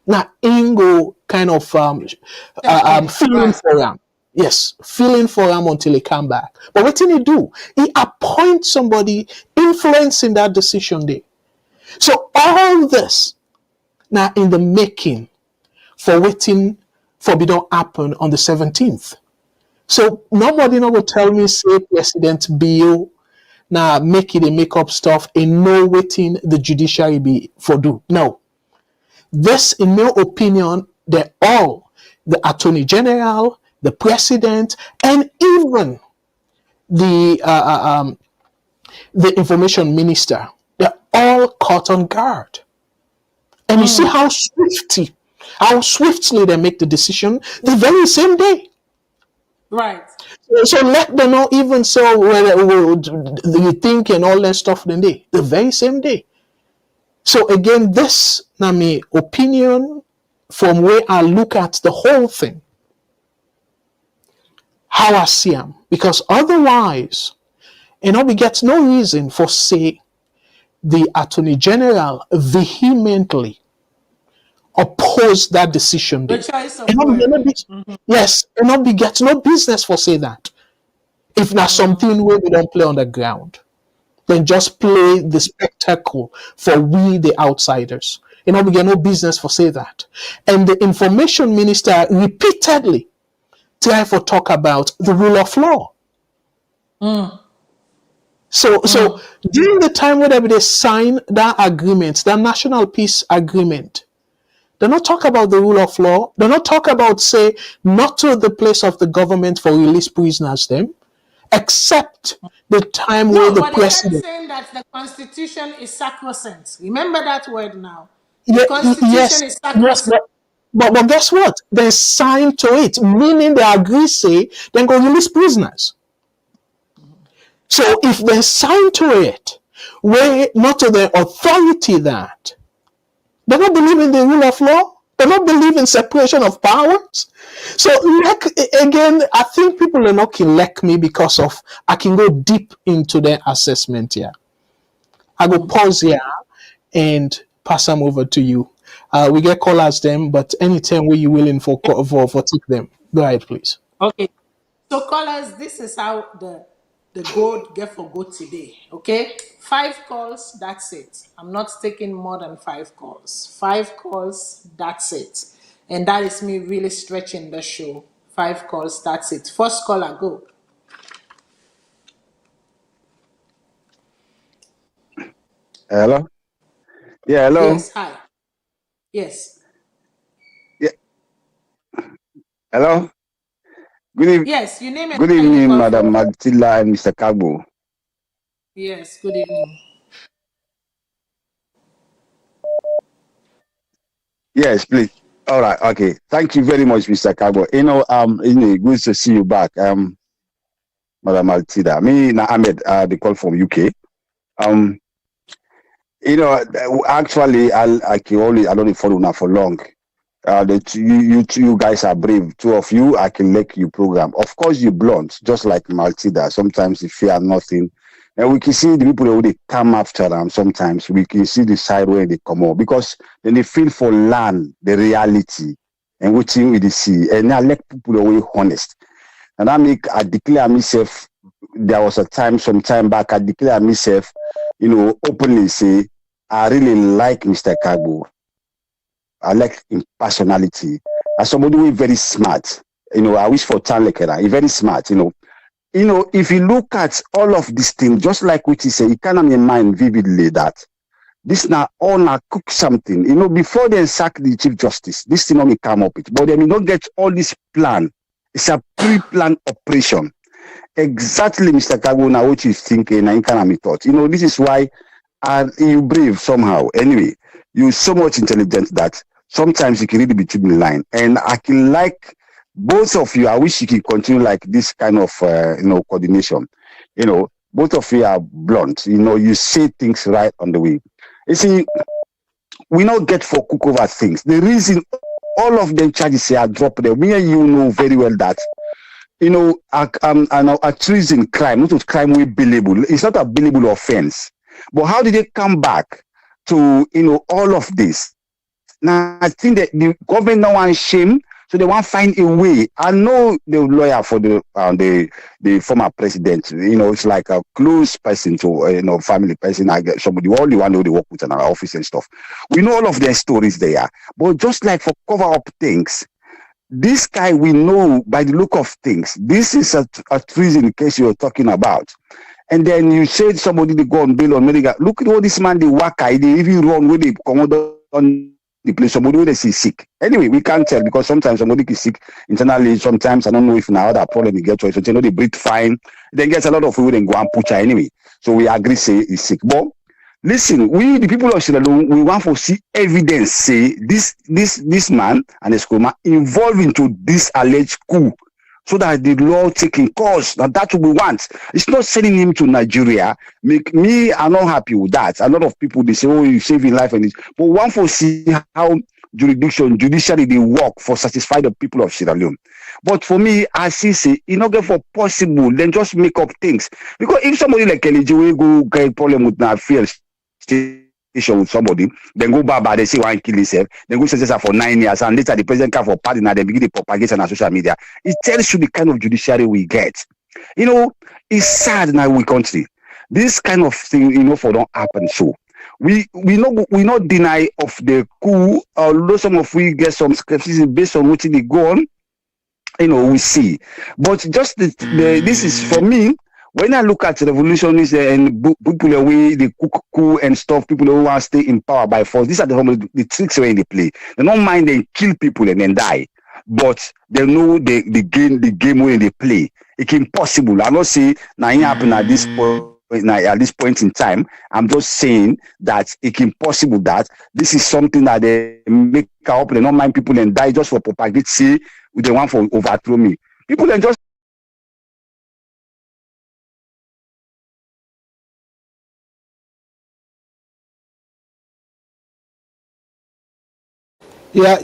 now Ingo kind of filling for him. Yes, filling for him until he come back. But what did he do? He appoint somebody influencing that decision day. So all this now in the making for waiting for it don't happen on the 17th. So nobody will tell me say President Bio now make it a make up stuff and no waiting the judiciary be for do. No. This, in my opinion, they're all the Attorney General, the President, and even the Information Minister. They're all caught on guard. And you see how swiftly they make the decision the very same day. Right. So let them know even so whether you think and all that stuff the very same day. So again, this na my opinion from where I look at the whole thing. How I see them. Because otherwise, we get no reason for say the Attorney General vehemently oppose that decision. The choice of yes, we get no business for say that. If not something where we don't play on the ground, then just play the spectacle for we the outsiders. We get no business for say that. And the Information Minister repeatedly try to talk about the rule of law. So during the time whenever they sign that agreement, that national peace agreement, they not talk about the rule of law. They not talk about say not to the place of the government for release prisoners them, except the time where the president saying that the Constitution is sacrosanct. Remember that word now. The Constitution is sacrosanct. Yes, but guess what? They sign to it, meaning they agree, say, then go release prisoners. So if they sign to it, where not to the authority that they don't believe in the rule of law, they don't believe in separation of powers. So again, I think people are not elect me because of I can go deep into their assessment here. I go pause here and pass them over to you. We get callers them, but anytime where you willing for take them. Go ahead, please. Okay. So callers, this is how the gold get for go today. Okay? 5 calls, that's it. I'm not taking more than 5 calls. 5 calls, that's it. And that is me really stretching the show. 5 calls, that's it. First caller, go. Hello? Yeah, hello? Yes, hi. Yes. Yeah. Hello? Good evening. Yes, you name it. Good evening, Madam Matilda and Mr. Kagbo. Yes, good evening. Yes, please. All right, okay. Thank you very much, Mr. Kagbo. Good to see you back, Madam Matilda. Me, Ahmed, the call from UK. Actually, I don't follow now for long. You guys are brave. 2 of you, I can make you program. Of course, you blunt, just like Matilda. Sometimes you fear nothing. And we can see the people who they come after them. Sometimes we can see the side where they come out because then they feel for land, the reality, and what thing we see. And I let people away honest. And I declare myself. There was a time, some time back, I declare myself, openly say, I really like Mr. Kagbo. I like his personality. As somebody who is very smart, I wish for time like that. He's very smart, if you look at all of these things, just like what you say, you can have in mind vividly that this now all now cook something. Before they sack the Chief Justice, this thing only come up with. But then you don't get all this plan. It's a pre-planned operation. Exactly, Mr. Kagbo, now what you thinking, and you can have me thought. This is why you brave somehow. Anyway, you're so much intelligent that sometimes you can read between the line. And I can like both of you. I wish you could continue like this kind of, coordination. both of you are blunt. You say things right on the way. You see, we not get for cook over things. The reason all of them charges are dropped there. Me and you know very well that a treason crime, not a crime we billable. It's not a billable offense. But how did they come back to all of this? Now I think that the government now want shame, so they want to find a way. I know the lawyer for the former president. It's like a close person to family person. I get somebody only one who they work with in our office and stuff. We know all of their stories there, but just like for cover up things. This guy, we know by the look of things, this is a treason case you're talking about. And then you said somebody they go on bail on medical. Look at all this man, they work, they even run with the commodore on the place. Somebody when they see sick. Anyway, we can't tell because sometimes somebody is sick internally. Sometimes I don't know if now other problem they get to it. So they breathe fine. Then gets a lot of food and go and push anyway. So we agree say he's sick. But listen, we the people of Sierra Leone, we want to see evidence say this man and his Koroma involved into this alleged coup, so that the law taking course. Now that's what we want. It's not sending him to Nigeria. I'm not happy with that. A lot of people they say, "Oh, you're saving life," and this, but we want to see how judiciary they work for satisfy the people of Sierra Leone. But for me, I see say get for possible, then just make up things. Because if somebody like Kelly will go get problem with na field station with somebody, then go back, they say one kill himself, then go sentence for 9 years, and later the president come for pardon and they begin to propagate on social media. It tells you the kind of judiciary we get. It's sad in our country. This kind of thing, for don't happen. So we not deny of the coup, although some of we get some skepticism based on what they go on. We see. But just this is for me. When I look at revolutionists and people away, they coup and stuff, people who want to stay in power by force, these are the tricks where they play. They don't mind they kill people and then die, but they know the game where they play. It's impossible. I'm not saying nothing happen at this point in time. I'm just saying that it's impossible that this is something that they make up. They don't mind people and die just for propagate. See, they want to overthrow me. People then just. Yeah,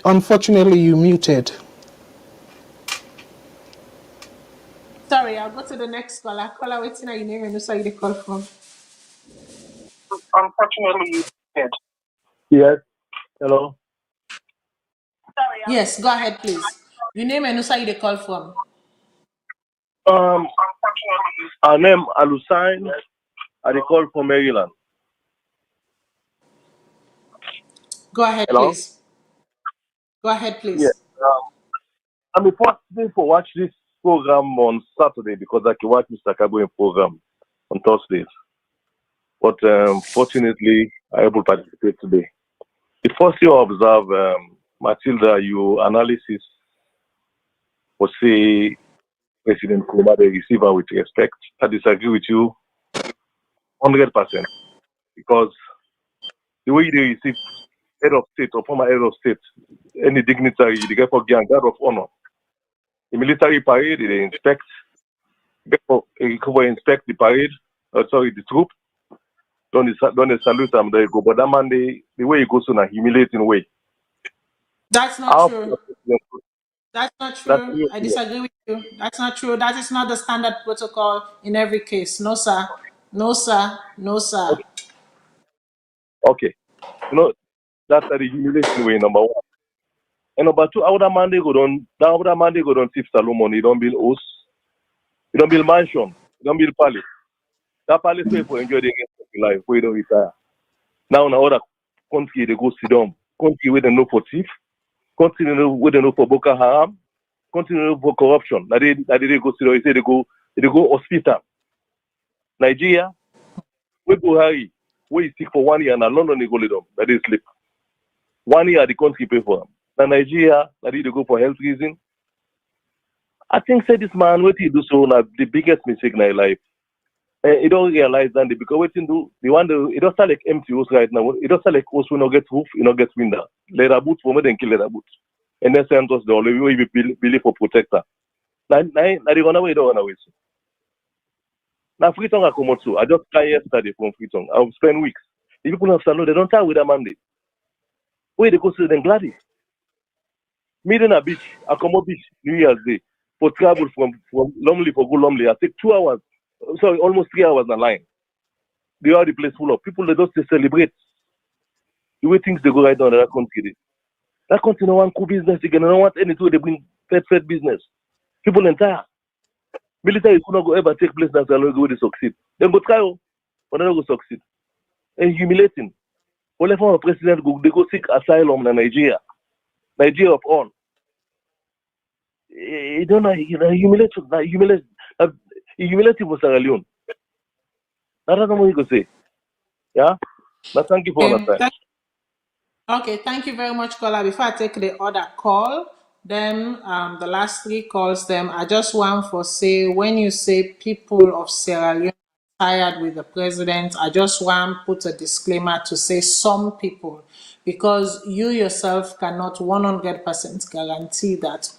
unfortunately, you muted. Sorry, I'll go to the next caller. Caller, waiting your name and also you the call from. Unfortunately, you did. Yes. Hello. Sorry. Yes, go ahead, please. Your name and also you the call from. Our name Alusain. I call from Maryland. Go ahead, Hello? please. Go ahead, please. Yes. I'm reporting for watch this program on Saturday because I can watch Mr. Kabo's program on Thursdays. But fortunately, I'm able to participate today. The first you observe, Matilda, your analysis was say President Koroma, they receive her with respect. I disagree with you 100% because the way they receive head of state or former head of state, any dignitary, they get for guard of honor. The military parade, they inspect the parade, the troop. Don't they salute them, they go. But that man, the way he goes in a humiliating way. That's not true. That's not true. I disagree with you. That's not true. That is not the standard protocol in every case. No, sir. No, sir. No, sir. Okay. That's the humiliation way, number one. And number two, other man they go down tip Salone. You don't build house. You don't build mansion. You don't build palace. That palace pay for enjoy the life where you don't retire. Now in other country they go sit down. Country where they know for thief. Country where they know for Boko Haram. Country where they know for corruption. Now they go sit down. They say they go hospital. Nigeria, we go Harry. Where you sick for 1 year and London they go lay down. That is sleep. 1 year the country pay for them. Now Nigeria, that they go for health reason. I think say this man what he do so now the biggest mistake in his life. He don't realize that because what he do, it don't sound like empty house right now. It don't sound like house we not get roof, you not get window. Leather boot for more than kill leather boot. And then send us the only way we believe for protector. Now the run away don't run away. Now Freetown I come out too. I just came yesterday from Freetown. I've spent weeks. The people of Salone, they don't tie with that mandate. Where they go to them gladly. Meeting a beach, I come out beach New Year's Day. For travel from Lumley for go Lumley. I take 2 hours. Sorry, almost 3 hours in the line. They are the place full of people. They just celebrate the way things they go right now in that country. That country no want cool business again. They don't want anything. They bring fed business. People entire. Military could not go ever take place that Salone go to succeed. Then go try, but they don't go succeed. And humiliating. Whenever a president go, they go seek asylum in Nigeria. Nigeria of all. You don't know, humiliating for Sierra Leone. That's what you can say. Yeah? But thank you for understanding. Okay, thank you very much, caller. Before I take the other call, then the last 3 calls, them I just want to say, when you say people of Sierra Leone tired with the president, I just want to put a disclaimer to say some people, because you yourself cannot 100% guarantee that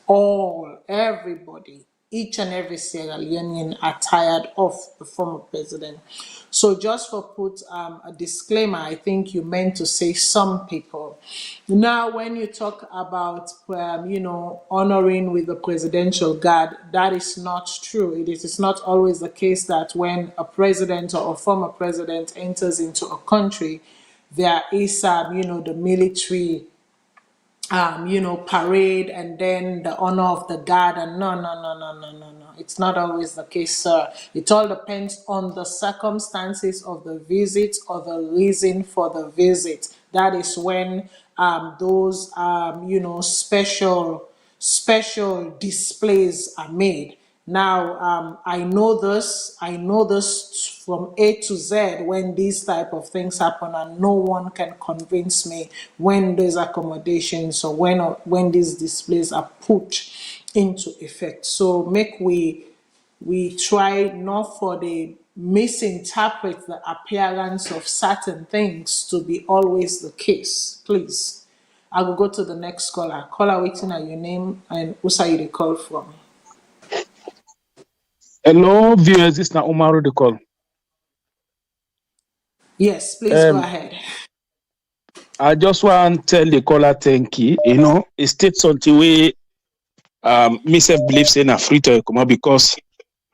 everybody, each and every Sierra Leonean are tired of the former president. So just for put a disclaimer, I think you meant to say some people. Now, when you talk about, honoring with the presidential guard, that is not true. It is not always the case that when a president or a former president enters into a country, there is, the military parade and then the honor of the guard, and no. It's not always the case, sir. It all depends on the circumstances of the visit or the reason for the visit. That is when those special displays are made. Now, I know this from A to Z when these type of things happen, and no one can convince me when these accommodations or when these displays are put into effect. So make we try not for the misinterpret the appearance of certain things to be always the case. Please, I will go to the next caller. Caller, waiting at your name and who say you call from. Hello, viewers. This is Umaru the call. Yes, please go ahead. I just want to tell the caller thank you. It states something way myself believes in a free to come because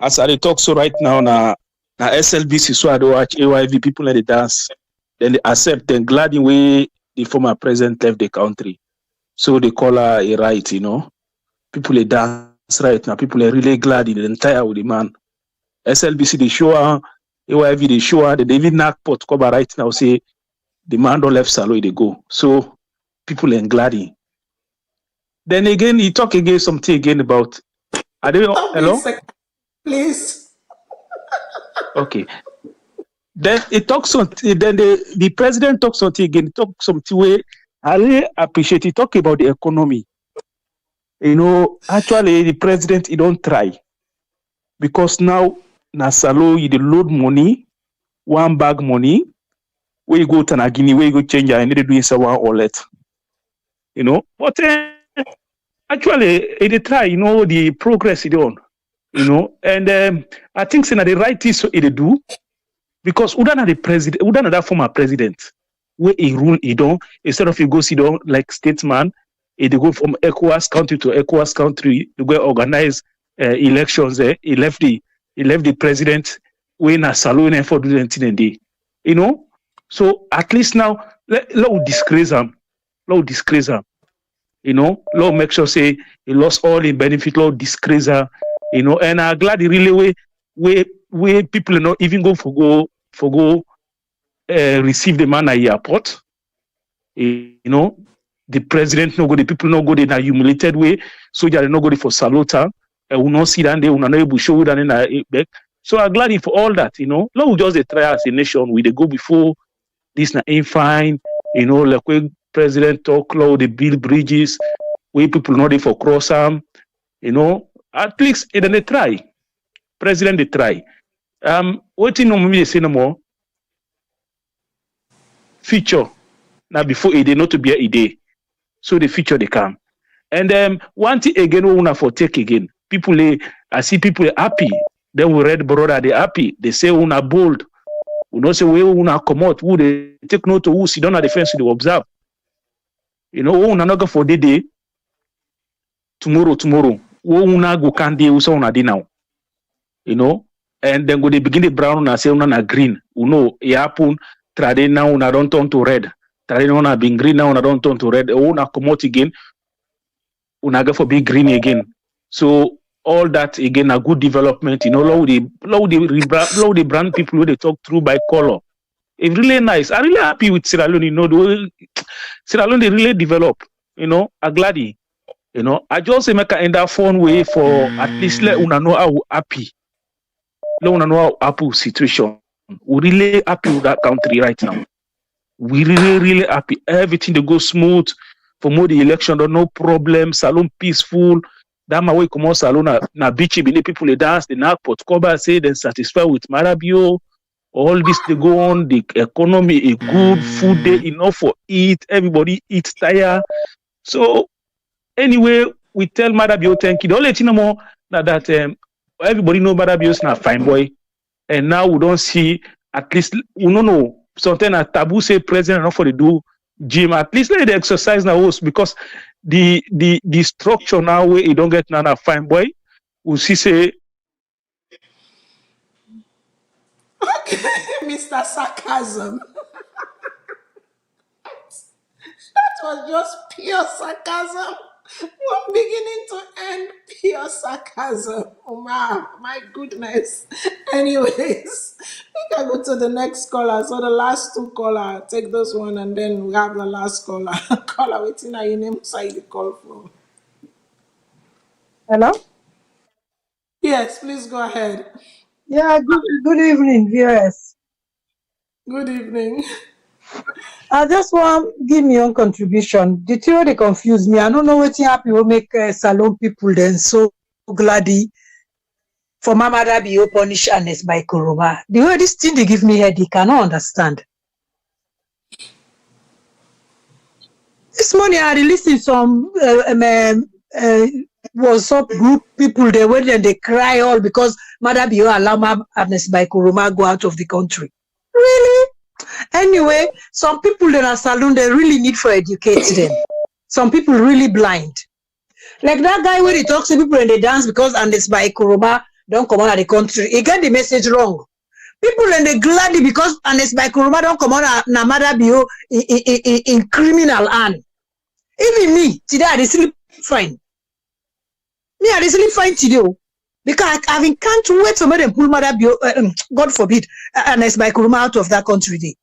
as I talk so right now na SLBC so I do watch AYV people in the dance, then they accept and glad in way the former president left the country. So the caller is right, People they dance right now. People are really glad in the entire with the man. SLBC they show AYV they show they even knock pot cover right now say the man don't left Salone they go. So people are glad. Then again he talk again something again about hello? Please. Okay. Then it talks something. Then the president talks something again. Talk something way I really appreciate. He talk about the economy. Actually the president he don't try because now na Salone he dey load money, one bag money. Where you go to Nagini, where you go change and need to do one wallet. But actually he dey try. The progress he done. And I think saying the right thing so he do because Udana the president, Udana that former president, where he rule he don't instead of he go sit down like statesman, he go from ECOWAS country to ECOWAS country to go organize elections. He left the president when a Salone for doing anything day. So at least now let disgrace him. Let disgrace him. Let make sure say he lost all the benefit. Let disgrace him. And I'm glad he really way people not even go receive the man at the airport. The president no go, the people no go in a humiliated way. Soldiers no go for Salota. Will not see that they will not able to show that in a back. So I'm glad for all that. Let we just try as a nation. We they go before this na fine. Like when president talk, the build bridges, where people know they for cross arm. At least they try. President they try. What you know me say no more? Future. Now before they not to be a day. So the future they come. And one thing again we want for take again. I see people are happy. Then we read brother, they happy. They say una bold. We don't say we una come out. Who they take note to who sit down at the fence they observe. You know, una not go for the day. Tomorrow. Who una go can day so una day now. You know, and then go they begin the brown and say una green. You know, it happen. Trade now una don't turn to red. Trade now una being green now una don't turn to red. Una come out again. Una go for big green again. So all that again a good development. You know, how the brand people who they talk through by color. It's really nice. I'm really happy with Sierra Leone. You know, the way Sierra Leone they really develop. You know, I'm glad. You know, I just say make a end that fun way for at least let una know how happy. Let una know how happy situation. We're really happy with that country right now. We really happy. Everything they go smooth. For more the election, no problem. Salone peaceful. That my way come on Salone na beachy. People they dance. They knock pot cover. Say they satisfied with Marabio. All this they go on. The economy is good. Food they enough for eat. Everybody eat tire. So anyway, we tell Marabio thank you. Don't let you know more that everybody know Marabio is not fine boy. And now we don't see at least we don't know. Sometimes a taboo say president enough for the do gym. At least let the exercise now because the structure now where you don't get none fine boy. We see say Mr. Sarcasm. That was just pure sarcasm. From beginning to end, pure sarcasm. Oh my goodness. Anyways, we can go to the next caller. So the last two caller, take this one and then we have the last caller. Caller, waiting at your name, side the call from. Hello? Yes, please go ahead. Yeah, good evening, viewers. Good evening. I just want to give me own contribution. The theory they confuse me. I don't know what happy will make Salone people then so glady for Mama Rabio punish Ernest Bai Koroma. The way this thing they give me headache, I cannot understand. This morning I released some WhatsApp group people they went and they cry all because Mother Bio allow Ernest Bai Koroma go out of the country. Really? Anyway, some people in a Salone they really need for educate them. Some people really blind. Like that guy when he talks to people and they dance because Ernest Bai Koroma don't come out of the country. He get the message wrong. People and they gladly because Ernest Bai Koroma don't come out na Mother Bio in criminal hand. Even me, today I sleep fine. Me, I sleep fine today. Because I can't wait for me to pull Mother Bio, God forbid, Ernest Bai Koroma out of that country. Day.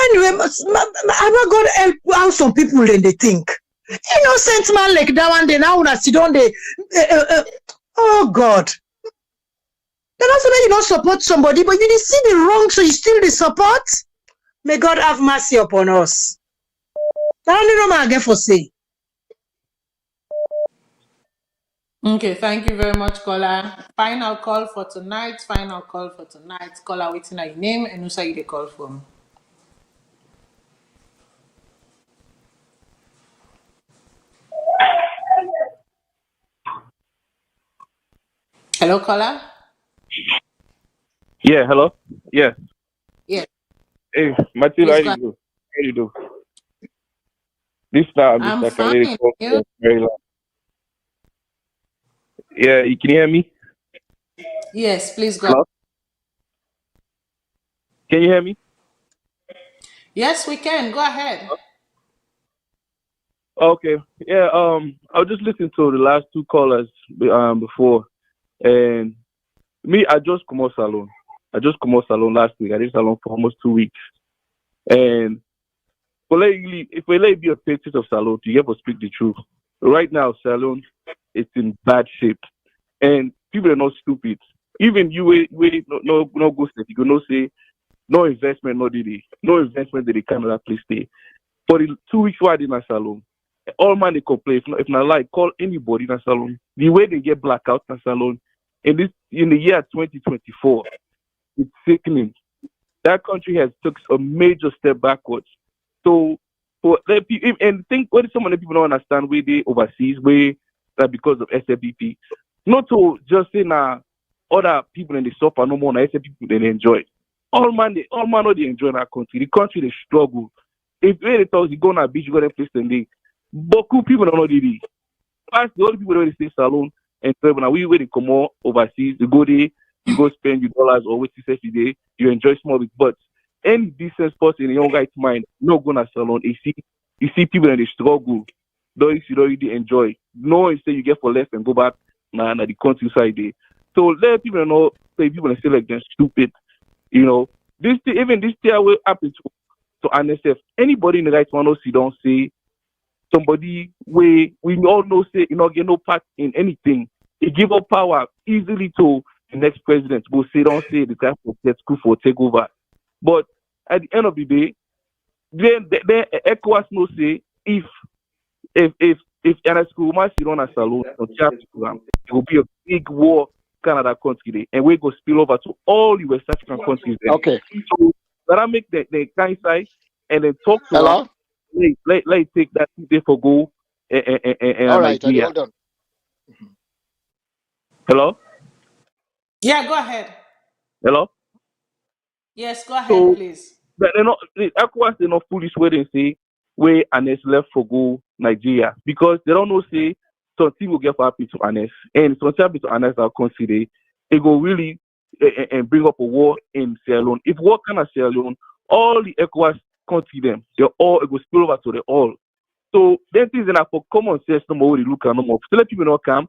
Anyway, I'm not going to help how some people then they think. Innocent man like that one, they now sit down there. Oh God. Then also you don't support somebody, but you see the wrong, so you still the support. May God have mercy upon us. I don't know what I get for say. Okay, thank you very much, caller. Final call for tonight. Caller, waiting at your name and who say you the call from. Hello, caller. Yeah, hello. Yeah. Yeah. Hey, Matilda, how you do? This time, I'm Mr. fine. Kalele, very long. Yeah, you can hear me? Yes, please go. Hello? Can you hear me? Yes, we can. Go ahead. Okay. Yeah. I was just listening to the last two callers before, and me, I just come out Salone. Last week. I did Salone for almost 2 weeks, and if we let be a patient of Salone, you have to speak the truth. Right now, Salone, it's in bad shape, and people are not stupid. Even you, no go step. You no say no investment, no investment that they come to that place stay. For the 2 weeks why I did my Salone, all man they complain. If not like, call anybody in a Salone. The way they get blackout in a Salone in the year 2024, it's sickening. That country has took a major step backwards. So and think what some of the people don't understand where they overseas, where that because of SFBP. Not to just say now other people in the suffer no more, I say people they enjoy. All man know they enjoy that country. The country they struggle. If they talk, you go on a beach, you go to place and they Boku people don't know the First, the only people that stay Salone and travel now we where they come out overseas, you go there, you go spend your dollars or wait to day, you enjoy small bit. But any decent person in a young guy's mind, not going to Salone. You see people that they struggle. Those you don't really enjoy. No, instead you get for less and go back na the countryside there. So let people know, say people say like they're stupid. You know, even this year will happen to NSF. Anybody in the right one knows you don't say somebody we all know say you know get no part in anything. He give up power easily to the next president. Go say don't say the guy for get school for take over. But at the end of the day, then ECOWAS no say if Ernest Koroma sit on a Salone or chapter program, it will be a big war Canada country and we go spill over to all the West African countries. Then. Okay. So let us make the kind side and then talk to Hello? them. Let take that day for go and All right, idea. hold on. Hello? Yeah, go ahead. Hello? Yes, go ahead, So please. they're not the ECOWAS they're not foolish where they say where Ernest left for go Nigeria because they don't know say something will get happy to Ernest and something happy to Ernest our country it go really and bring up a war in Sierra Leone. If war can Sierra Leone, all the ECOWAS country them they all it go spill over to the all. So then things that for common sense no more they look at no more. So let people not come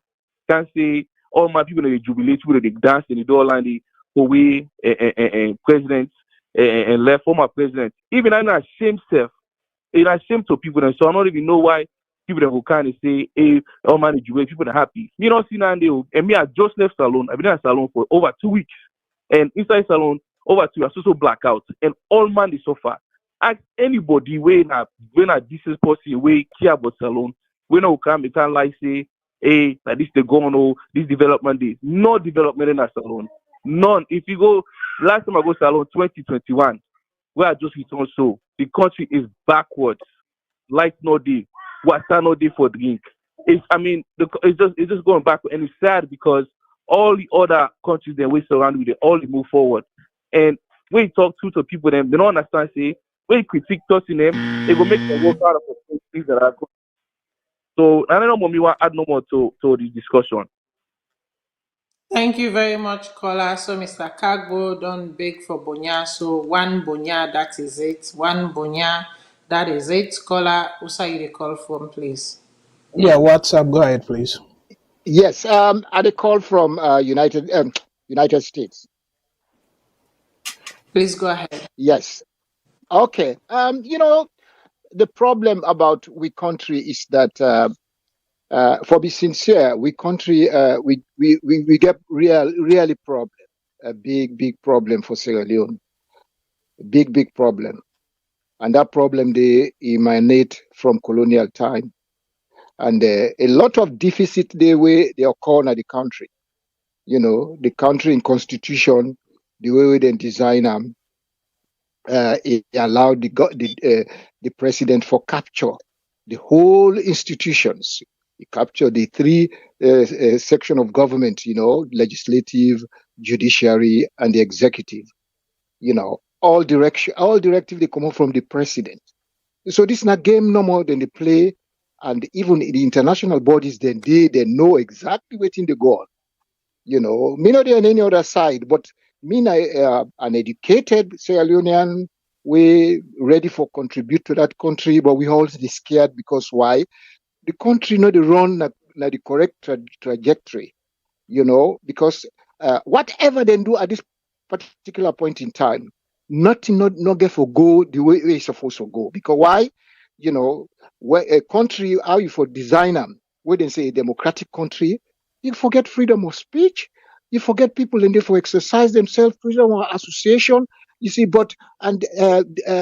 can say all my people they jubilate people they dance in the door line the away and president and left former president. Even I'm not ashamed self. It's ashamed to people and so I don't even know why people that will kind of say, hey, all man is jubilate, people are happy. You know, see now and me I just left Salone. I've been in Salone for over 2 weeks. And inside Salone, over 2 weeks, I so blackout. And all man is suffer. Ask anybody when a decent person way care about Salone, when I come, you can't like say, hey, that this the going on, this development is no development in a Salone. None. If you go last time I go Salone 2021, where I just returned so the country is backwards. Light no day, water no day for drink. It's just going backward and it's sad because all the other countries that we surround with, they all move forward. And when you talk to people, them they don't understand. Say when you critique in them, they go make them work out of things that are good. So I don't know me want add no more to this discussion. Thank you very much, caller. So, Mr. Kagbo, don't beg for Bonya. So, one Bonya, that is it. One Bonya, that is it. Caller, who's you the call from, please? Yeah, WhatsApp. Go ahead, please. Yes, I had a call from United States. Please go ahead. Yes. Okay. You know, the problem about we country is that for be sincere, we country we get really problem, a big problem for Sierra Leone, big problem, and that problem they emanate from colonial time, and a lot of deficit they occur in the country. You know, the country in constitution, the way they design them, it allowed the president for capture the whole institutions. He captured the three section of government, you know, legislative, judiciary, and the executive. You know, all directive they come out from the president. So this is not game no more than they play, and even the international bodies then they know exactly what in the go on. You know, me not on any other side, but me an educated Sierra Leonean, we ready for contribute to that country, but we always scared because why? The country not the run the correct trajectory, you know, because whatever they do at this particular point in time, nothing not get for go the way it's supposed to go. Because why? You know, where a country, how you for design them, where they say a democratic country, you forget freedom of speech, you forget people in there for exercise themselves, freedom of association, you see, but and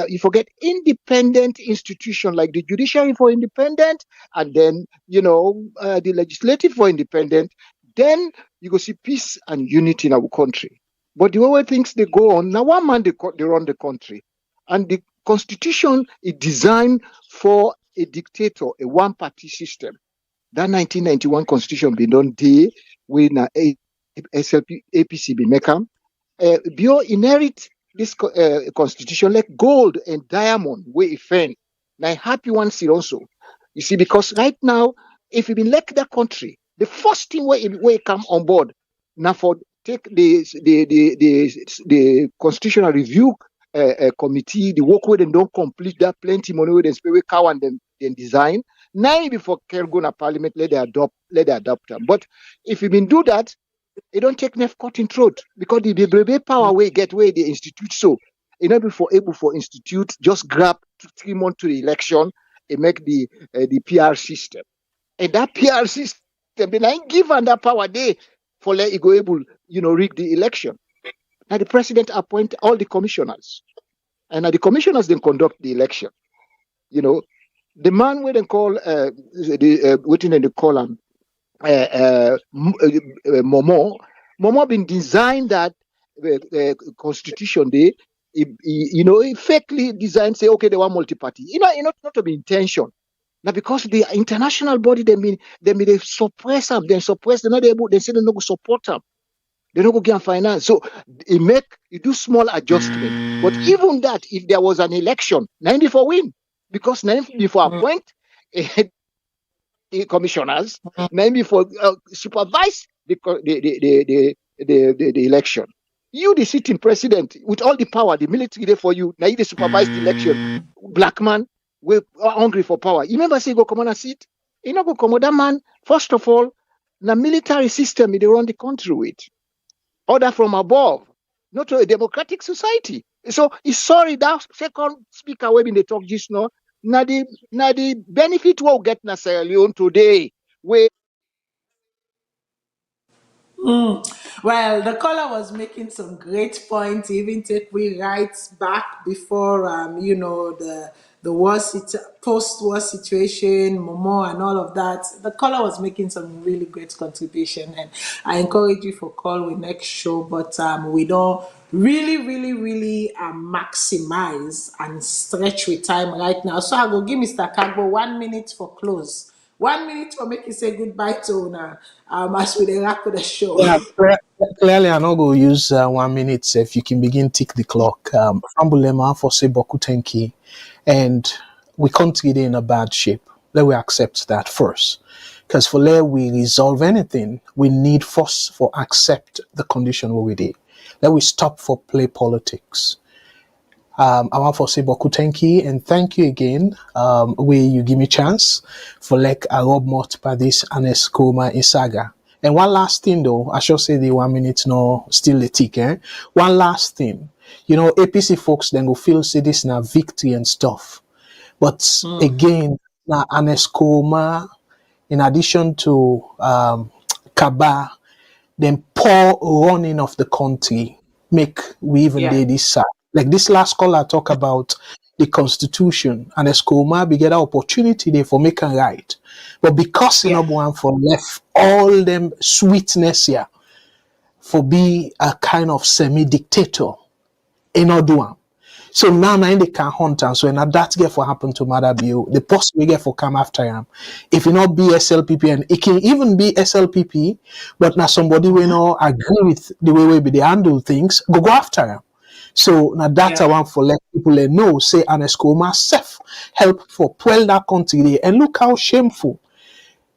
you forget independent institution like the judiciary for independent, and then you know the legislative for independent. Then you go see peace and unity in our country. But the way things they go on now, one man they run the country, and the constitution is designed for a dictator, a one-party system. That 1991 constitution been done day, when SLP APC be make am. Bio inherit this constitution like gold and diamond where it find. Now happy one see also. You see, because right now, if you been like that country, the first thing where it come on board now for take the constitutional review committee, the work where they don't complete that plenty money where they spend with cow and then design. Now before Kergona Parliament let they adopt them. But if you been do that, it don't take enough cutting throat because the brave power way get where the institute so able for institute just grab 3 months to the election and make the PR system. And that PR system, then I given that power there for let it go able, rig the election. Now the president appoint all the commissioners. And now the commissioners then conduct the election. The man where they call waiting in the column Momo been designed that constitution day. He fakely designed say okay they want multi-party. Not to be intention. Now because the international body they suppress them, they suppress they're not able. They say they no go support them. They don't go get finance. So you do small adjustment. But even that, if there was an election, 94 win because 94 appoint. The commissioners, maybe for supervise the election. You, the sitting president, with all the power, the military there for you, now you supervise the election. Black man, we're hungry for power. You remember say go come on a seat? You know go come on that man. First of all, the military system they run the country with. Order from above, not to a democratic society. So it's sorry that second speaker when they talk just now. Now the benefit we'll get na Sierra Leone today. Well, the caller was making some great points. He even take we right back before, the post-war situation, Momo, and all of that. The caller was making some really great contribution, and I encourage you for call with next show. But we don't really maximize and stretch with time right now. So I go give Mr. Kagbo 1 minute for close. 1 minute for make you say goodbye to Una as we dey wrap the show. Yeah, clearly, I'm not going to use 1 minute. If you can begin tick the clock. Fambulema for say boku tenki, and we can't get in a bad shape. Let we accept that first, because for let we resolve anything, we need first for accept the condition where we did. Let we stop for play politics. I want to say boku tenki and thank you again. Where you give me chance for like a rob mot by this Ernest Koroma in saga. And one last thing though, I should say the 1 minute no still a tick, eh? One last thing. APC folks then go feel say this na victory and stuff. But again, na Ernest Koroma, in addition to Kaba, then poor running of the country make we even do this side. Like this last caller talk about the constitution and Escoma be get an opportunity there for making right. But because you know one for left all them sweetness here for be a kind of semi-dictator in Oduam. So now they can hunt and so now that get for happen to Mother Bio, the post we get for come after him. If you not be SLPP and it can even be SLPP, but now somebody we not agree with the way we be they handle things, go after him. So now that's one for let people know, say Ernest Koroma self help for pull that country there. And look how shameful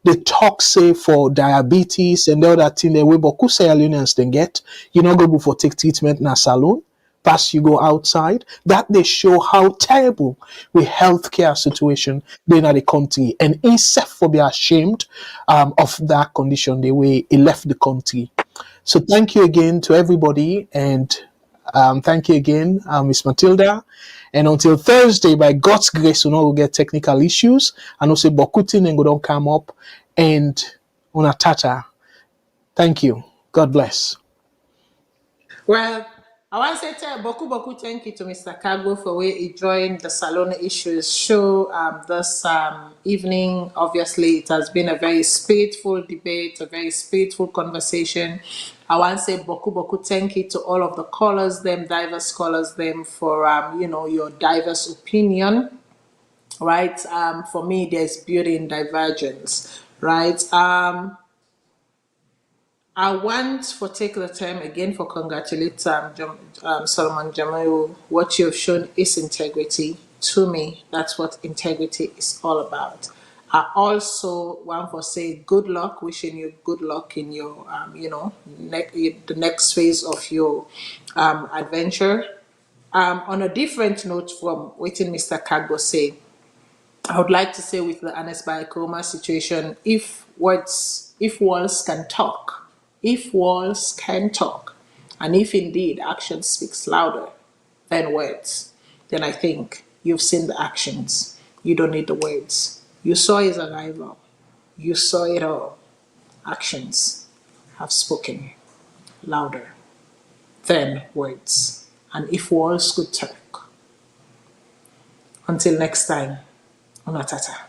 the talk say for diabetes and the other thing they way boku Sierra Leone'S then get, you know go for take treatment na Salone, pass you go outside. That they show how terrible with healthcare situation in the country and instead for be ashamed of that condition the way he left the country. So thank you again to everybody and thank you again, Miss Matilda. And until Thursday, by God's grace, we will get technical issues. And also, Bokutin and don't come up. And Unatata. Thank you. God bless. Well, I want to say boku thank you to Mr. Kago for where he joined the Salone Issues show this evening. Obviously, it has been a very spiritual debate, a very spiritual conversation. I want to say boku thank you to all of the callers, diverse callers, for your diverse opinion. Right? For me, there's beauty in divergence. Right? I want for take the time again for congratulate Solomon Jamiu. What you've shown is integrity. To me, that's what integrity is all about. I also want to say good luck, wishing you good luck in your, the next phase of your adventure. On a different note from waiting Mr. Kago say, I would like to say with the Ernest Bai Koroma situation, if walls can talk, and if indeed action speaks louder than words, then I think you've seen the actions. You don't need the words. You saw his arrival. You saw it all. Actions have spoken louder than words. And if walls could talk, until next time, Onatata.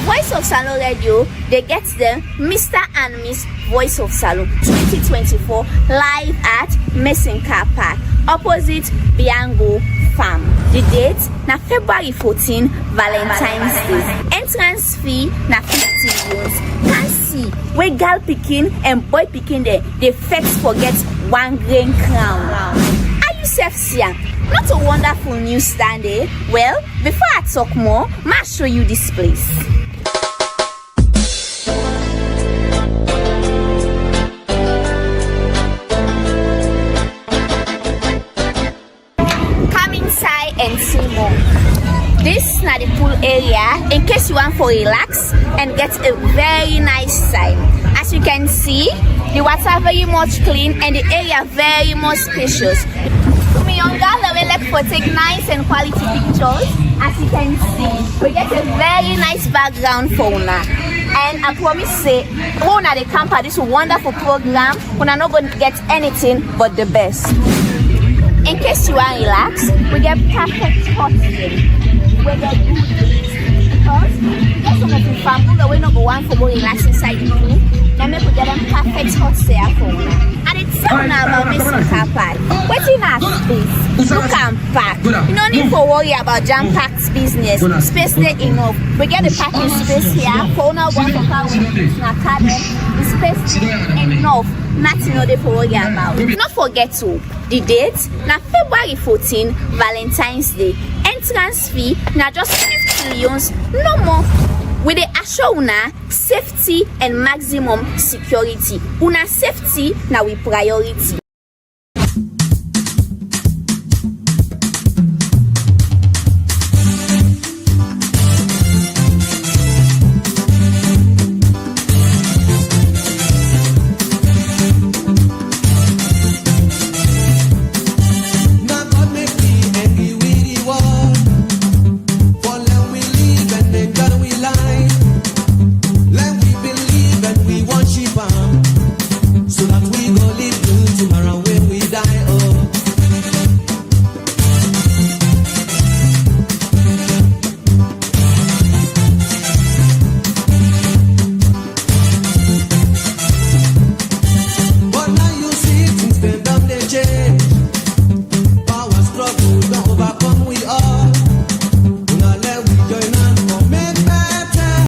Voice of Salone Radio, they get the Mr. and Miss Voice of Salone 2024 live at Messing Car Park, opposite Biango Farm. The date na February 14, Valentine's Day. Entrance fee na 50 euros. Can see where girl picking and boy picking there, they first forget 1 grain crown. Are you self-seeing? Not a wonderful news stand, eh? Well, before I talk more, I'll show you this place. Come inside and see more. This is not the pool area in case you want to relax and get a very nice time. As you can see, the water very much clean and the area very much spacious. We like for take nice and quality pictures. As you can see, we get a very nice background for una. And I promise say, una the camp at this wonderful program, una not going to get anything but the best. In case you want to relax, we get perfect hot spring. We get good things because we get some of the family that we not go one for go relax inside the pool. Then we get them perfect hot stay for una. And it's so now about Messing Car Park. What's in our space? Look and pack. You don't need to worry about jam-packed business. Space there enough. We get the parking space here for now one for car with the space enough. Nothing no to worry about. Not forget to the date na February 14, Valentine's Day. Entrance fee na just 50 millions, no more. With the assure una safety and maximum security. Una safety na we priority.